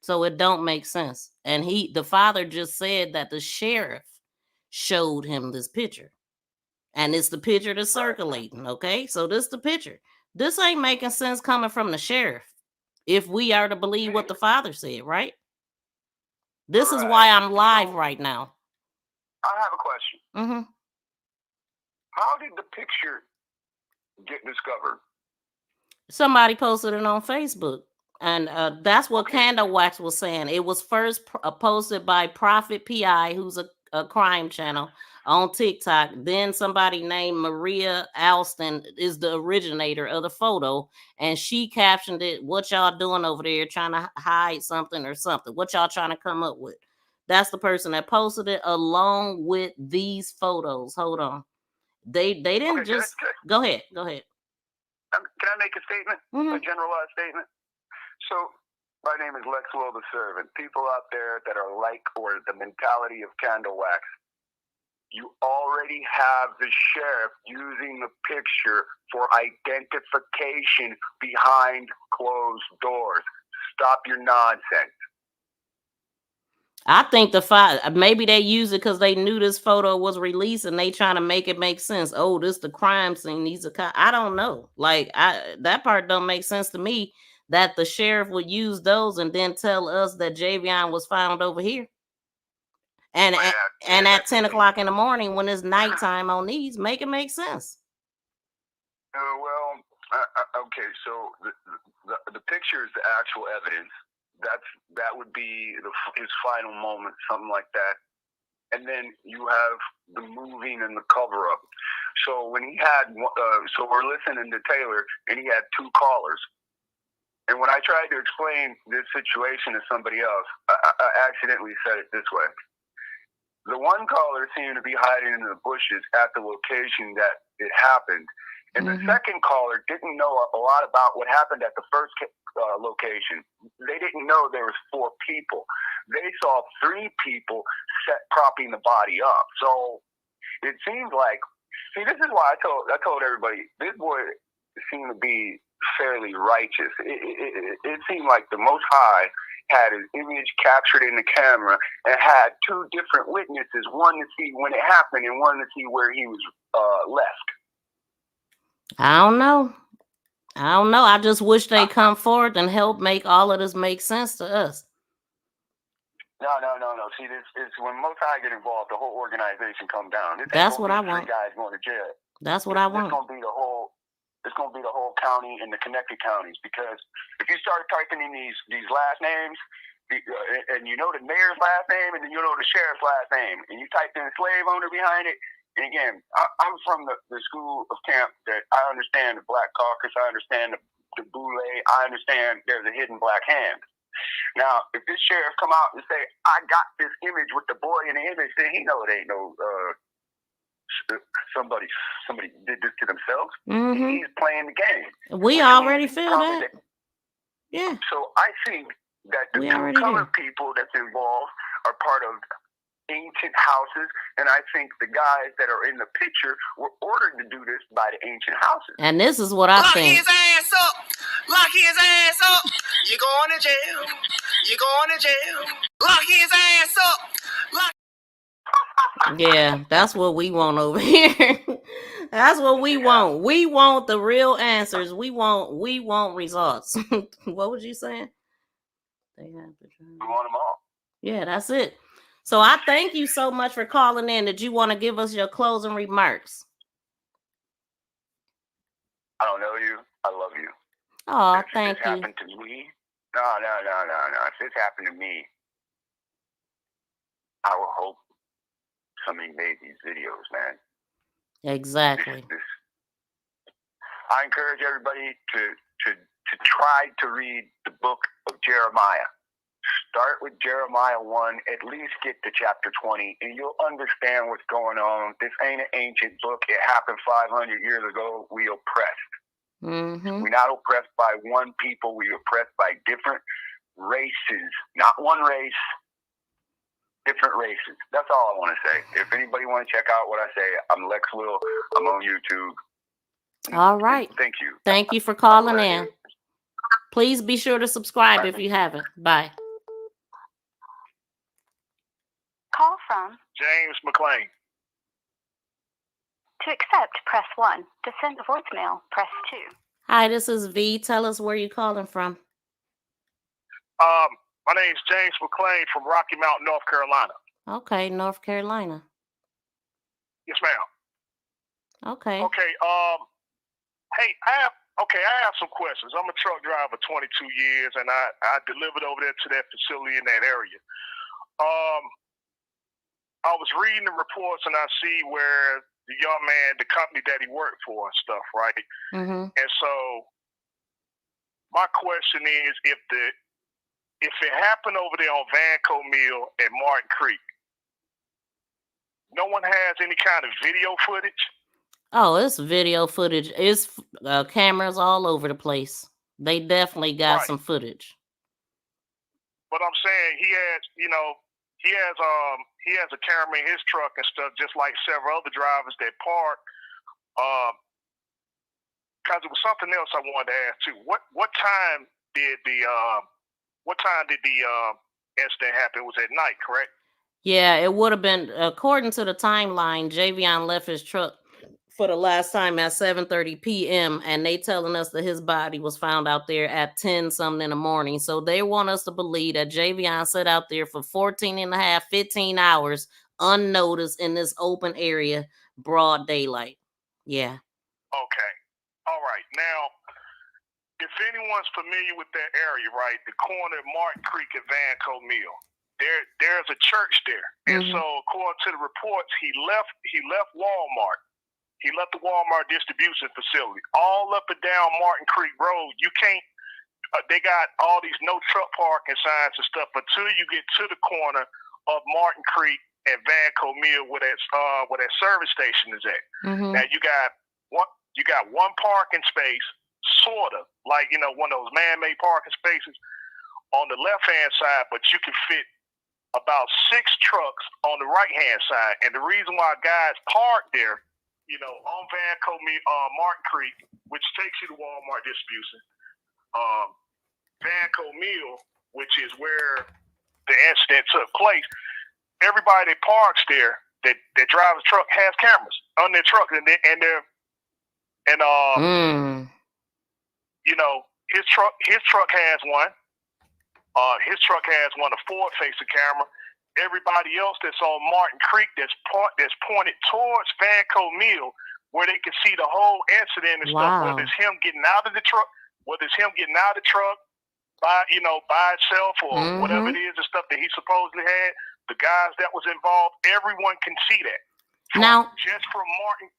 So it don't make sense. And the father just said that the sheriff showed him this picture. And it's the picture that's circulating, okay? So this is the picture. This ain't making sense coming from the sheriff. If we are to believe what the father said, right? This is why I'm live right now. I have a question. Mm-hmm. How did the picture get discovered? Somebody posted it on Facebook. And that's what Candle Wax was saying. It was first posted by Prophet PI, who's a crime channel on TikTok. Then somebody named Maria Alston is the originator of the photo. And she captioned it, "What y'all doing over there trying to hide something or something? What y'all trying to come up with?" That's the person that posted it along with these photos. Hold on. They didn't just... Go ahead. Can I make a statement? Mm-hmm. A generalized statement? So, my name is Lexwell the Servant. People out there that are like or the mentality of Candle Wax, you already have the sheriff using the picture for identification behind closed doors. Stop your nonsense. I think maybe they used it because they knew this photo was released and they trying to make it make sense. Oh, this the crime scene. These are I don't know. Like that part don't make sense to me. That the sheriff would use those and then tell us that Javion was found over here. And at 10 o'clock in the morning when it's nighttime on these, make it make sense. Okay, so the picture is the actual evidence. That would be his final moment, something like that. And then you have the moving and the cover up. So when he had, so we're listening to Taylor, and he had 2 callers. And when I tried to explain this situation to somebody else, I accidentally said it this way. The one caller seemed to be hiding in the bushes at the location that it happened. And the second caller didn't know a lot about what happened at the first location. They didn't know there was 4 people. They saw 3 people propping the body up. So it seemed like, see, this is why I told everybody, this boy seemed to be fairly righteous. It seemed like the Most High had his image captured in the camera and had 2 different witnesses, one to see when it happened and one to see where he was left. I don't know. I just wish they come forward and help make all of this make sense to us. No. See, this is when Most High get involved, the whole organization come down. That's what I want. 3 guys going to jail. That's what I want. It's going to be the whole county and the connected counties, because if you start typing in these last names, and you know the mayor's last name and then you know the sheriff's last name, and you type in slave owner behind it. And again, I'm from the school of camp that I understand the Black Caucus, I understand the Boule, I understand there's a hidden black hand. Now, if this sheriff come out and say, I got this image with the boy in the image, then he know it ain't no somebody did this to themselves. Mm-hmm. He's playing the game. We already feel that. Yeah. So I think that the two colored people that's involved are part of ancient houses, and I think the guys that are in the picture were ordered to do this by the ancient houses. And this is what I think. Lock his ass up. Lock his ass up. You're going to jail. You're going to jail. Lock his ass up. Yeah, that's what we want over here. That's what we want. We want the real answers. We want results. What was you saying? We want them all. Yeah, that's it. So I thank you so much for calling in. Did you want to give us your closing remarks? I don't know you. I love you. Oh, if thank this you. happened to me, no. If this happened to me, I would hope somebody made these videos, man. Exactly. I encourage everybody to try to read the book of Jeremiah. Start with Jeremiah 1, at least get to chapter 20, and you'll understand what's going on. This ain't an ancient book. It happened 500 years ago. We oppressed. Mm-hmm. We're not oppressed by one people. We're oppressed by different races. Not one race, different races. That's all I want to say. If anybody want to check out what I say, I'm Lex Will. I'm on YouTube. All right. Thank you. Thank you for calling in. Please be sure to subscribe if you haven't. Bye. Call from James McLean. To accept, press 1. To send a voicemail, press 2. Hi, this is V. Tell us where you're calling from. My name is James McLean from Rocky Mount, North Carolina. Okay, North Carolina. Yes, ma'am. Okay. Okay. Hey, I have some questions. I'm a truck driver, 22 years, and I delivered over there to that facility in that area. I was reading the reports, and I see where the young man, the company that he worked for and stuff, right? Mm-hmm. And so my question is, if it happened over there on Vanco Mill and Martin Creek, no one has any kind of video footage? Oh, it's video footage. It's cameras all over the place. They definitely got some footage. But I'm saying he has a camera in his truck and stuff, just like several other drivers that park. Because it was something else I wanted to ask too. What time did the incident happen? It was at night, correct? Yeah, it would have been, according to the timeline, Javion left his truck for the last time at 7:30 p.m. and they telling us that his body was found out there at 10 something in the morning. So they want us to believe that Javion sat out there for 15 hours unnoticed in this open area, broad daylight. Yeah. Okay. All right. Now, if anyone's familiar with that area, right, the corner of Martin Creek and Vanco Mill, there's a church there. And so according to the reports, he left Walmart. He left the Walmart distribution facility all up and down Martin Creek Road. You can't. They got all these no truck parking signs and stuff until you get to the corner of Martin Creek and Vanco Mill, where that service station is at. Mm-hmm. Now you got one parking space, sort of like one of those man-made parking spaces on the left-hand side, but you can fit about 6 trucks on the right-hand side. And the reason why guys park there, on Vanco Martin Creek, which takes you to Walmart distribution, Vanco Mill, which is where the incident took place, everybody that parks there, that drives a truck, has cameras on their truck, his truck has one. His truck has one, a forward-facing camera. Everybody else that's on Martin Creek that's pointed towards Vanco Mill, where they can see the whole incident and stuff. Whether it's him getting out of the truck, by itself or whatever it is, the stuff that he supposedly had, the guys that was involved, everyone can see that. Now, just from Martin.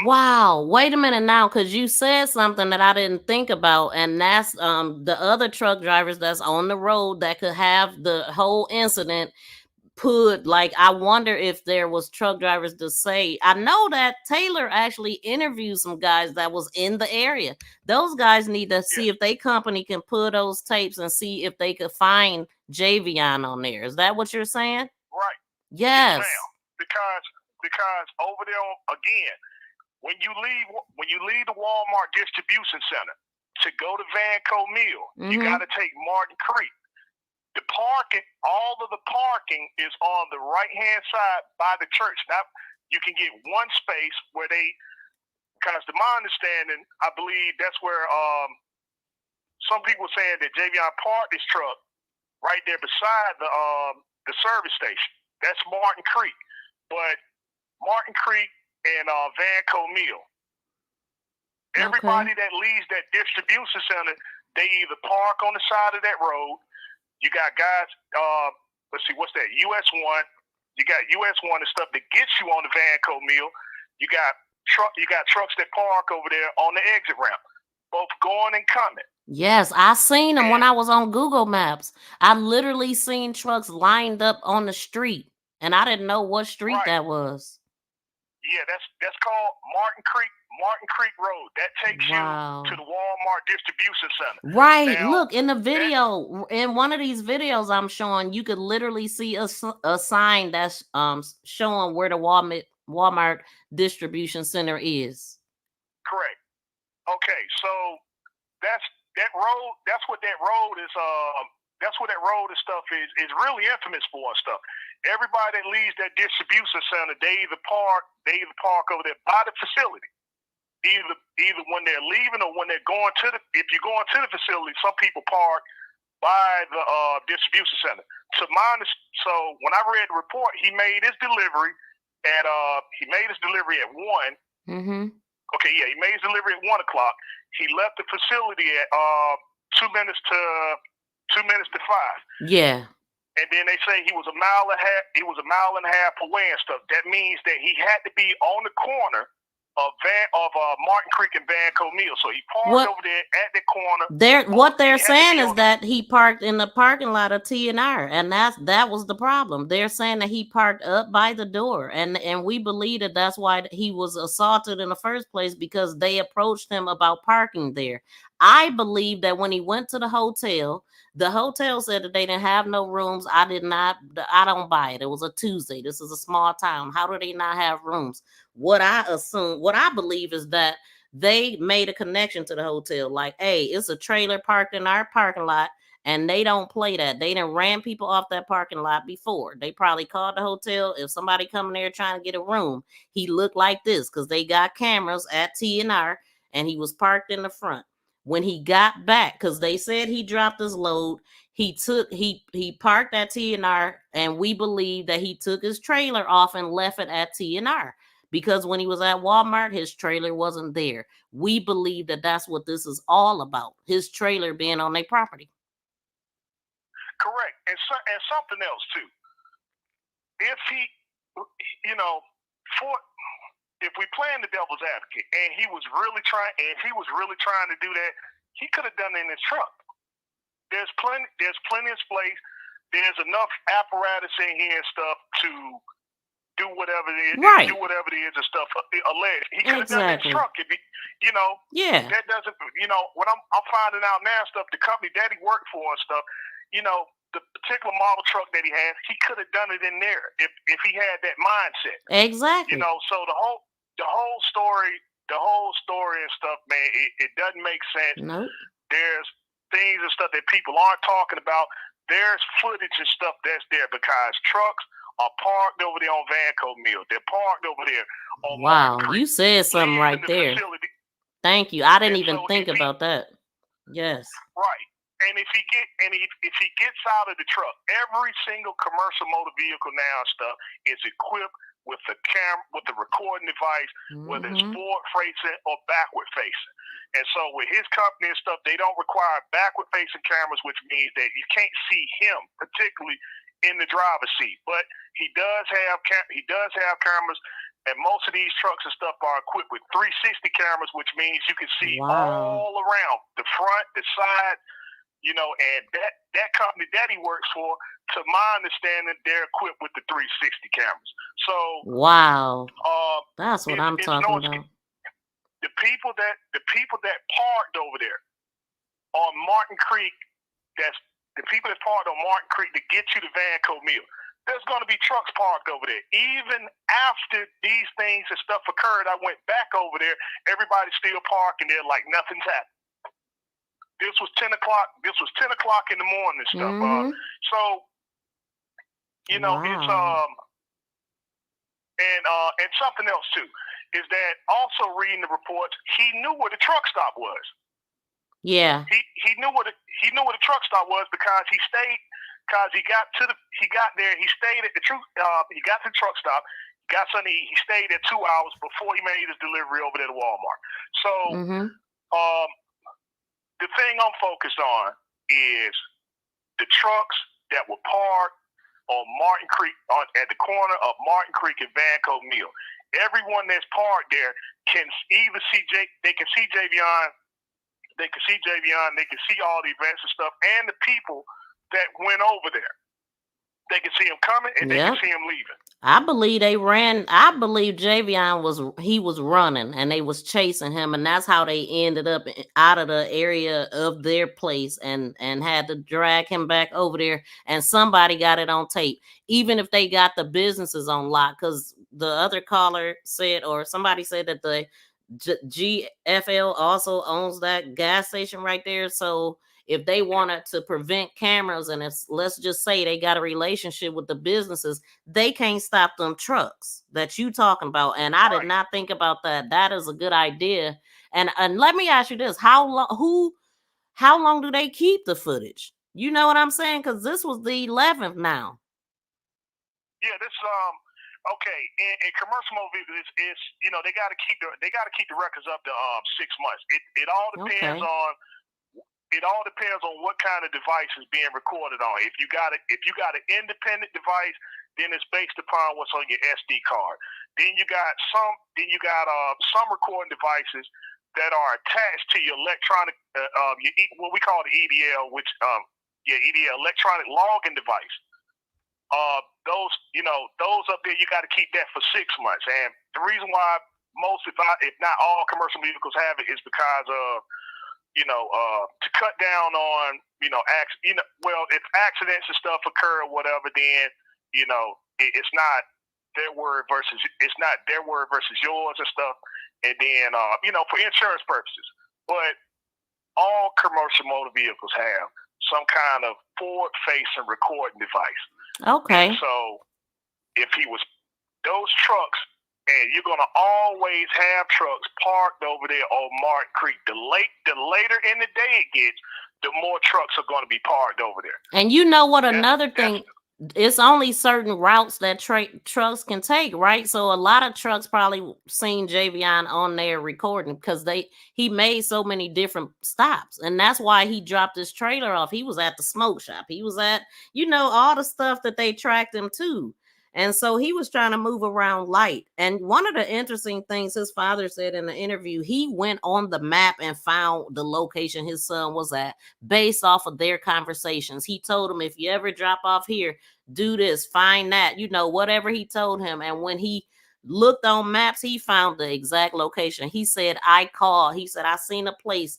Wow, wait a minute now, because you said something that I didn't think about, and that's the other truck drivers that's on the road that could have the whole incident. put, like, I wonder if there was truck drivers to say, I know that Taylor actually interviewed some guys that was in the area. Those guys need to see if they company can pull those tapes and see if they could find Javion on there. Is that what you're saying? Right. Yes. Ma'am. Because over there again, when you leave the Walmart distribution center to go to Vanco Mill, you got to take Martin Creek. The parking, all of the parking is on the right-hand side by the church. Now, you can get one space where because to my understanding, I believe that's where some people saying that Javion parked his truck right there beside the service station. That's Martin Creek. But Martin Creek and Vanco Mill, everybody that leaves that distribution center, they either park on the side of that road. You got guys, let's see, what's that? US1. You got US1 and stuff that gets you on the Vanco Mill. You got trucks that park over there on the exit ramp, both going and coming. Yes, I seen them when I was on Google Maps. I literally seen trucks lined up on the street, and I didn't know what street that was. Yeah, that's called Martin Creek Road. That takes you to the Walmart distribution center. Right. Now, look, in the video, in one of these videos I'm showing, you could literally see a sign that's showing where the Walmart distribution center is. Correct. Okay, so that's that road. That's what that road is. That's what that road and stuff is really infamous for and stuff. Everybody that leaves that distribution center, they either park over there by the facility. Either when they're leaving or when they're going to if you're going to the facility, some people park by the distribution center. So when I read the report, he made his delivery at 1. Mm-hmm. Okay, yeah, he made his delivery at 1 o'clock. He left the facility at 2 minutes to 5. Yeah. And then they say he was a mile and a half away and stuff. That means that he had to be on the corner of Martin Creek and Vanco Mill. So he parked over there at the corner. What they're saying is that he parked in the parking lot of T&R, and that was the problem. They're saying that he parked up by the door, and we believe that that's why he was assaulted in the first place, because they approached him about parking there. I believe that when he went to the hotel said that they didn't have no rooms. I don't buy it. It was a Tuesday. This is a small town. How do they not have rooms? What I believe is that they made a connection to the hotel. Like, hey, it's a trailer parked in our parking lot, and they don't play that. They done ran people off that parking lot before. They probably called the hotel. If somebody coming there trying to get a room, he looked like this because they got cameras at T&R, and he was parked in the front. When he got back, because they said he dropped his load, he parked at T&R, and we believe that he took his trailer off and left it at T&R, because when he was at Walmart, his trailer wasn't there. We believe that that's what this is all about, his trailer being on their property. Correct. And something else too. If if we playing the devil's advocate and he was really trying to do that, he could have done it in his truck. There's plenty of space. There's enough apparatus in here and stuff to do whatever it is, and stuff. Alleged. He could have done it in his truck. If yeah. That doesn't. What I'm finding out now, stuff. The company that he worked for and stuff. The particular model truck that he has, he could have done it in there if he had that mindset. Exactly. So the whole story and stuff, man, it doesn't make sense. Nope. There's things and stuff that people aren't talking about. There's footage and stuff that's there because trucks are parked over there on Vanco Mill. They're parked over there on Martin Creek. You said something right there. Facility. Thank you. I didn't even think about that. Yes. Right. And if he gets out of the truck, every single commercial motor vehicle now and stuff is equipped with the camera, with the recording device, whether it's forward facing or backward facing. And so with his company and stuff, they don't require backward facing cameras, which means that you can't see him, particularly in the driver's seat. But he does have cameras, and most of these trucks and stuff are equipped with 360 cameras, which means you can see all around the front, the side. And that company that he works for, to my understanding, they're equipped with the 360 cameras. So wow, that's what I'm talking about. The people that parked over there on Martin Creek, that's the people that parked on Martin Creek to get you to Vanco Mill. There's going to be trucks parked over there. Even after these things and stuff occurred, I went back over there. Everybody's still parking there like nothing's happened. This was 10 o'clock. This was 10 o'clock in the morning and stuff. So, you know, it's and something else too is that also reading the reports, he knew where the truck stop was. Yeah, he knew where the truck stop was because he stayed. Because he got there, he stayed at the he got to the truck stop, got something to eat. He stayed there 2 hours before he made his delivery over there to Walmart. So, the thing I'm focused on is the trucks that were parked on Martin Creek, at the corner of Martin Creek and Vanco Mill. Everyone that's parked there can either see they can see Javion, they can see all the events and stuff, and the people that went over there. They can see him coming and they can see him leaving. I believe they ran. I believe Javion was running and they was chasing him, and that's how they ended up out of the area of their place and had to drag him back over there. And somebody got it on tape, even if they got the businesses on lock, because the other caller said, or somebody said that the GFL also owns that gas station right there. So if they wanted to prevent cameras, and let's just say they got a relationship with the businesses, they can't stop them trucks that you talking about. And I did not think about that. That is a good idea. And let me ask you this: how long do they keep the footage? You know what I'm saying? Because this was the 11th now. Yeah, this okay. In commercial movies, it's you know they got to keep the records up to 6 months. It all depends on. It all depends on what kind of device is being recorded on. If you got an independent device, then it's based upon what's on your SD card. Then you got some recording devices that are attached to your electronic what we call the EDL, which EDL, electronic logging device. Those up there, you got to keep that for 6 months. And the reason why most, if not all, commercial vehicles have it is because of to cut down on, if accidents and stuff occur or whatever, then, it's not their word versus yours and stuff. And then, for insurance purposes. But all commercial motor vehicles have some kind of forward-facing recording device. Okay. And so if he was those trucks, and you're going to always have trucks parked over there on Martin Creek. The later in the day it gets, the more trucks are going to be parked over there. And you know what? Another thing, it's only certain routes that trucks can take, right? So a lot of trucks probably seen Javion on there recording because he made so many different stops. And that's why he dropped his trailer off. He was at the smoke shop. He was at, all the stuff that they tracked him to. And so he was trying to move around light. And one of the interesting things his father said in the interview, he went on the map and found the location his son was at based off of their conversations. He told him, if you ever drop off here, do this, find that, whatever he told him. And when he looked on maps, he found the exact location. He said, I seen a place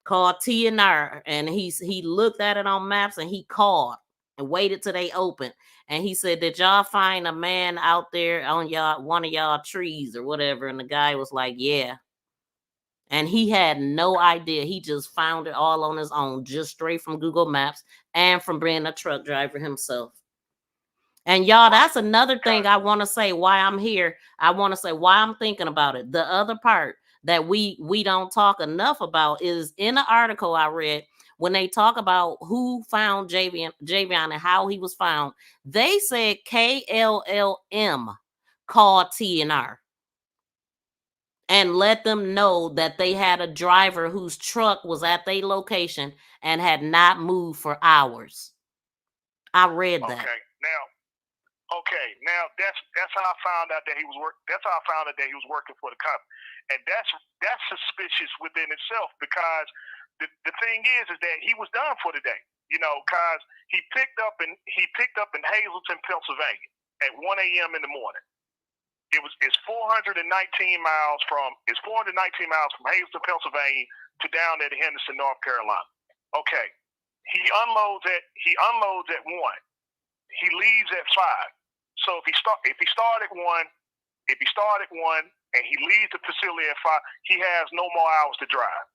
called T&R. And he looked at it on maps and he called and waited till they opened. And he said, did y'all find a man out there on one of y'all trees or whatever? And the guy was like, yeah. And he had no idea. He just found it all on his own, just straight from Google Maps and from being a truck driver himself. And y'all, that's another thing I want to say why I'm here. I want to say why I'm thinking about it. The other part that we don't talk enough about is in the article I read, when they talk about who found Javion and how he was found, they said KLLM called T&R and let them know that they had a driver whose truck was at their location and had not moved for hours. I read that. Now that's how I found out that he was working for the company, and that's suspicious within itself because. The thing is that he was done for the day. Cause he picked up in Hazleton, Pennsylvania at 1 a.m. in the morning. It's 419 miles from Hazleton, Pennsylvania to down there to Henderson, North Carolina. Okay. He unloads at 1. He leaves at 5. So if he start at 1 and he leaves the facility at 5, he has no more hours to drive.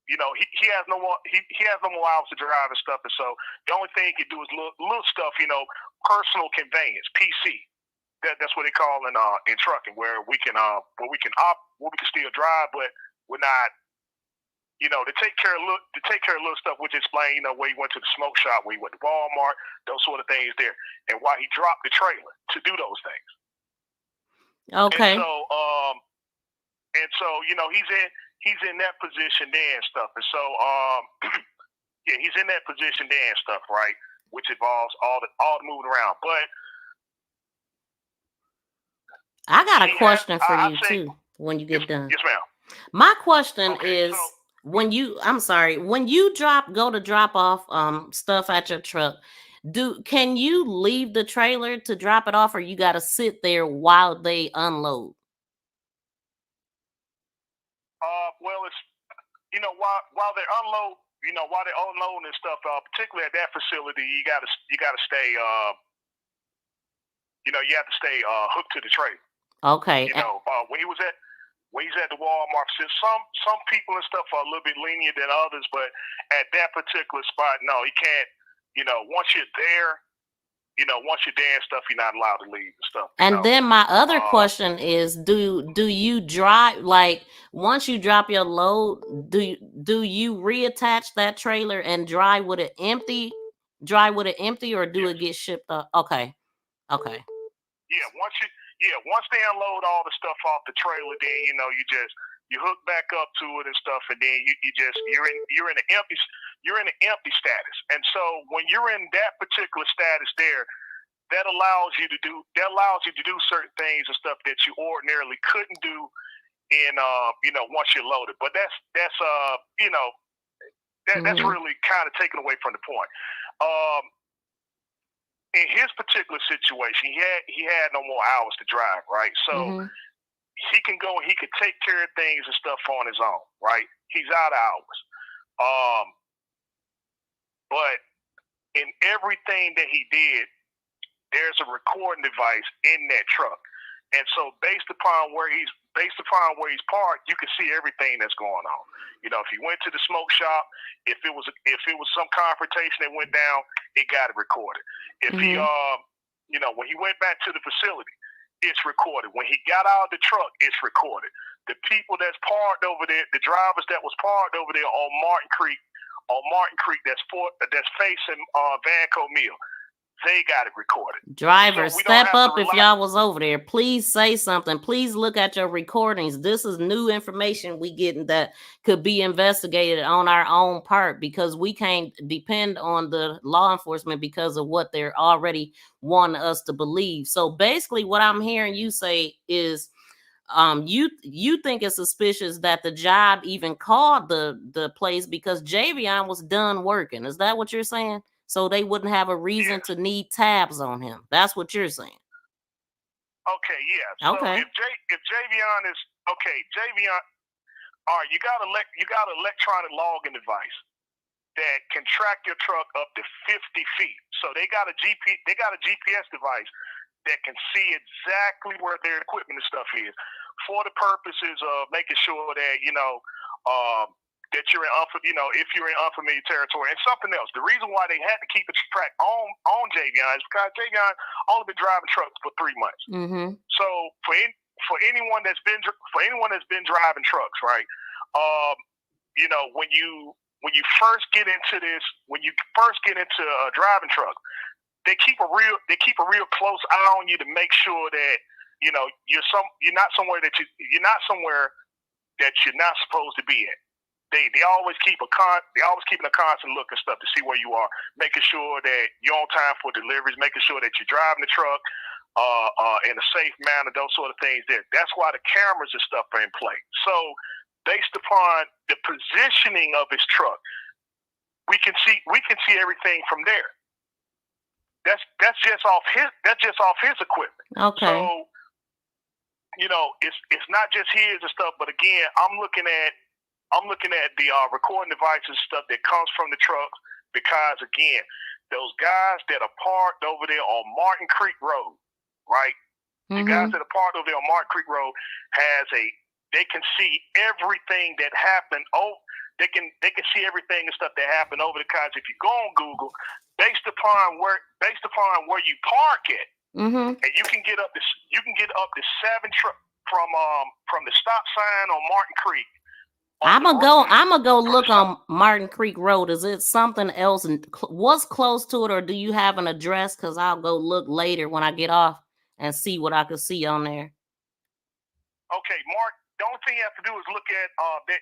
He has no more hours to drive and stuff. And so the only thing he can do is little stuff, personal conveyance, PC. That's what they call in trucking, where we can still drive, but we're not, to take care of little stuff, which explain, where he went to the smoke shop, where he went to Walmart, those sort of things there, and why he dropped the trailer to do those things. Okay. And so, he's in that position there and stuff. And so, he's in that position there and stuff, right? Which involves all the moving around. But I got a question for you too when you get done. Yes, ma'am. My question is, when you go to drop off stuff at your truck, can you leave the trailer to drop it off, or you got to sit there while they unload? Well, it's while they're unloading and stuff, particularly at that facility, you gotta stay you have to stay hooked to the trailer. Okay. When he's at the Walmart, some people and stuff are a little bit lenient than others, but at that particular spot, no, he can't. Once you're there and stuff, you're not allowed to leave and stuff. And then my other question is, do you drive, like, once you drop your load, do you reattach that trailer and drive with it empty, or do it get shipped up? Okay. Once they unload all the stuff off the trailer, then you hook back up to it and stuff, and then you're in an empty status. And so when you're in that particular status there, that allows you to do certain things and stuff that you ordinarily couldn't do in once you're loaded. But that's really kind of taken away from the point. In his particular situation, he had no more hours to drive, right? So he can go and he could take care of things and stuff on his own, right? He's out of hours. But in everything that he did, there's a recording device in that truck. And so based upon where he's parked, you can see everything that's going on. If he went to the smoke shop, if it was some confrontation that went down, it got it recorded. If he when he went back to the facility, it's recorded. When he got out of the truck, it's recorded. The people that's parked over there, the drivers that was parked over there on Martin Creek, that's facing Vanco Mill, they got it recorded. Drivers, so step up if y'all was over there. Please say something. Please look at your recordings. This is new information we getting that could be investigated on our own part, because we can't depend on the law enforcement because of what they're already wanting us to believe. So basically what I'm hearing you say is you think it's suspicious that the job even called the place because Javion was done working. Is that what you're saying? So they wouldn't have a reason to need tabs on him. That's what you're saying. Okay, yeah. So okay. If Javion is Javion, all right, you got an electronic logging device that can track your truck up to 50 feet. So they got a GPS device that can see exactly where their equipment and stuff is, for the purposes of making sure that that you're in if you're in unfamiliar territory. And something else, the reason why they had to keep a track on Javion is because Javion only been driving trucks for 3 months. So for anyone that's been driving trucks, right? When you first get into a driving truck, they keep a real close eye on you to make sure that you're not somewhere that you're not supposed to be at. They always keeping a constant look and stuff to see where you are, making sure that you're on time for deliveries, making sure that you're driving the truck in a safe manner, those sort of things there. That's why the cameras and stuff are in place. So based upon the positioning of his truck, we can see everything from there. That's just off his equipment. Okay. So, it's not just his and stuff, but again, I'm looking at the recording devices stuff that comes from the trucks, because again, those guys that are parked over there on Martin Creek Road, right? The guys that are parked over there on Martin Creek Road they can see everything that happened. They can see everything and stuff that happened over the cars. If you go on Google, based upon where you park at, and you can get up to 7 trucks from the stop sign on Martin Creek. I'm gonna go look on Martin Creek Road. Is it something else and what's close to it, or do you have an address? Because I'll go look later when I get off and see what I can see on there. Okay, Mark. The only thing you have to do is look at that.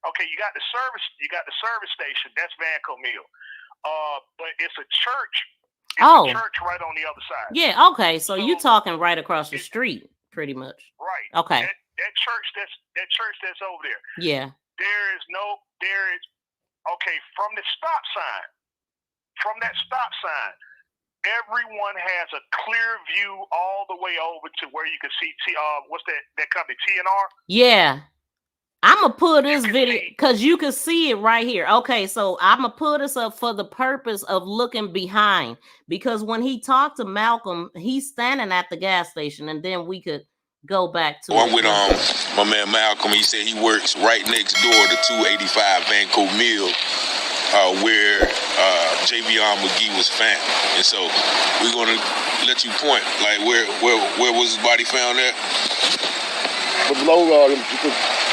Okay, you got the service station. That's Vanco Mill. But it's a church. It's a church right on the other side. Yeah. Okay. So you talking right across the street, pretty much. Right. Okay. That church that's over there. Yeah. From the stop sign. From that stop sign, everyone has a clear view all the way over to where you can see what's that company, TNR? Yeah. I'm gonna put this video because you can see it right here. Okay, so I'm gonna put this up for the purpose of looking behind, because when he talked to Malcolm, he's standing at the gas station, and then we could go back to I'm with my man Malcolm. He said he works right next door to 285 Vanco Mill, where Javion Magee was found. And so we're gonna let you point, like where was his body found at? But below them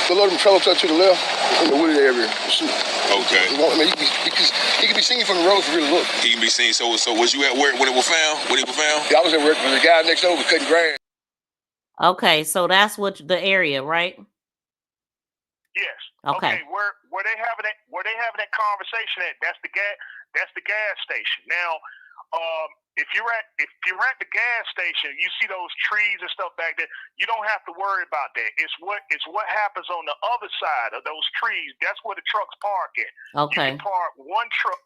trailer trucks to the left, in the wooded area. Okay. I mean, he can be seen from the road if you really look. He can be seen. So was you at work when it was found? When he was found? Yeah, I was at work when the guy next door was cutting grass. Okay, so that's what the area, right? Yes. Okay. Where they having that conversation at? That's the gas station. Now, if you're at the gas station, you see those trees and stuff back there. You don't have to worry about that. It's what happens on the other side of those trees. That's where the trucks park at. Okay. You can park one truck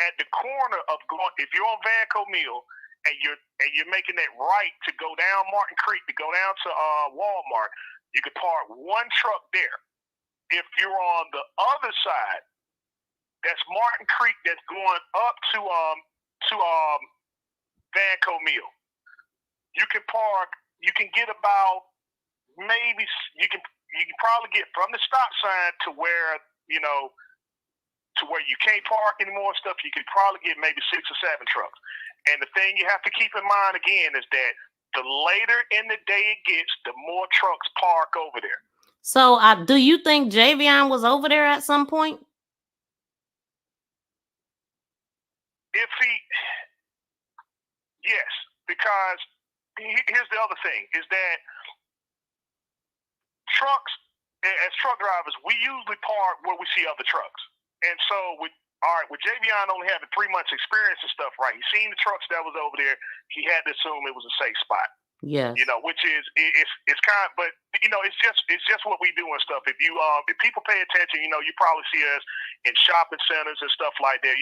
at the corner of if you're on Vanco Mill and you're making that right to go down Martin Creek to go down to Walmart. You can park one truck there. If you're on the other side, that's Martin Creek, that's going up to Vanco Mill. You can get about you can probably get from the stop sign to where you can't park anymore and stuff. You could probably get maybe 6 or 7 trucks. And the thing you have to keep in mind again is that the later in the day it gets, the more trucks park over there. So, do you think Javion was over there at some point? Yes, because here's the other thing, is that trucks, as truck drivers, we usually park where we see other trucks. And so with Javion only having 3 months experience and stuff, right? He seen the trucks that was over there. He had to assume it was a safe spot. Yes. Which is it's kind of, but it's just what we do and stuff. If people pay attention, you probably see us in shopping centers and stuff like that.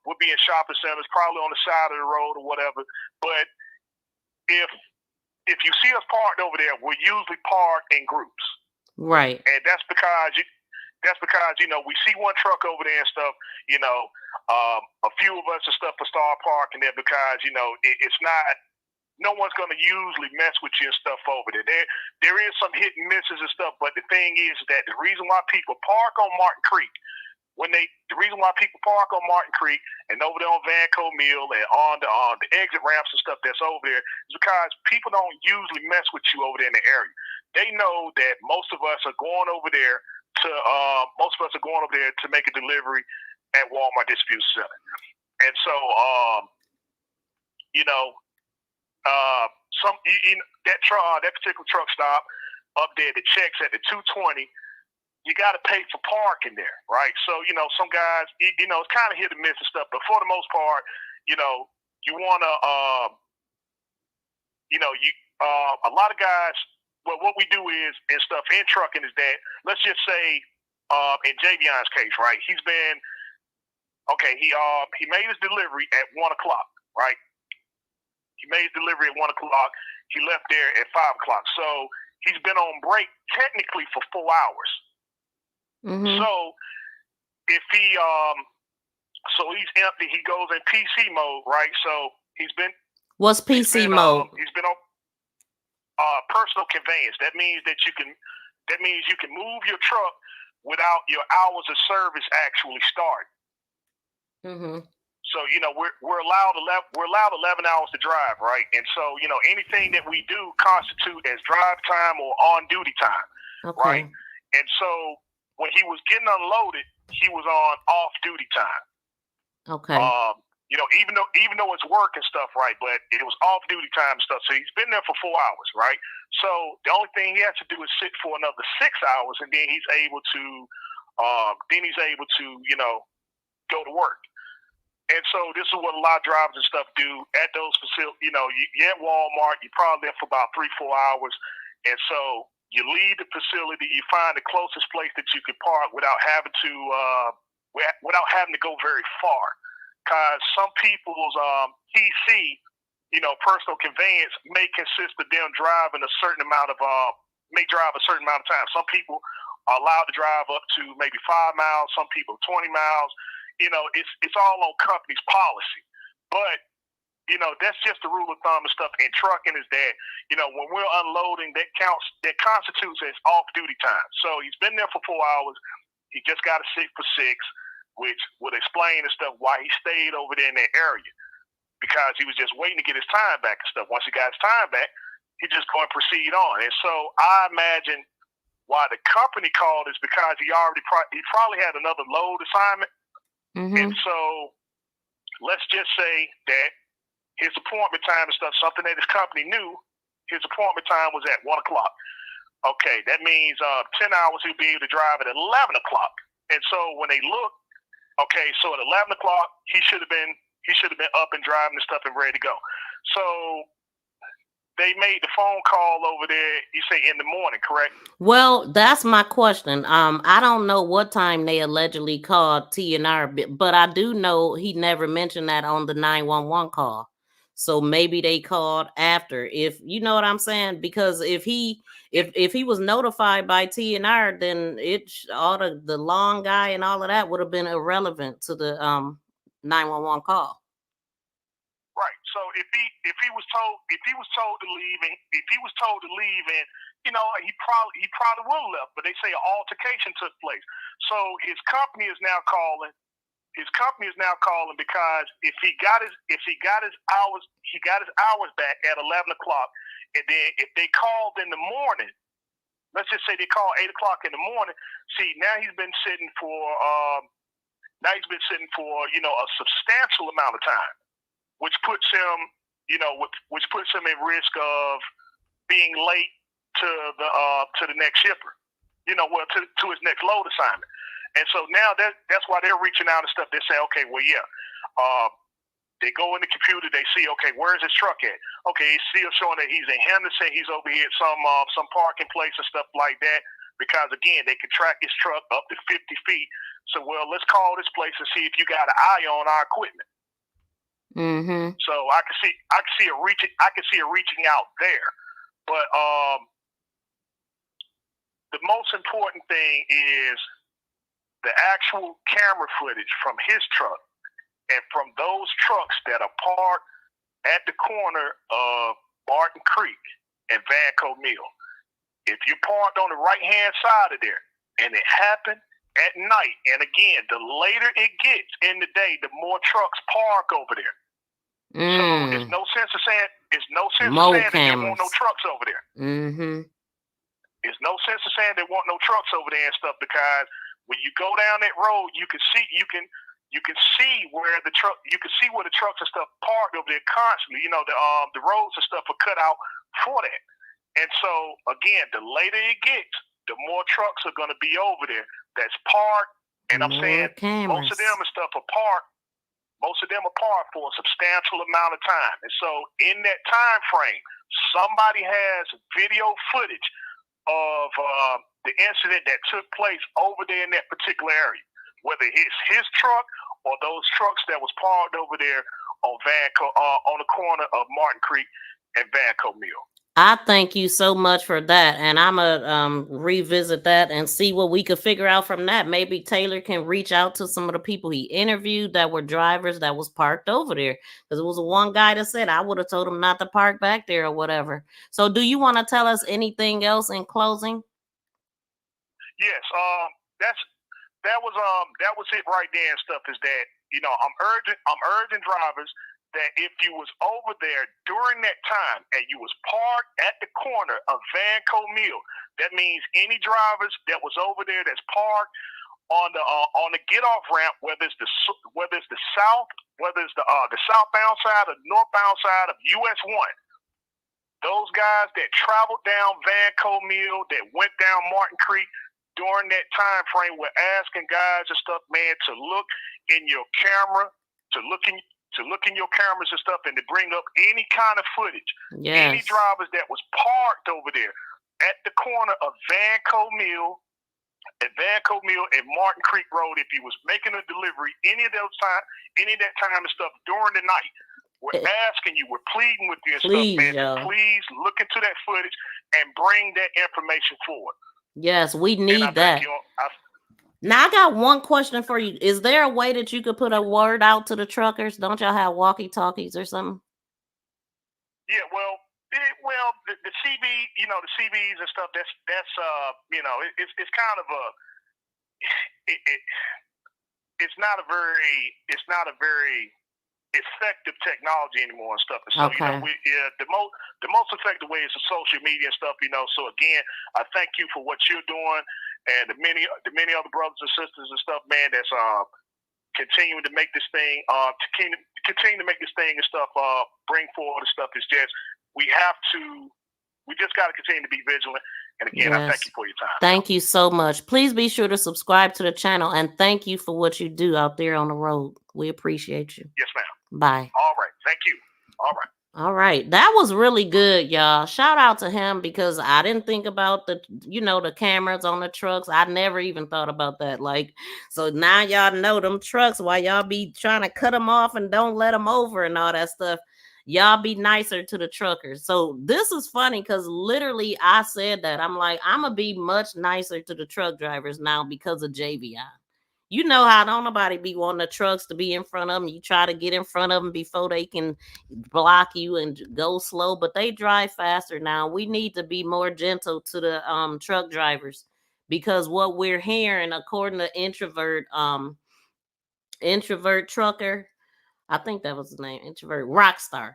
We'll be in shopping centers, probably on the side of the road or whatever. But if you see us parked over there, we're usually parked in groups. Right. And that's because we see one truck over there and stuff. A few of us and stuff will start parking there because it's not. No one's going to usually mess with you and stuff over there. There is some hit and misses and stuff, but the thing is that the reason why people park on Martin Creek, the reason why people park on Martin Creek and over there on Vanco Mill and on the exit ramps and stuff that's over there is because people don't usually mess with you over there in the area. They know that most of us are going over there to make a delivery at Walmart Distribution Center, and so that particular truck stop up there that checks at the 220, you got to pay for parking there, right? So some guys, it's kind of hit and miss and stuff, but for the most part, you want to, a lot of guys. Well, what we do is and stuff in trucking is that let's just say in Javion's case, right? He's been okay. He made his delivery at 1 o'clock, right? He made his delivery at 1 o'clock. He left there at 5 o'clock. So he's been on break technically for 4 hours. Mm-hmm. So if he so he's empty, he goes in PC mode, right? So he's been What's PC mode? He's been on personal conveyance. That means you can move your truck without your hours of service actually starting. Mm-hmm. So we're allowed 11 hours to drive, right? And so anything that we do constitute as drive time or on duty time, Okay. right? And so when he was getting unloaded, he was on off duty time. Okay. Even though it's work and stuff, right? But it was off duty time and stuff. So he's been there for 4 hours, right? So the only thing he has to do is sit for another 6 hours, and then he's able to go to work. And so this is what a lot of drivers and stuff do at those facilities. You're at Walmart, you're probably there for about 3-4 hours. And so you leave the facility, you find the closest place that you could park without having to go very far. Because some people's PC, personal conveyance may consist of them driving a certain amount of time. Some people are allowed to drive up to maybe 5 miles, some people 20 miles. It's all on company's policy. But, that's just the rule of thumb and stuff in trucking is that, when we're unloading, that constitutes as off-duty time. So he's been there for 4 hours. He just got a 6 for 6, which would explain and stuff why he stayed over there in that area. Because he was just waiting to get his time back and stuff. Once he got his time back, he just going to proceed on. And so I imagine why the company called is because he probably had another load assignment. Mm-hmm. And so let's just say that his appointment time and stuff, something that his company knew, his appointment time was at 1 o'clock. Okay, that means 10 hours he'll be able to drive at 11 o'clock. And so when they look, okay, so at 11 o'clock he should have been up and driving and stuff and ready to go. So they made the phone call over there, you say in the morning, correct? Well, that's my question. I don't know what time they allegedly called TNR, but I do know he never mentioned that on the 911 call. So maybe they called after, if you know what I'm saying, because if he was notified by TNR, then all the long guy and all of that would have been irrelevant to the 911 call. Right. So if he was told to leave and he probably would have left, but they say an altercation took place. So his company is now calling. Because if he got his hours back at 11 o'clock, and then if they called in the morning, let's just say they called 8 o'clock in the morning. See, now he's been sitting for a substantial amount of time, which puts him in risk of being late to the next shipper, to his next load assignment. And so now that's why they're reaching out and stuff. They say, okay, well, yeah. They go in the computer, they see, okay, where's his truck at? Okay, he's still showing that he's in Henderson. He's over here at some parking place and stuff like that. Because again, they can track his truck up to 50 feet. So, well, let's call this place and see if you got an eye on our equipment. Mm-hmm. So I can see it reaching out there. But the most important thing is the actual camera footage from his truck and from those trucks that are parked at the corner of Barton Creek and Vanco Mill. If you're parked on the right-hand side of there and it happened at night, and again, the later it gets in the day, the more trucks park over there. So there's no sense of saying that there won't no trucks over there. Mm-hmm. There's no sense of saying there won't no trucks over there and stuff, because when you go down that road, you can see where the trucks and stuff parked over there constantly. The roads and stuff are cut out for that. And so again, the later it gets, the more trucks are going to be over there that's parked. And I'm saying most of them and stuff are parked. Most of them are parked for a substantial amount of time. And so in that time frame, somebody has video footage of the incident that took place over there in that particular area, whether it's his truck or those trucks that was parked over there on on the corner of Martin Creek and Vanco Mill. I thank you so much for that, and I'm gonna revisit that and see what we could figure out from that. Maybe Taylor can reach out to some of the people he interviewed that were drivers that was parked over there, because it was one guy that said I would have told him not to park back there or whatever. So, do you want to tell us anything else in closing? Yes, that was it right there and stuff. Is that I'm urging drivers that if you was over there during that time and you was parked at the corner of Vanco Mill, that means any drivers that was over there that's parked on the get off ramp, whether it's the southbound side or northbound side of US 1, those guys that traveled down Vanco Mill, that went down Martin Creek during that time frame, we're asking guys and stuff, man, to look in your camera, to look in your cameras and stuff, and to bring up any kind of footage. Yes. Any drivers that was parked over there at the corner of Vanco Mill and Martin Creek Road, if he was making a delivery any of that time and stuff during the night, we're asking you, we're pleading with you and Please, stuff, man, y'all. to please look into that footage and bring that information forward. Yes, we need And I that. thank you. Now I got one question for you. Is there a way that you could put a word out to the truckers? Don't y'all have walkie-talkies or something? Yeah, well, the CB, the CBs and stuff. That's it's kind of it's not a very effective technology anymore and stuff. And so Okay. the most effective way is the social media and stuff. So again, I thank you for what you're doing, and the many other brothers and sisters and stuff, man, that's continuing to make this thing continue to make this thing and stuff bring forward and stuff. It's just we just got to continue to be vigilant. And again, I thank you for your time. Thank you so much. Please be sure to subscribe to the channel, and thank you for what you do out there on the road. We appreciate you. Yes, ma'am. Bye. All right. Thank you. All right. All right. That was really good, y'all. Shout out to him, because I didn't think about the cameras on the trucks. I never even thought about that. So now y'all know them trucks, while y'all be trying to cut them off and don't let them over and all that stuff. Y'all be nicer to the truckers. So this is funny, because literally I said that. I'm like, I'm going to be much nicer to the truck drivers now because of Javion. You know how don't nobody be wanting the trucks to be in front of them. You try to get in front of them before they can block you and go slow, but they drive faster now. We need to be more gentle to the truck drivers, because what we're hearing, according to introvert trucker, I think that was his name, introvert rockstar.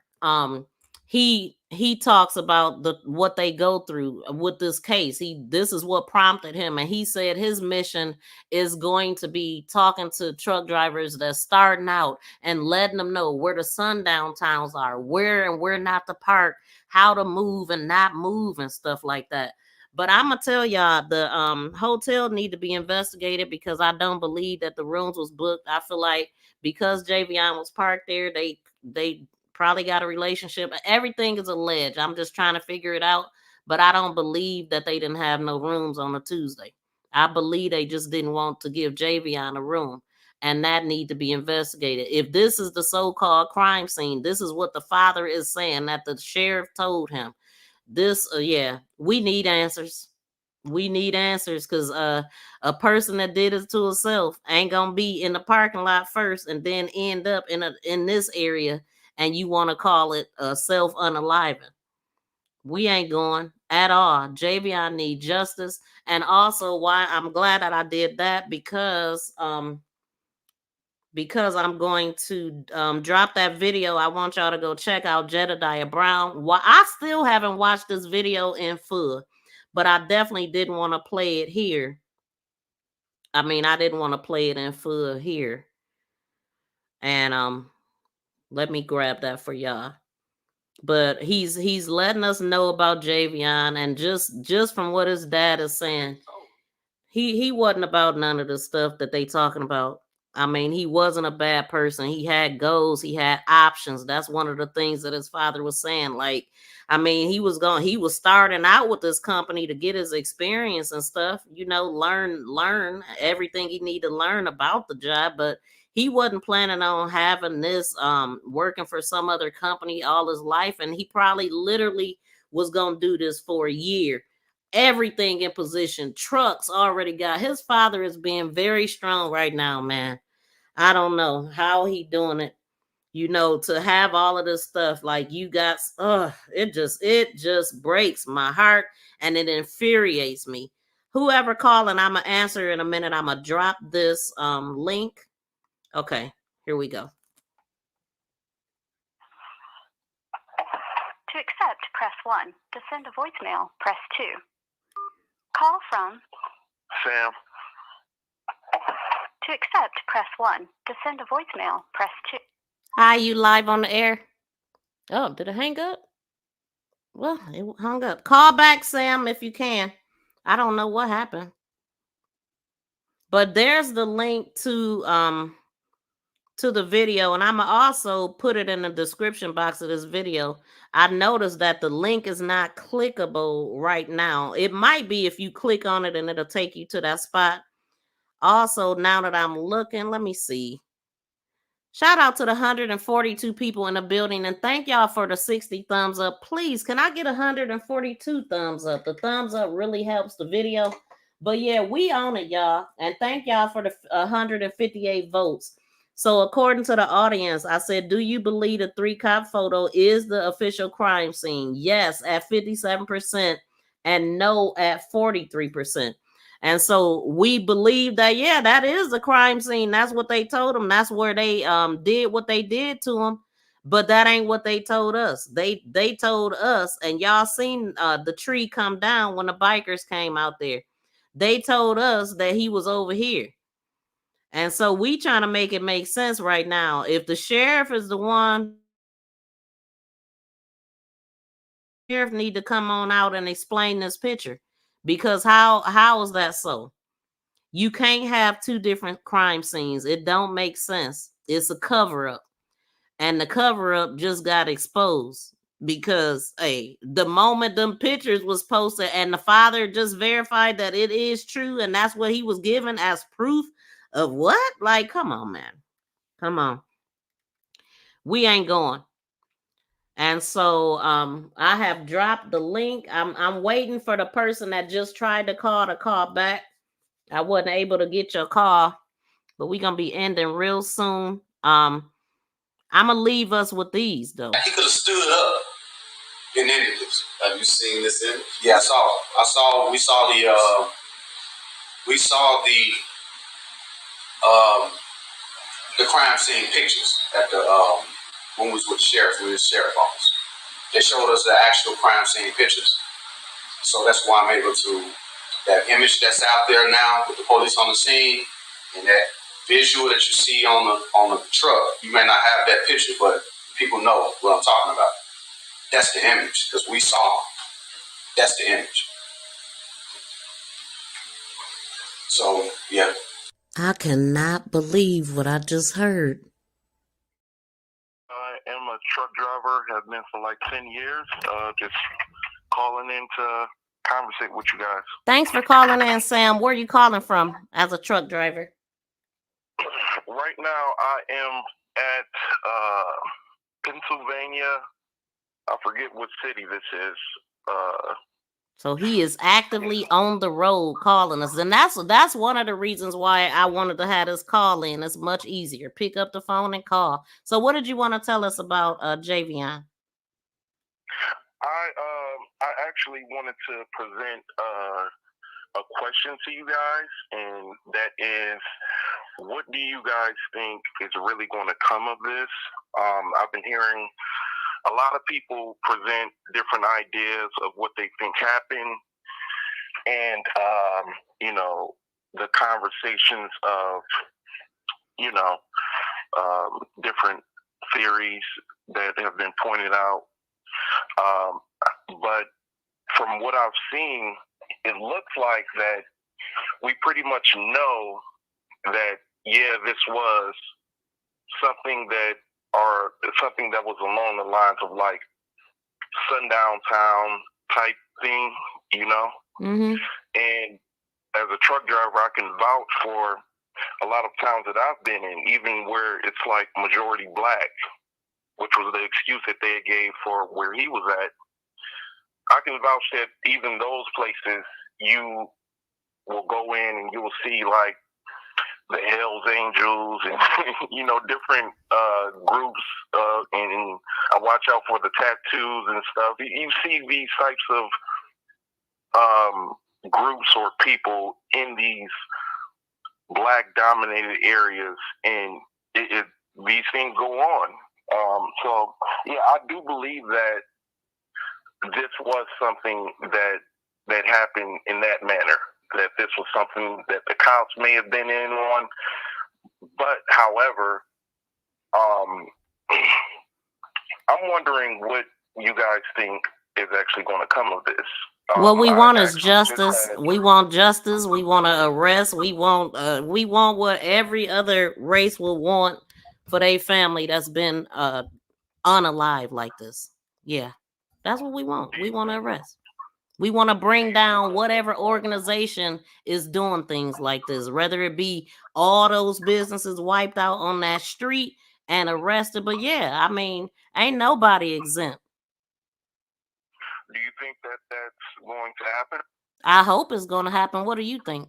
He talks about what they go through with this case. This is what prompted him, and he said his mission is going to be talking to truck drivers that's starting out and letting them know where the sundown towns are, where and where not to park, how to move and not move, and stuff like that. But I'm gonna tell y'all, the hotel need to be investigated, because I don't believe that the rooms was booked. I feel like because Javion was parked there, they probably got a relationship. Everything is alleged. I'm just trying to figure it out. But I don't believe that they didn't have no rooms on a Tuesday. I believe they just didn't want to give Javion a room. And that need to be investigated. If this is the so-called crime scene, this is what the father is saying that the sheriff told him. We need answers. We need answers, because a person that did it to herself ain't gonna be in the parking lot first and then end up in this area, and you want to call it self-unaliving. We ain't going at all. Javion need justice. And also, why I'm glad that I did that, because I'm going to drop that video. I want y'all to go check out Jedediah Brown. I still haven't watched this video in full, but I definitely didn't want to play it here. I didn't want to play it in full here. And let me grab that for y'all. But he's letting us know about Javion, and just from what his dad is saying, he wasn't about none of the stuff that they talking about. He wasn't a bad person. He had goals. He had options. That's one of the things that his father was saying. Like, I mean, he was starting out with this company to get his experience and stuff, learn everything he needed to learn about the job, but he wasn't planning on having this working for some other company all his life, and he probably literally was going to do this for a year. Everything in position, trucks already got. His father is being very strong right now, man. I don't know how he doing it. To have all of this stuff, like you got, it just breaks my heart and it infuriates me. Whoever calling, I'm gonna answer in a minute. I'm gonna drop this link. Okay, here we go. To accept, press 1. To send a voicemail, press 2. Call from Sam. To accept, press 1. To send a voicemail, press 2. Hi, you live on the air? Oh, did it hang up? Well, it hung up. Call back, Sam, if you can. I don't know what happened. But there's the link to the video, and I'm gonna also put it in the description box of this video. I noticed that the link is not clickable right now. It might be if you click on it and it'll take you to that spot. Also, now that I'm looking, let me see. Shout out to the 142 people in the building, and thank y'all for the 60 thumbs up. Please, can I get 142 thumbs up? The thumbs up really helps the video. But yeah, we own it, y'all. And thank y'all for the 158 votes. So according to the audience, I said, do you believe the 3-cop photo is the official crime scene? Yes, at 57%, and no at 43%. And so we believe that, yeah, that is the crime scene. That's what they told them. That's where they did what they did to him. But that ain't what they told us. They told us, and y'all seen the tree come down when the bikers came out there. They told us that he was over here. And so we trying to make it make sense right now. If the sheriff is the one, sheriff need to come on out and explain this picture. Because how is that so? You can't have two different crime scenes. It don't make sense. It's a cover-up. And the cover-up just got exposed. Because, hey, the moment them pictures was posted and the father just verified that it is true and that's what he was given as proof of what? Like, come on, man. Come on. We ain't going. And so I have dropped the link. I'm waiting for the person that just tried to call back. I wasn't able to get your call. But we're going to be ending real soon. I'm going to leave us with these, though. He could have stood up and ended this. Have you seen this image? Yeah, I saw. We saw the crime scene pictures at the when we was with the sheriff, we were in the sheriff office. They showed us the actual crime scene pictures. So that's why I'm able to, that image that's out there now with the police on the scene and that visual that you see on the truck, you may not have that picture, but people know what I'm talking about. That's the image, because we saw them. That's the image. So, yeah. I cannot believe what I just heard. I am a truck driver, have been for like 10 years. Just calling in to conversate with you guys. Thanks for calling in, Sam. Where are you calling from as a truck driver? Right now, I am at Pennsylvania. I forget what city this is. So he is actively on the road calling us. And that's one of the reasons why I wanted to have this call in. It's much easier. Pick up the phone and call. So what did you want to tell us about Javion? I actually wanted to present a question to you guys, and that is, what do you guys think is really going to come of this? I've been hearing a lot of people present different ideas of what they think happened, and the conversations of different theories that have been pointed out. But from what I've seen, it looks like that we pretty much know that, yeah, this was something that was along the lines of like sundown town type thing, you know. Mm-hmm. And as a truck driver, I can vouch for a lot of towns that I've been in, even where it's like majority black, which was the excuse that they gave for where he was at. I can vouch that even those places, you will go in and you will see like the Hells Angels and you know, different groups, and I watch out for the tattoos and stuff. You see these types of groups or people in these black dominated areas, and these things go on. So yeah, I do believe that this was something that happened in that manner. That this was something that the cops may have been in on, but however, I'm wondering what you guys think is actually going to come of this. What we want is justice. We want justice. We want to arrest. We want what every other race will want for their family that's been unalive like this. Yeah, that's what we want. We want to arrest. We want to bring down whatever organization is doing things like this, whether it be all those businesses wiped out on that street and arrested. But yeah, I mean, ain't nobody exempt. Do you think that that's going to happen? I hope it's going to happen. What do you think?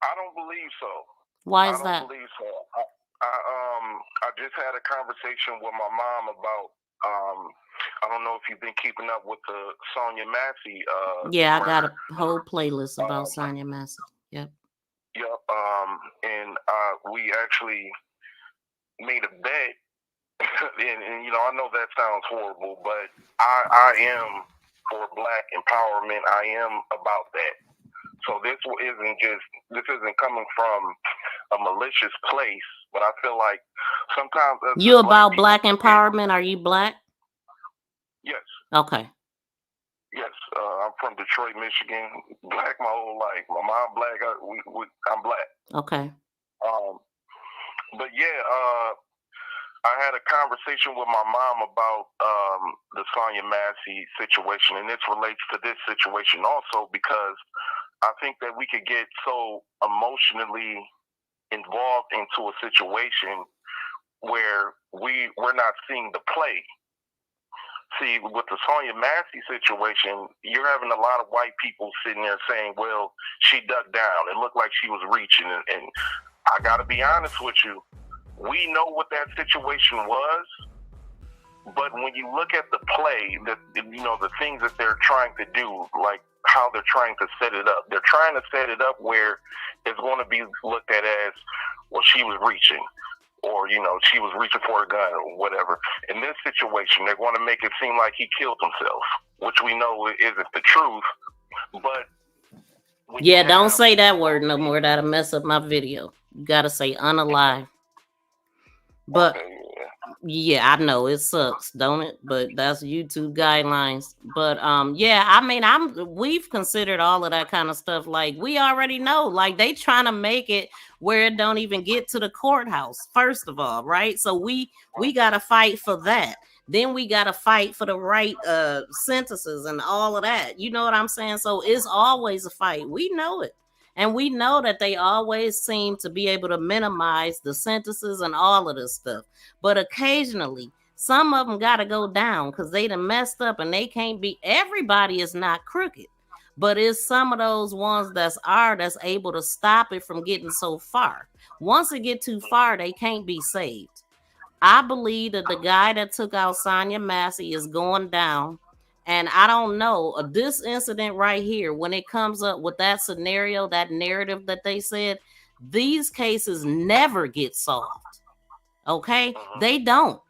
I don't believe so. Why is that? I don't believe so. I just had a conversation with my mom about. I don't know if you've been keeping up with the Sonya Massey. Yeah, I got a whole playlist about Sonya Massey. Yep. Yep. And we actually made a bet, and you know, I know that sounds horrible, but I am for Black empowerment. I am about that. So this isn't coming from a malicious place, but I feel like sometimes you about Black empowerment. Are you Black? Yes. Okay. Yes, I'm from Detroit, Michigan. Black my whole life. My mom Black. I'm Black. Okay. But yeah, I had a conversation with my mom about the Sonya Massey situation, and this relates to this situation also because I think that we could get so emotionally involved into a situation where we're not seeing the play. See, with the Sonya Massey situation, you're having a lot of white people sitting there saying, well, she ducked down. It looked like she was reaching. And I got to be honest with you. We know what that situation was. But when you look at the play, the things that they're trying to do, like how they're trying to set it up, they're trying to set it up where it's going to be looked at as, well, she was reaching. Or, you know, she was reaching for a gun or whatever. In this situation, they're going to make it seem like he killed himself, which we know isn't the truth. But yeah, don't say that word no more. That'll mess up my video. You got to say unalive. But yeah, I know it sucks, don't it? But that's YouTube guidelines. But yeah, I mean, we've considered all of that kind of stuff. Like we already know, like they trying to make it where it don't even get to the courthouse. First of all, right? So we got to fight for that. Then we got to fight for the right sentences and all of that. You know what I'm saying? So it's always a fight. We know it. And we know that they always seem to be able to minimize the sentences and all of this stuff. But occasionally, some of them got to go down because they done messed up and they can't be. Everybody is not crooked. But it's some of those ones that's able to stop it from getting so far. Once it get too far, they can't be saved. I believe that the guy that took out Sonya Massey is going down. And I don't know, this incident right here, when it comes up with that scenario, that narrative that they said, these cases never get solved. Okay? They don't.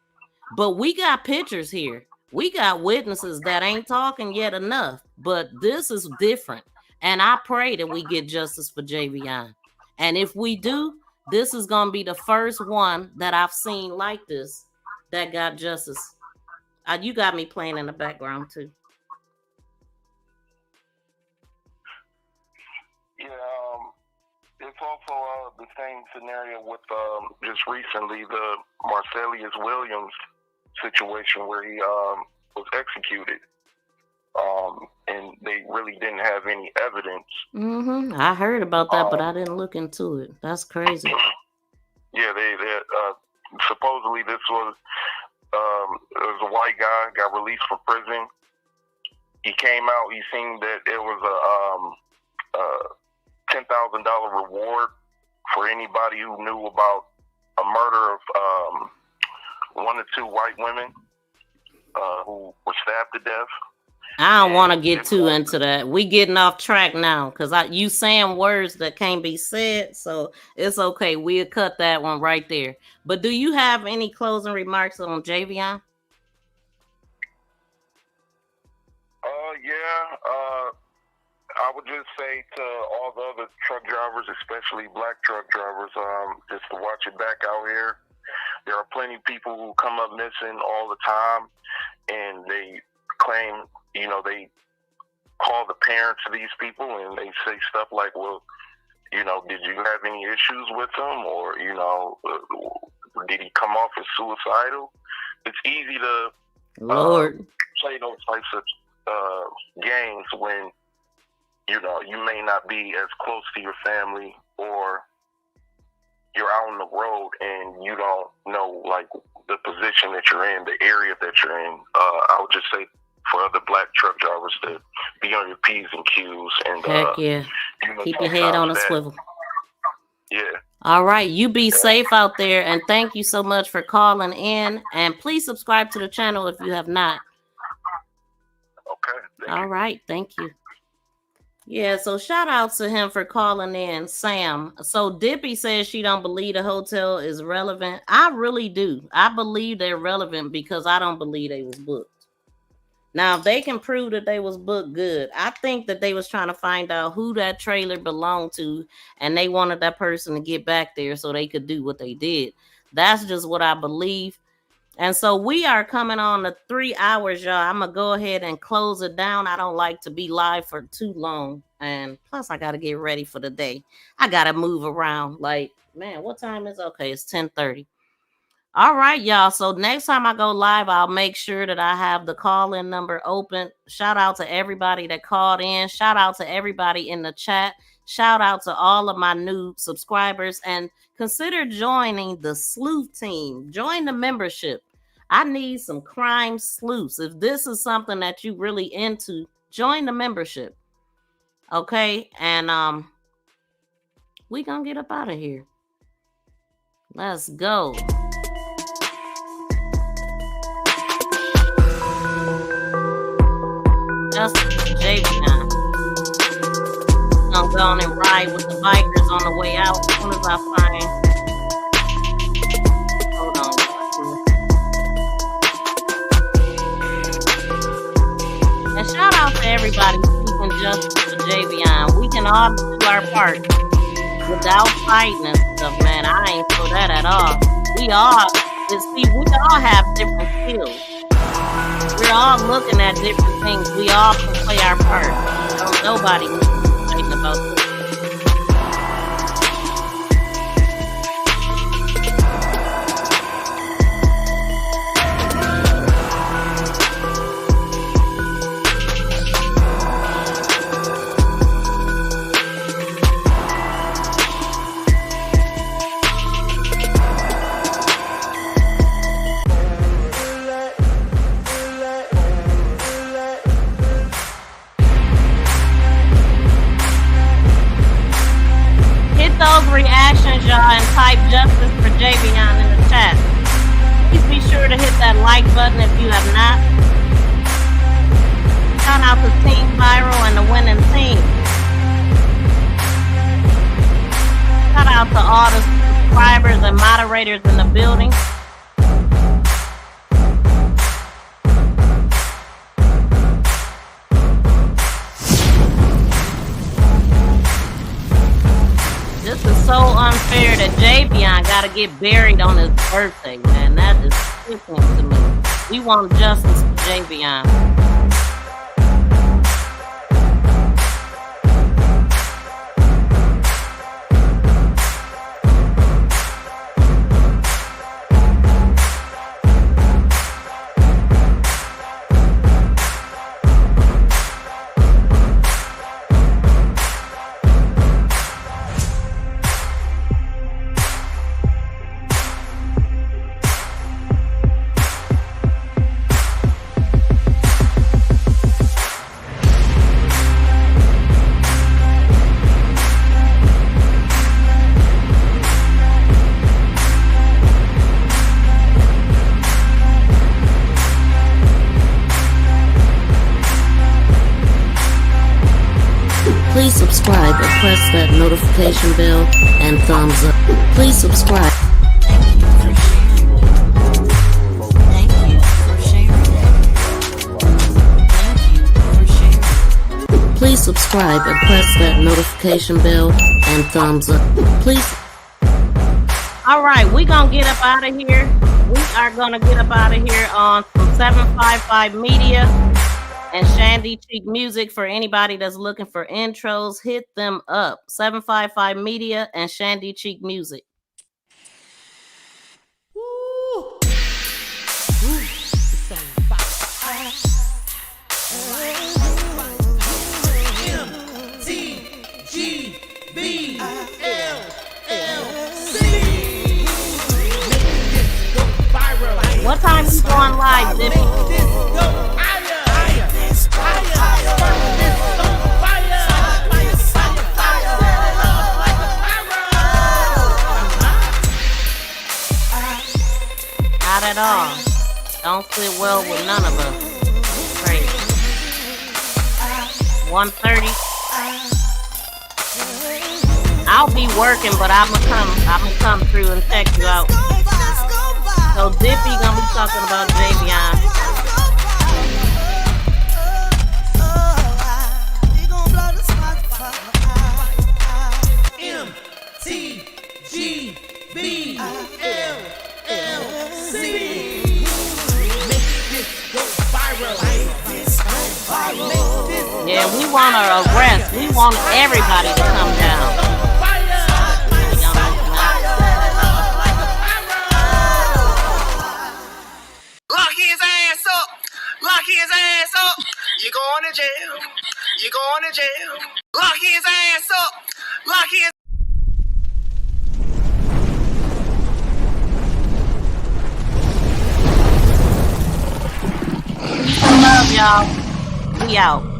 But we got pictures here. We got witnesses that ain't talking yet enough. But this is different. And I pray that we get justice for Javion. And if we do, this is going to be the first one that I've seen like this that got justice. You got me playing in the background too. Yeah, it's also the same scenario with just recently the Marcellus Williams situation where he was executed. And they really didn't have any evidence. I heard about that, but I didn't look into it. That's crazy. Yeah, they supposedly this was it was a white guy, got released from prison. He came out. He seen that it was a $10,000 reward for anybody who knew about a murder of 1 or 2 white women who were stabbed to death. I don't want to get too into that. We getting off track now because you saying words that can't be said, so it's okay. We'll cut that one right there. But do you have any closing remarks on Javion? I would just say to all the other truck drivers, especially black truck drivers, just to watch it back out here. There are plenty of people who come up missing all the time, and they claim, they call the parents of these people and they say stuff like, well, did you have any issues with him? Or, did he come off as suicidal? It's easy to play those types of games when, you may not be as close to your family, or you're out on the road and you don't know, like, the position that you're in, the area that you're in. I would just say for other black truck drivers to be on your P's and Q's and heck yeah, keep your head on a swivel. Yeah. All right, you be safe out there, and thank you so much for calling in. And please subscribe to the channel if you have not. Okay. All right, thank you. Yeah, so shout out to him for calling in, Sam. So Dippy says she don't believe the hotel is relevant. I really do. I believe they're relevant because I don't believe they was booked. Now, if they can prove that they was booked, good. I think that they was trying to find out who that trailer belonged to, and they wanted that person to get back there so they could do what they did. That's just what I believe. And so we are coming on to 3 hours, y'all. I'm going to go ahead and close it down. I don't like to be live for too long. And plus, I got to get ready for the day. I got to move around. Like, man, what time is it? Okay, it's 10:30. All right, y'all. So next time I go live, I'll make sure that I have the call-in number open. Shout out to everybody that called in. Shout out to everybody in the chat. Shout out to all of my new subscribers. And consider joining the sleuth team. Join the membership. I need some crime sleuths. If this is something that you really into, join the membership. Okay? And we gonna get up out of here. Let's go. Just Javion. I'm gonna go on and ride with the bikers on the way out as soon as I find. Hold on. And shout out to everybody speaking justice for Javion. We can all do our part without fighting and stuff, man. I ain't for that at all. We all have different skills. We're all looking at different things. We all can play our part. Nobody needs to be fighting about this. Those reactions, y'all, and type justice for Javion in the chat. Please be sure to hit that like button if you have not. Shout out to Team Viral and the winning team. Shout out to all the subscribers and moderators in the building. This is so unfair that Javion got to get buried on his birthday, man. That is sickening to me. We want justice for Javion. Please subscribe and press that notification bell and thumbs up. Please subscribe. Please subscribe and press that notification bell and thumbs up. Please. All right, we're going to get up out of here. We are going to get up out of here on 755 Media and Shandy Cheek Music. For anybody that's looking for intros, hit them up. 755 Media and Shandy Cheek Music. Woo. What time you going live, Dippy? Not at all. Don't sit well with none of us. Crazy. 1:30. I'll be working, but I'm gonna come through and check you out. So Dippy gonna be talking about Javion. Yeah, we want to arrest. We want everybody to come down. Lock his ass up. Lock his ass up. You're going to jail. You're going to jail. Lock his ass up. Lock his. Peace and love, y'all. We out.